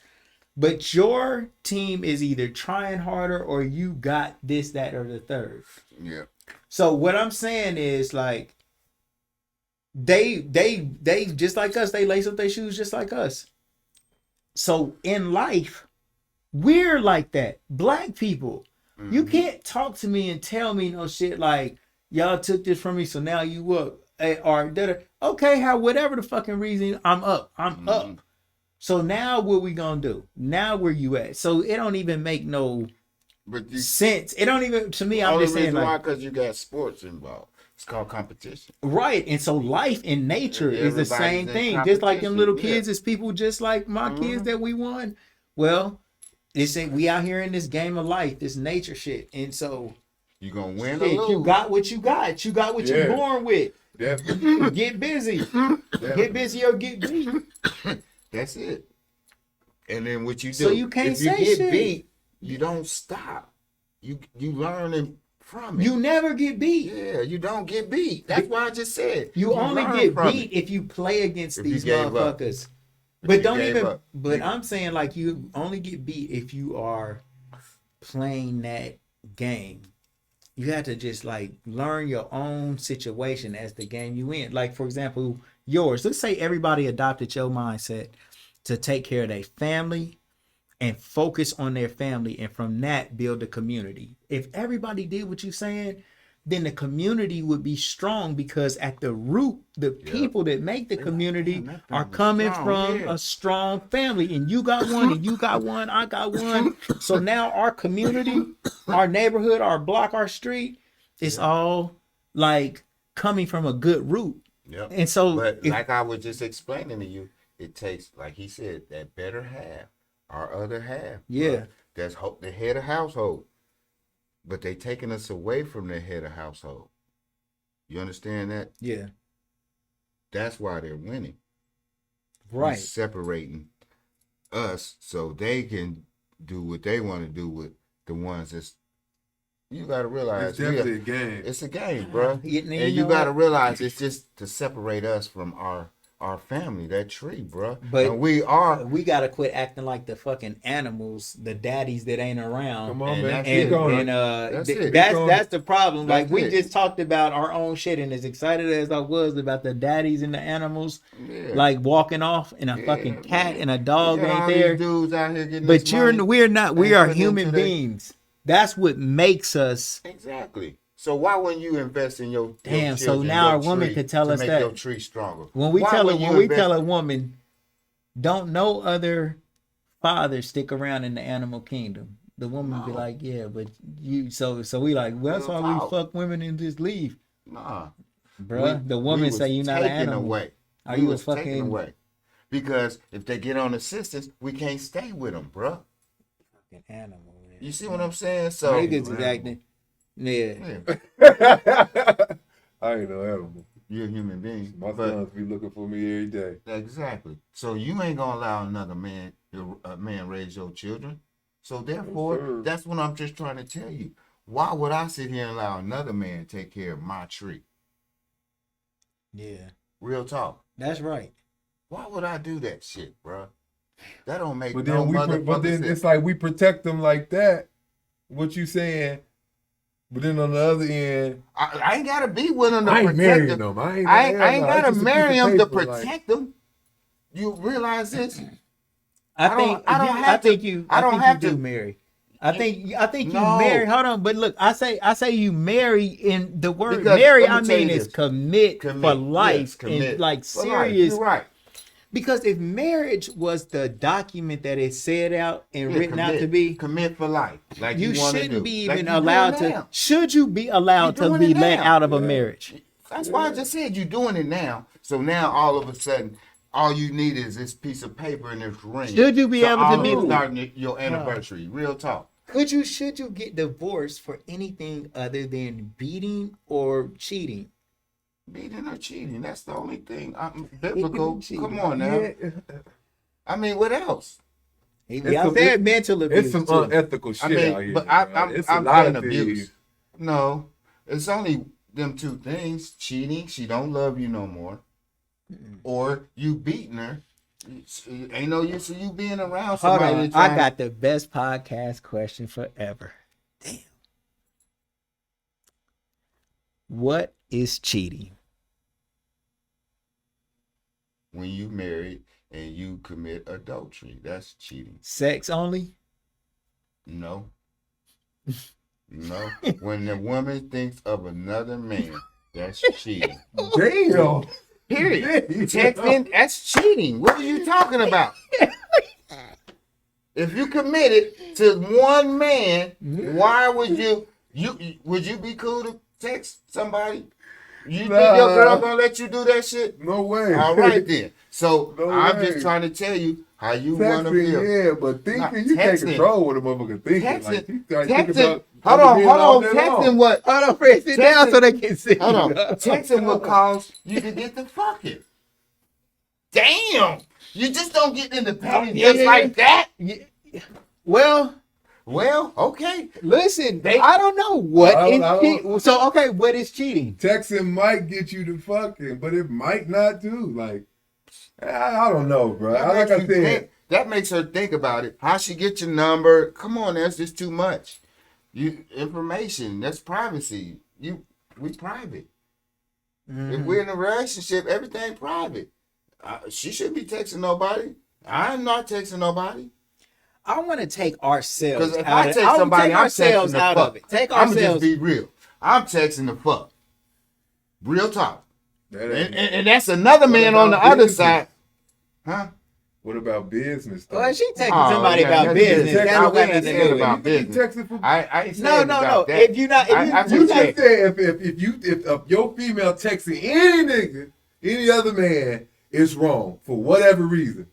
But your team is either trying harder or you got this, that, or the third. Yeah. So what I'm saying is like they just like us, they lace up their shoes just like us. So in life, we're like that. Black people. You can't talk to me and tell me no shit like y'all took this from me, so now you up. Or okay, how whatever the fucking reason I'm up. I'm up. So now what we gonna do? Now where you at? So it don't even make no sense. It don't even to me. I'm just saying like because you got sports involved. It's called competition. Right. And so life in nature is the same thing. Just like them little kids is people just like my kids that we won. Well, it's we out here in this game of life, this nature shit. And so you gonna win shit, or lose. you got what you got. You got what you're born with. Definitely. Get busy. Get busy or get beat. That's it. And then what you do? So you can't if you say get shit. beat, you don't stop. You learn from it. You never get beat. Yeah, you don't get beat. That's why I just said You only get beat it. if you play against If these you gave up. motherfuckers. If But you don't gave even. up. But I'm saying like you only get beat if you are playing that game. You have to just like learn your own situation as the game you in. Like for example, yours. Let's say everybody adopted your mindset to take care of their family and focus on their family, and from that build a community. If everybody did what you're saying, then the community would be strong because at the root, the people that make the community are coming from a strong family. And you got one, and you got one, I got one. So now our community, our neighborhood, our block, our street, it's all like coming from a good root. Yep. And so, but like I was just explaining to you, it takes, like he said, that better half, our other half. Yeah. That's the head of household. But they taking us away from the head of household. You understand that? Yeah. That's why they're winning. Right. We're separating us so they can do what they want to do with the ones that's. You got to realize It's definitely a game. it's a game, bro. You And know you got to what? realize it's just to separate us from our family, that tree, bro. But and we are. we gotta quit acting like the fucking animals, the daddies that ain't around. Come on, And man. that's Keep And, going. That's it. that's the problem. That's Like we it. just talked about our own shit, and as excited as I was about the daddies and the animals, Yeah. like walking off and a Yeah, fucking cat man. and a dog You got all ain't these there. dudes out here getting But this money. we're not. We Ain't are putting human into their- beings. That's what makes us. Exactly. So why wouldn't you invest in your Damn, so children, now your a woman tree, could tell to us make that. your tree stronger? When we Why tell wouldn't you we invest- tell a woman, don't no other father stick around in the animal kingdom. The woman be No. like, yeah, but you. So we like. Well, that's Real why we talk. fuck women and just leave, Nah, bruh. The we woman was say you're not an taken animal. away. Are We you a was taken fucking away because if they get on assistance, we can't stay with them, bruh. fucking animal? Man. You see what I'm saying? So Niggas is acting. Yeah. yeah, I ain't no animal. you're a human being. My but sons be looking for me every day. exactly. So you ain't gonna allow another man, a man, raise your children. So therefore, sir. that's what I'm just trying to tell you. Why would I sit here and allow another man to take care of my tree? Yeah. Real talk. That's right. Why would I do that shit, bruh? That don't make But no then motherfucking then sense. it's like we protect them like that. What you saying? But then on the other end, I ain't gotta be with them to I ain't protect marrying them. them. I ain't I ain't no, gotta it's just a marry piece of them to paper, like- protect them. You realize this? I I don't- think I don't you, have I think to- you. I don't think have you to- do marry. I think you No. marry. Hold on, but look, I say you marry in the word Because marry. let me I tell you mean is this. commit for life Yes, commit and like for life. serious. You're right. Because if marriage was the document that is said out and Yeah, written out commit. to be, Commit for life. Like you wanna shouldn't do. be Like even you doing allowed to. now. Should you be allowed You to doing be it let now. out of a Yeah. marriage? That's why I just said you're doing it now. So now all of a sudden, all you need is this piece of paper and this ring. Should you be able to all be- of starting your anniversary? Real talk. Should you get divorced for anything other than beating or cheating? Beating or cheating. That's the only thing. Biblical. Cheating. Come on now. Yeah, I mean, what else? I said mental abuse. it's some too. unethical shit I mean, out here. but bro. I'm It's a saying lot of abuse. things. No, it's only them two things: cheating, she don't love you no more, or you beating her. Ain't no use of you being around Hold somebody. on, that trying- I got the best podcast question forever. Damn. What is cheating? when you married and you commit adultery. That's cheating. Sex only? No. No. When the woman thinks of another man, that's cheating. Damn. Period. Texting, that's cheating. What are you talking about? If you committed to one man, why would you would you be cool to text somebody? You think your girl gonna let you do that shit? No way. All right then. So No I'm way. just trying to tell you how you want to Texting, feel. yeah, but thinking, Nah, you can't texting. control what a motherfucker thinking. Like, Texting, he started thinking texting. about Hold other men all on. day long. Texting what? Hold on, Fred, sit down Texting- so they can see. Hold on. you. Texting will cause you to get the fucking. Damn. You just don't get in the pain Yeah, just yeah, like that. Yeah. Well, Well, okay. listen, I don't know what I is don't- cheating. So, okay, what is cheating? Texting might get you to fucking, but it might not too. Like, I don't know, bro. That, Like makes I you said, think, that makes her think about it. How she get your number? Come on, that's just too much. You information, that's privacy. We private. If we're in a relationship, everything private. She shouldn't be texting nobody. I'm not texting nobody. I want to take ourselves Because if out I of text I would somebody, take I'm ourselves texting the out fuck. of it. Take I'm just ourselves. be real. I'm texting the fuck. Real talk. that And, ain't- and that's another What man on the about other business? side. Huh? what about business? Though? Well, she texting Oh, somebody yeah, about that's business. business. That I don't got wouldn't nothing say to do with about it. business. Texting for I ain't saying No. about that. If you not, if I you, just you You not, said- just said if your female texting any nigga, any other man, it's wrong for whatever reason.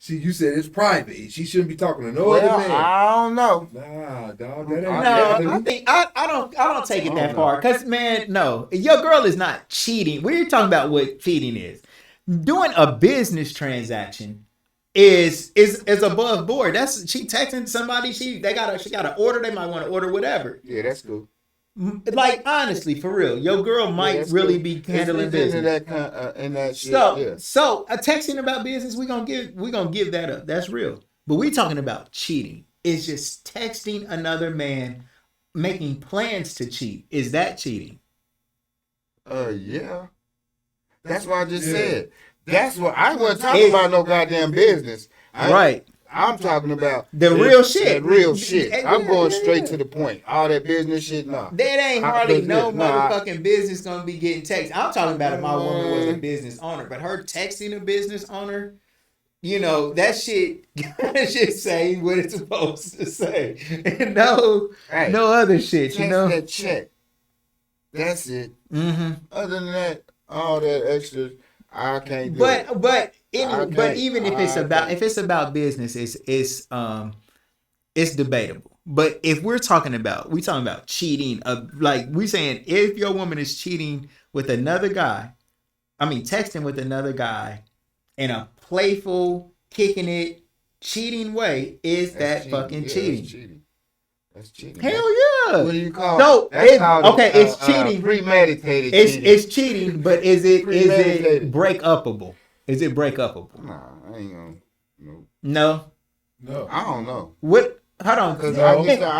You said it's private. She shouldn't be talking to no other Well, man. I don't know. Nah, dog, that ain't. No, no, I think I don't take it that far. Cause man, no, your girl is not cheating. We're talking about what cheating is. Doing a business transaction is above board. That's she texting somebody. She got an order. They might want to order whatever. Yeah, that's cool. Like honestly, for real, your girl might that's really cool. be handling It's business. into that kind in that shit. So Yeah. so a texting about business, we gonna give that up. That's real. But we talking about cheating. It's just texting another man, making plans to cheat. Is that cheating? Yeah. That's what I just said. That's what I wasn't talking about. No goddamn business. Right. I'm talking about The real shit. That real shit. Yeah, I'm going yeah, straight yeah. to the point. All that business shit, nah. That ain't hardly no No, I- motherfucking business gonna be getting texted. I'm talking about if my woman was a business owner, but her texting a business owner, you know, that shit should say what it's supposed to say. And no other shit, Text you know. that check. That's it. Mm-hmm. Other than that, all that extra, I can't do it. But can't- even if it's about business, it's debatable. But if we talking about cheating, like we saying if your woman is cheating with another guy, texting with another guy in a playful, kicking it, cheating way, is That's that fucking cheating? That's cheating. Hell yeah. What do you call No, that's called, it's cheating. Premeditated cheating. It's cheating, but is it Premeditated. break upable? Is it break upable? Nah, I ain't gonna. No. No. I don't know. What? Hold on. 'Cause No. I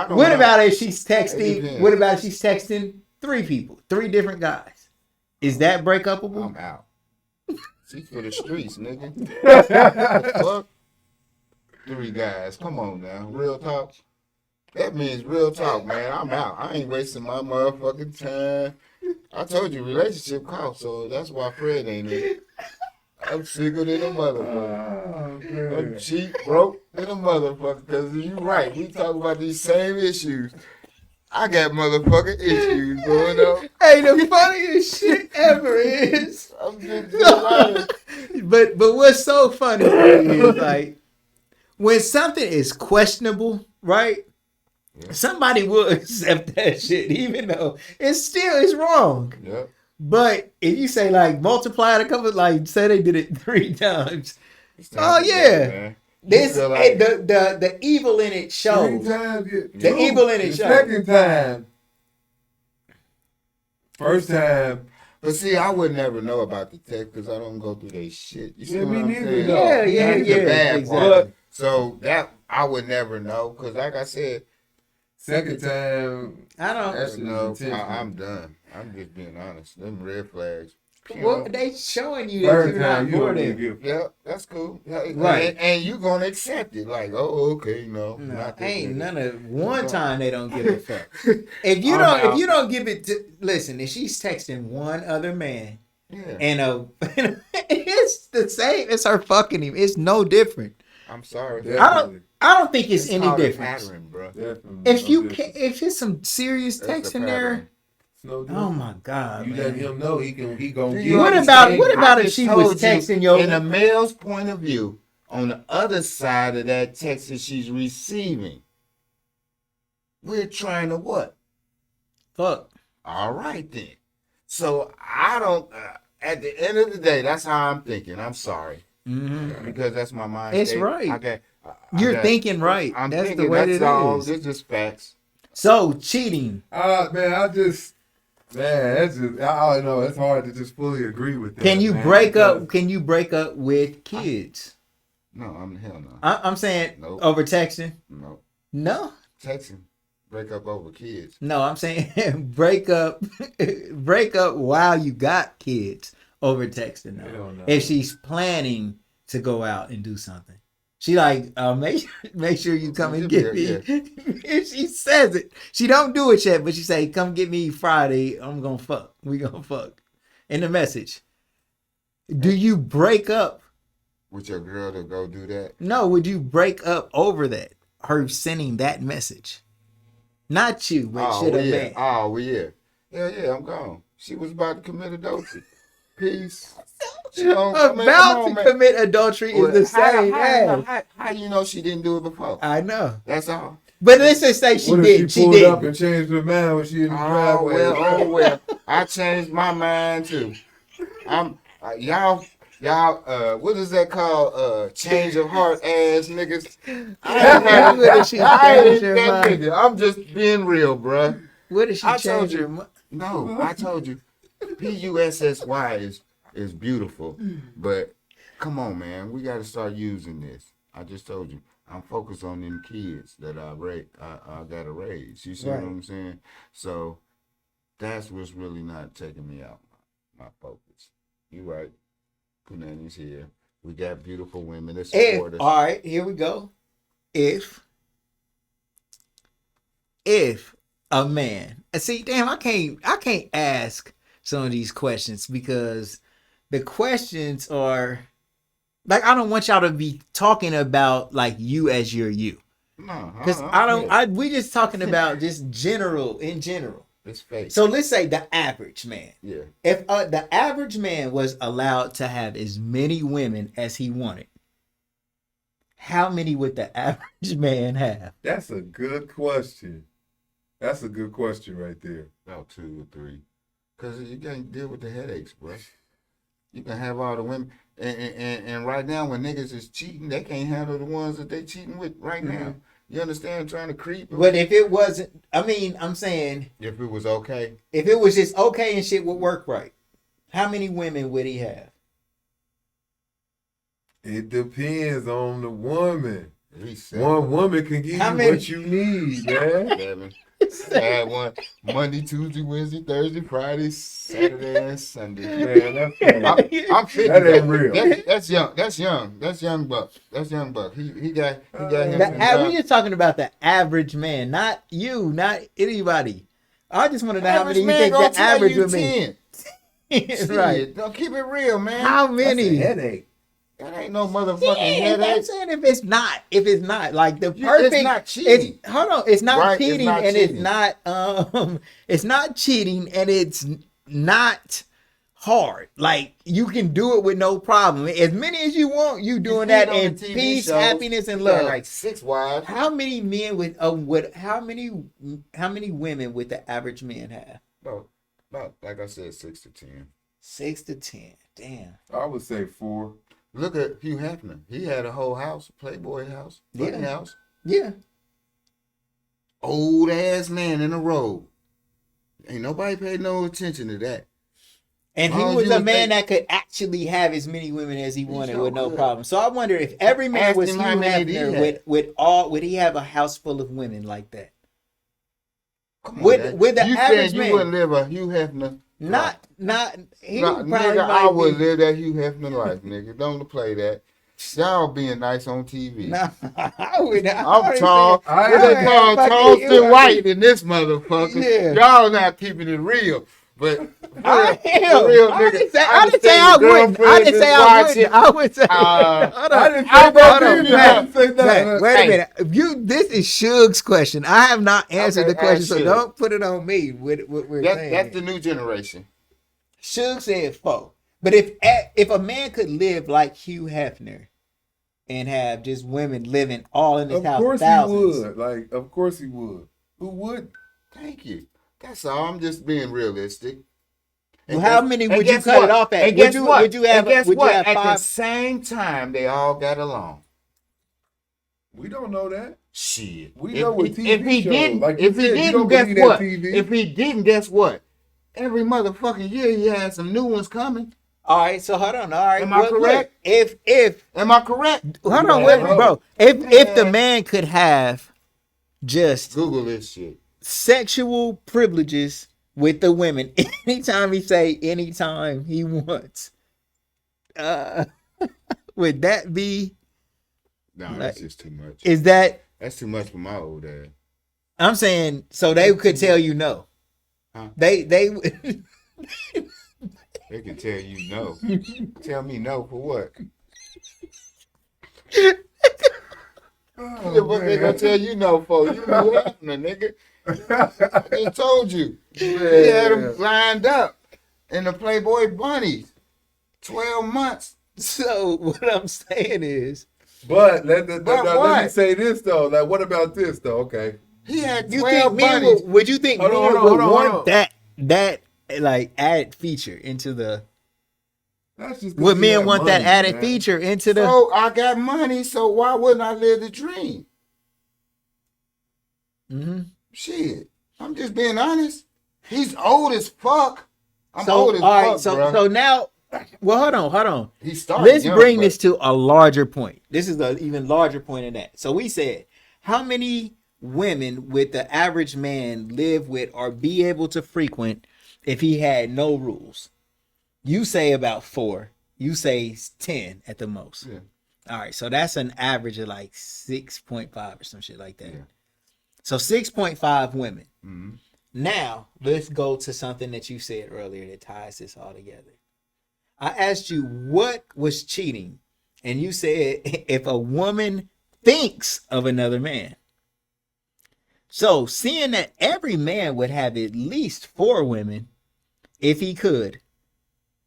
don't What know. about if she's It texting? depends. What about if she's texting 3 people, 3 different guys? Is that break upable? I'm out. She's for the streets, nigga. The fuck? 3 guys. Come on now. Real talk. That means real talk, man. I'm out. I ain't wasting my motherfucking time. I told you relationship costs, so that's why Fred ain't in it. I'm single than a motherfucker. I'm cheap, broke than a motherfucker. Cause you right. We talk about these same issues. I got motherfucking issues going on. Hey, the funniest shit ever is. I'm just honest. But what's so funny is like when something is questionable, right? Somebody will accept that shit, even though it's wrong. Yep. But if you say like multiply it a couple, like say they did it 3 times, It's oh time to go, yeah, man. this feel like- the evil in it 3 shows. times. The evil in it The shows. second time. First time. But see, I would never know about the text because I don't go through their shit. You see Yeah, what me I'm neither, saying? though. Yeah, That's the bad exactly. part. So that I would never know because, like I said, Second time. I don't. That's no, intentional. I'm done. I'm just being honest. Them red flags. Well, they showing you that Third you're not time you more don't even than. give. Yeah, that's cool. Yeah, Right. And you gonna accept it. Like, oh, okay, no. No, not this ain't nigga. none of one time they don't give a fuck. If you I'm don't, out. if you don't give it to listen, if she's texting one other man Yeah. and it's the same as her fucking him. It's no different. I'm sorry. Definitely. I don't think it's any called a different. pattern, bro. Definitely. If you No can, difference. if it's some serious That's text a in there, pattern. It's no oh difference. my god, You let man. him know he gonna Do get you What understand? about I if just she told was you, texting your in a male's point of view, on the other side of that text that she's receiving, we're trying to what? fuck? All right then. So I don't. At the end of the day, that's how I'm thinking. I'm sorry Mm-hmm. because that's my mind. It's state. right. You're thinking right. I'm That's thinking the way that's it all. is. It's just facts. So cheating. Man, that's just, I don't know. It's hard to just fully agree with that. Can you man, break up? because- Can you break up with kids? No, I'm hell no. I'm saying Nope. over texting. No, No, texting, break up over kids. no. I'm saying break up, break up while you got kids over texting. Hell No. no. If she's planning to go out and do something, she like make sure you come and get me. Yeah. If she says it, she don't do it yet, but she say come get me Friday. I'm gonna fuck. We gonna fuck. In the message, do you break up? With your girl to go do that? No, would you break up over that? Her sending that message. Not you, but Oh should a yeah. man. Oh yeah. Hell yeah, I'm gone. She was about to commit adultery. Peace. She don't, About come on, to man. commit adultery is Well, the same as. how you know she didn't do it before? I know. That's all. But let's just say she What did. if she She pulled up did. and changed her mind when she in the driveway? Oh well. I changed my mind too. Y'all Y'all, what is that called? Change of heart ass niggas. What did she I ain't change her that mind? nigga. I'm just being real, bruh. What did she I told change her you. mind? No, I told you. PUSSY is beautiful, but come on, man, we got to start using this. I just told you, I'm focused on them kids that I got to raise. You see what Right. I'm saying? So that's what's really not taking me out my focus. You right. Punani's here. We got beautiful women that support us. All right, here we go. If a man, see, damn, I can't ask some of these questions because the questions are like, I don't want y'all to be talking about like you as your you, No, because we just talking about just in general. It's fake. So let's say the average man. Yeah. If the average man was allowed to have as many women as he wanted, how many would the average man have? That's a good question. That's a good question right there. About 2 or 3. Because you can't deal with the headaches, bro. You can have all the women. And right now, when niggas is cheating, they can't handle the ones that they cheating with right now. You understand? Trying to creep. But if it wasn't, I mean, I'm saying, If it was okay. if it was just okay and shit would work right, how many women would he have? It depends on the woman. At least 7. One woman can give How you many? what you need, man. 7. I had one Monday, Tuesday, Wednesday, Thursday, Friday, Saturday, and Sunday. Man, that's I'm 50. That ain't real. That's young. That's young. That's young buck. That's young buck. He got him. We're just talking about the average man, not you, not anybody. I just want to know how many you think the average would be. Right. Don't keep it real, man. How many? headache. That ain't no motherfucking Yeah, I'm headache. saying if it's not like the perfect, It's not cheating. Hold on, it's not Right, it's cheating, not and cheating. it's not cheating, and it's not hard. Like you can do it with no problem. As many as you want, you doing that On the in TV peace, shows, happiness, and he got love. like 6 wives. How many men how many women would the average man have? About like I said, 6 to 10. 6 to 10. Damn. I would say 4. Look at Hugh Hefner. He had a whole house, Playboy house, funny house. Yeah. Old ass man in a robe. Ain't nobody paid no attention to that. And he Long as was you a was man that could actually have as many women as he wanted sure with no could. problem. So I wonder if every man Ask was him Hugh how many did he Hefner, would he have a house full of women like that? Come on, With- Dad. with the you average said you man. wouldn't live a Hugh Hefner. Not he Nah, would probably nigga, I would be, live that Hugh Hefner life, nigga. Don't play that. Y'all being nice on TV. nah, I would. I'm tall. I What they am. call Fuck Charleston you. White in this motherfucker. Yeah. Y'all not keeping it real. But I for am. real, I nigga, didn't say I wouldn't. girlfriend I didn't say I is wouldn't. I would say. uh, Hold I on. didn't say Hold that on, either. I man. didn't say that. Man, wait a Hey. minute. This is Suge's question. I have not answered Okay, the question, ask so Suge. don't put it on me. What we're saying. That's the new generation. Suge said 4. But if a man could live like Hugh Hefner and have just women living all in his Of house, course thousands. he would. Like, of course he would. Who would? Thank you. That's all. I'm just being realistic. Well, how many would you guess cut what? it off at? And guess what? Would you have? And guess Would what? you have At the 5? same time, they all got along. We don't know that. Shit. We know what TV if he shows. didn't, Like you if he said, you didn't, don't guess believe that what? TV. If he didn't, guess what? Every motherfucking year he had some new ones coming. All right, so hold on. All right, Am I correct? Look, if Am I correct? hold on, don't wait, know. bro. If the Man. man could have just Google this shit. sexual privileges with the women anytime he wants, would that be? No, that's just too much. Is that? That's too much for my old ass. I'm saying so they could tell you no. Huh? They They can tell you no. Tell me no for what? Oh, What they gonna man. tell you no for? You know happening, nigga. I just told you. He had them lined up in the Playboy bunnies. 12 months. so what I'm saying is But let me what? say this though. Like, what about this though? Okay. He had you 12 think men bunnies. would you think Hold on, men hold on, would hold on, want hold on. that like added feature into the That's just 'cause Would you men have want that money, added man. feature into the? So I got money, so why wouldn't I live the dream? Mhm. Shit, I'm just being honest. He's old as fuck. I'm So old as all right, fuck, so bro. so now, well, hold on. He started Let's young, bring but this to a larger point. This is an even larger point than that. So we said, how many women would the average man live with or be able to frequent if he had no rules? You say about 4. You say 10 at the most. yeah, All right, so that's an average of like 6.5 or some shit like that. yeah. So 6.5 women. Mhm. Now, let's go to something that you said earlier that ties this all together. I asked you what was cheating, and you said if a woman thinks of another man. So, seeing that every man would have at least 4 women if he could,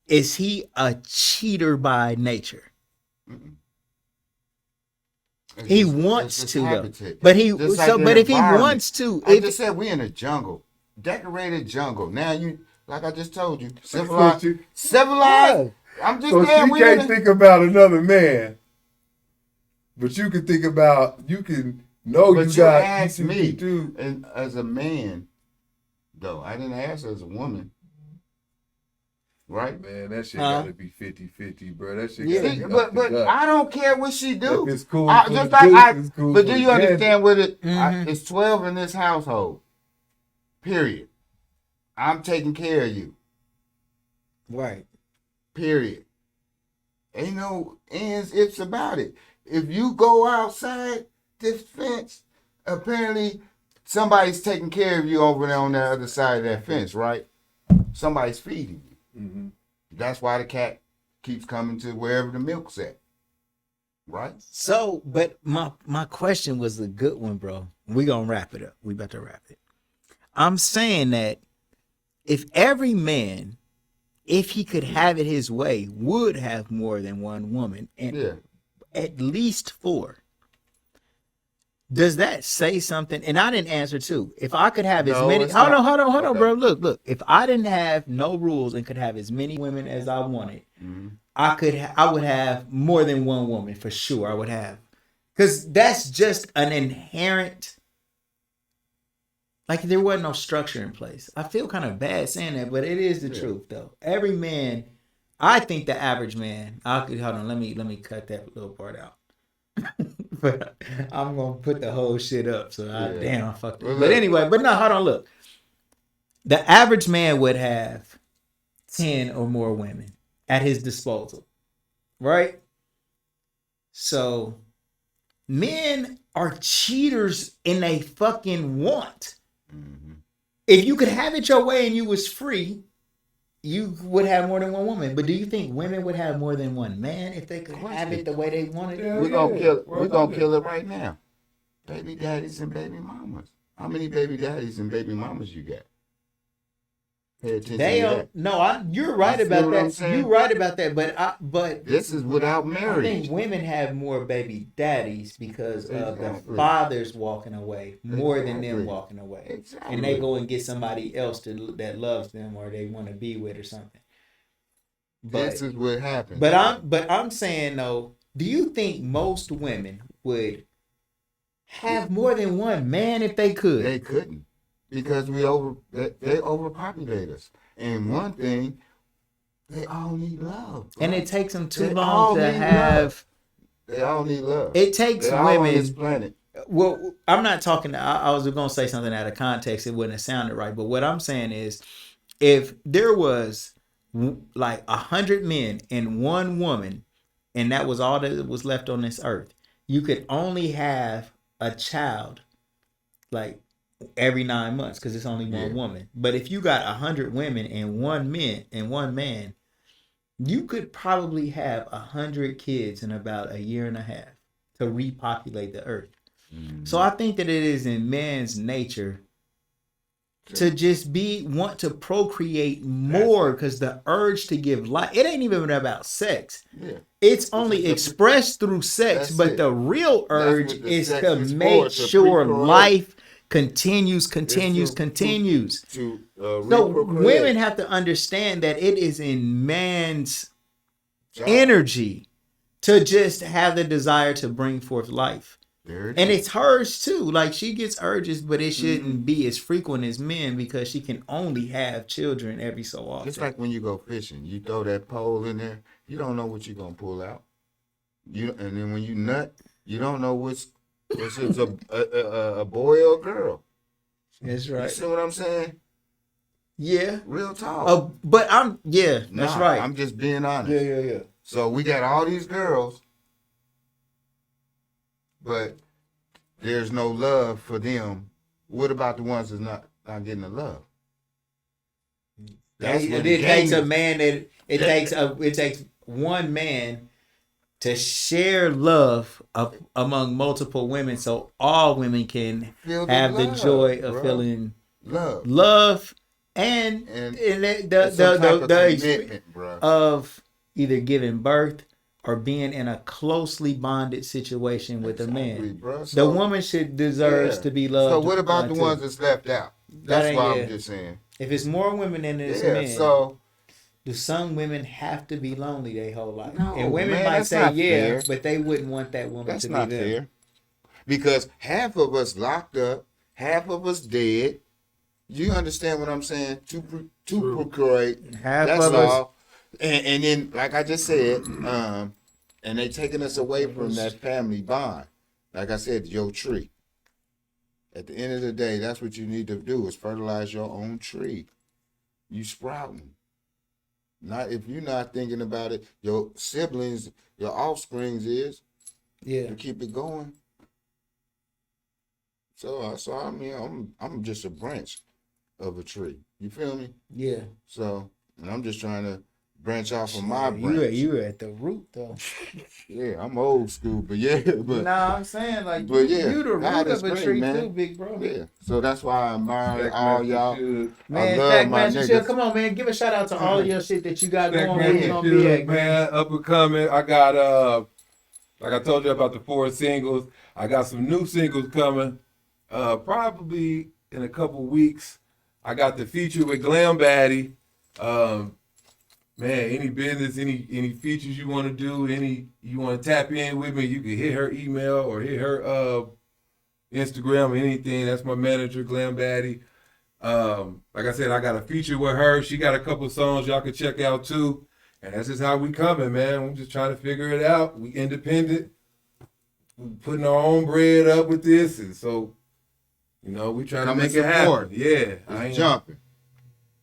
is he a cheater by nature? Mm-mm. He It's wants just to though. habitat. But he Just like so the but if he environment. wants to, I if just said we in a jungle, decorated jungle. Now you, like I just told you, So civilized. she, Civilized. I'm just so saying she we can't in a, think about another man, but you can think about, you can know But you you got. asked you me, do. and as a man, though I didn't ask as a woman, right? Man, that shit Huh? gotta be 50-50, bro. That shit Yeah. gotta See, be up but to gut. I don't care what she do. If it's cool I, for just the like goose, I. it's cool But for do the you gander. understand what it? Mhm. It's 12 in this household. Period. I'm taking care of you. right. Period. Ain't no ends, ifs about it. If you go outside this fence, apparently somebody's taking care of you over there on the other side of that fence, right? Somebody's feeding you. Mm-hmm. That's why the cat keeps coming to wherever the milk's at, right? So, but my question was a good one, bro. We gonna wrap it up. We about to wrap it. I'm saying that if every man, if he could have it his way, would have more than one woman and Yeah. at least 4. Does that say something? And I didn't answer too. If I could have as No, many, it's hold not. on, Okay. bro. Look. If I didn't have no rules and could have as many women as I wanted, Mhm. I would have more than one woman for sure. I would have, because that's just an inherent. Like there wasn't no structure in place. I feel kind of bad saying that, but it is the Yeah. truth though. Every man, I think the average man. I could hold on. Let me cut that little part out. But I'm gonna put the whole shit up. So Yeah. damn, I fucked it. Well, But look. anyway, but no, hold on. Look, the average man would have 10 or more women at his disposal, right? So men are cheaters and they fucking want. Mhm. If you could have it your way and you was free, you would have more than one woman. But do you think women would have more than one man if they could have it the way they wanted it? Yeah. We're gonna kill it. We're gonna kill it right now. Baby daddies and baby mamas. How many baby daddies and baby mamas you got? Pay attention They to that. don't. No, you're right You feel about what I'm that. saying? You're right about that. But This is without I marriage. think women have more baby daddies because of the Exactly. fathers walking away more than them Exactly. walking away, Exactly. and they go and get somebody else that loves them or they want to be with or something. This is what happens. But I'm saying though, do you think most women would have more than one man if they could? They couldn't because they overpopulate us. And one thing, they all need love. Bro. And it takes them too They long all to need have. love. They all need love. It takes They're all on this women. planet. Well, I'm not talking. I was going to say something out of context. It wouldn't have sounded right. But what I'm saying is, if there was like 100 men and one woman, and that was all that was left on this earth, you could only have a child like every 9 months because it's only one Yeah. woman. But if you got 100 women and one man, you could probably have 100 kids in about a year and a half to repopulate the earth. Mhm. So I think that it is in man's nature to just want to procreate more because the urge to give life, it ain't even about sex. Yeah. It's only expressed through sex, That's but it. the real urge what the is sex to is for, make to sure procreate. life continues. To So reprocreate. women have to understand that it is in man's energy to just have the desire to bring forth life. And it's hers too. Like she gets urges, but it shouldn't be as frequent as men because she can only have children every so often. Just like when you go fishing, you throw that pole in there, you don't know what you're gonna pull out. And then when you nut, you don't know what's a boy or a girl. That's right. You see what I'm saying? Yeah. Real talk. But that's right. I'm just being honest. Yeah. So we got all these girls, but there's no love for them. What about the ones that's not getting the love? It takes a man that it takes one man to share love among multiple women, so all women can have the joy of feeling love and the commitment, bro. of either giving birth or being in a closely bonded situation with a man. Bro. So, the woman should deserves to be loved. So what about the ones that's left out? That's why I'm just saying. If it's more women than it's men, so do some women have to be lonely their whole life? No, and women might say fair. But they wouldn't want that woman to be there. That's not fair. Because half of us locked up, half of us dead. You understand what I'm saying? To procreate. Half that's of all. us. And then, like I just said, and they taking us away from that family bond. Like I said, your tree. At the end of the day, that's what you need to do is fertilize your own tree. You sprouting. Not if you're not thinking about it, your siblings, your offsprings is. Yeah. To keep it going. So I mean, I'm just a branch of a tree. You feel me? Yeah. So, and I'm just trying to branch off of my branch. You at the root though. Yeah, I'm old school, but nah, I'm saying like you the root of a tree man. Too, big bro. Yeah, so that's why I admire all y'all. Man, Stack Master Should. Come on, man, give a shout out to all your shit that you got going on. Man, up and coming. I got like I told you about the 4 singles. I got some new singles coming. Probably in a couple weeks. I got the feature with Glam Baddie. Man, any business, any features you want to do, you want to tap in with me, you can hit her email or hit her Instagram or anything. That's my manager, Glam Baddie. Like I said, I got a feature with her. She got a couple songs y'all can check out too. And that's just how we coming, man. We're just trying to figure it out. We independent. We putting our own bread up with this, and so we trying to make it happen. Yeah, I ain't jumping.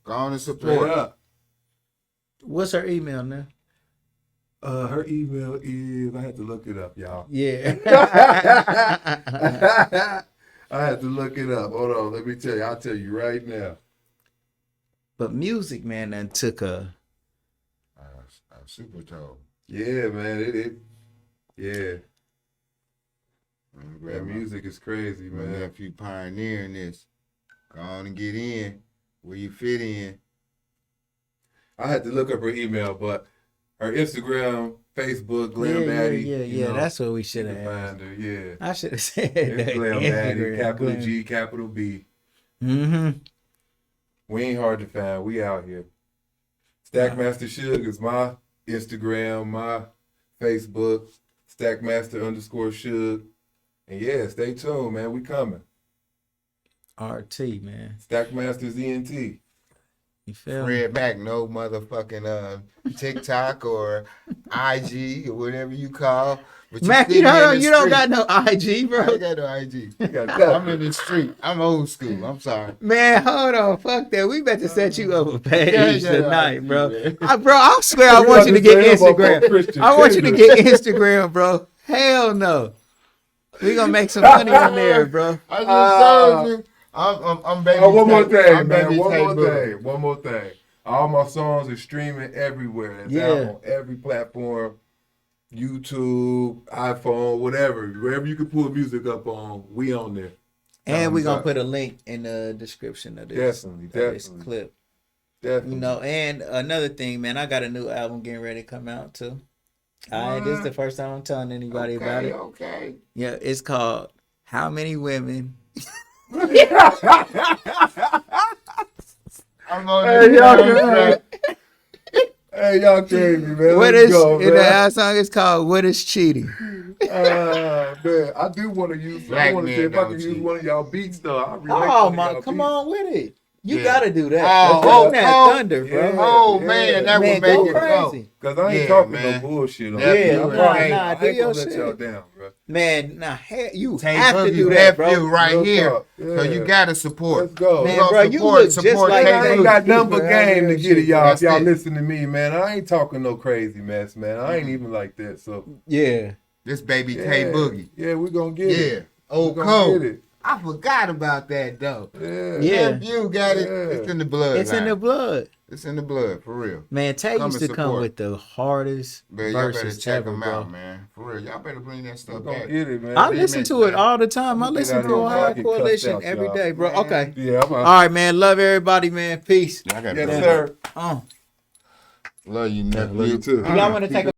Go on and support. Up. What's her email now? Her email is, I had to look it up, y'all. Yeah. I had to look it up. Hold on, let me tell you. I'll tell you right now. But music, man, that took a super toe. Yeah, man. Yeah. Man, music is crazy, man. If you pioneering this, go on and get in where you fit in. I had to look up her email, but her Instagram, Facebook, Glam Baddie. Yeah, that's what we should have find her. Yeah, I should have said that. Glam Baddie, capital G, capital B. Mm-hmm. We ain't hard to find. We out here. Stackmaster Suge is my Instagram, my Facebook. Stackmaster_Suge. And yeah, stay tuned, man. We coming. RT, man. Stackmaster's ENT. You feel Fred back, no motherfucking TikTok or IG or whatever you call. But Mac, you don't got no IG, bro. I got no IG. I'm in the street. I'm old school. I'm sorry. Man, hold on. Fuck that. We about to set you up a page tonight, bro. I swear I want you to get Instagram. I want you to get Instagram, bro. Hell no. We gonna make some money on there, bro. I just told you. I'm baby. One more thing, man. One more thing. All my songs are streaming everywhere. It's out on every platform. YouTube, iPhone, whatever. Wherever you can pull music up on, we on there. And we're gonna put a link in the description of this. Definitely. This clip. Definitely. And another thing, man, I got a new album getting ready to come out too. This is the first time I'm telling anybody about it. Okay. Yeah, it's called How Many Women. I'm gonna Hey, y'all crazy, man. What Let's is go, in the man. last song? It's called "What Is Cheating." Man, I do want to use. Black I want to men see if I don't can use cheat. one of y'all beats though. I relate Oh one of my, y'all come beats. on with it. You Yeah. gotta do that. Oh, Let's oh, that oh. thunder, bro. Yeah. Oh man, that Man, would make go it crazy. go. Cause I ain't Yeah, talking man. no bullshit on Yeah, that. Yeah, I nah, promise you, nah, I do ain't your gonna let y'all shit. down, bro. Man, nah, you Tay have to Boogie do that, nephew bro. right Real here. talk. So you Yeah. gotta support. Let's go. Man, You gonna bro, you support- look just support like And Tay I ain't Boogie. got number Bro, game to real get shit, to y'all That's if y'all it. listen to me, man. I ain't talking no crazy mess, man. I ain't even like that. So Yeah. This baby yeah, Tay Boogie. yeah, we gonna get Yeah. it. Oh, We gonna Cole. get it. I forgot about that though. Yeah. Yeah. Nephew got it. Yeah. It's in the blood. It's in the blood. It's in the blood, for real. Man, Tay Come used and to come support. with the hardest Man, y'all better verses check ever, them bro. out, man. For real. Y'all better bring that We stuff gonna back. get it, man. I listen to it man. all the time. I I'ma get listen out to here Ohio before I get cussed Coalition out, every y'all. day, bro. Man. Okay. Yeah, I'm All right, man. Love everybody, man. Peace. I gotta Yes, go. sir. Love you, nephew. Love you too. Y'all want to take a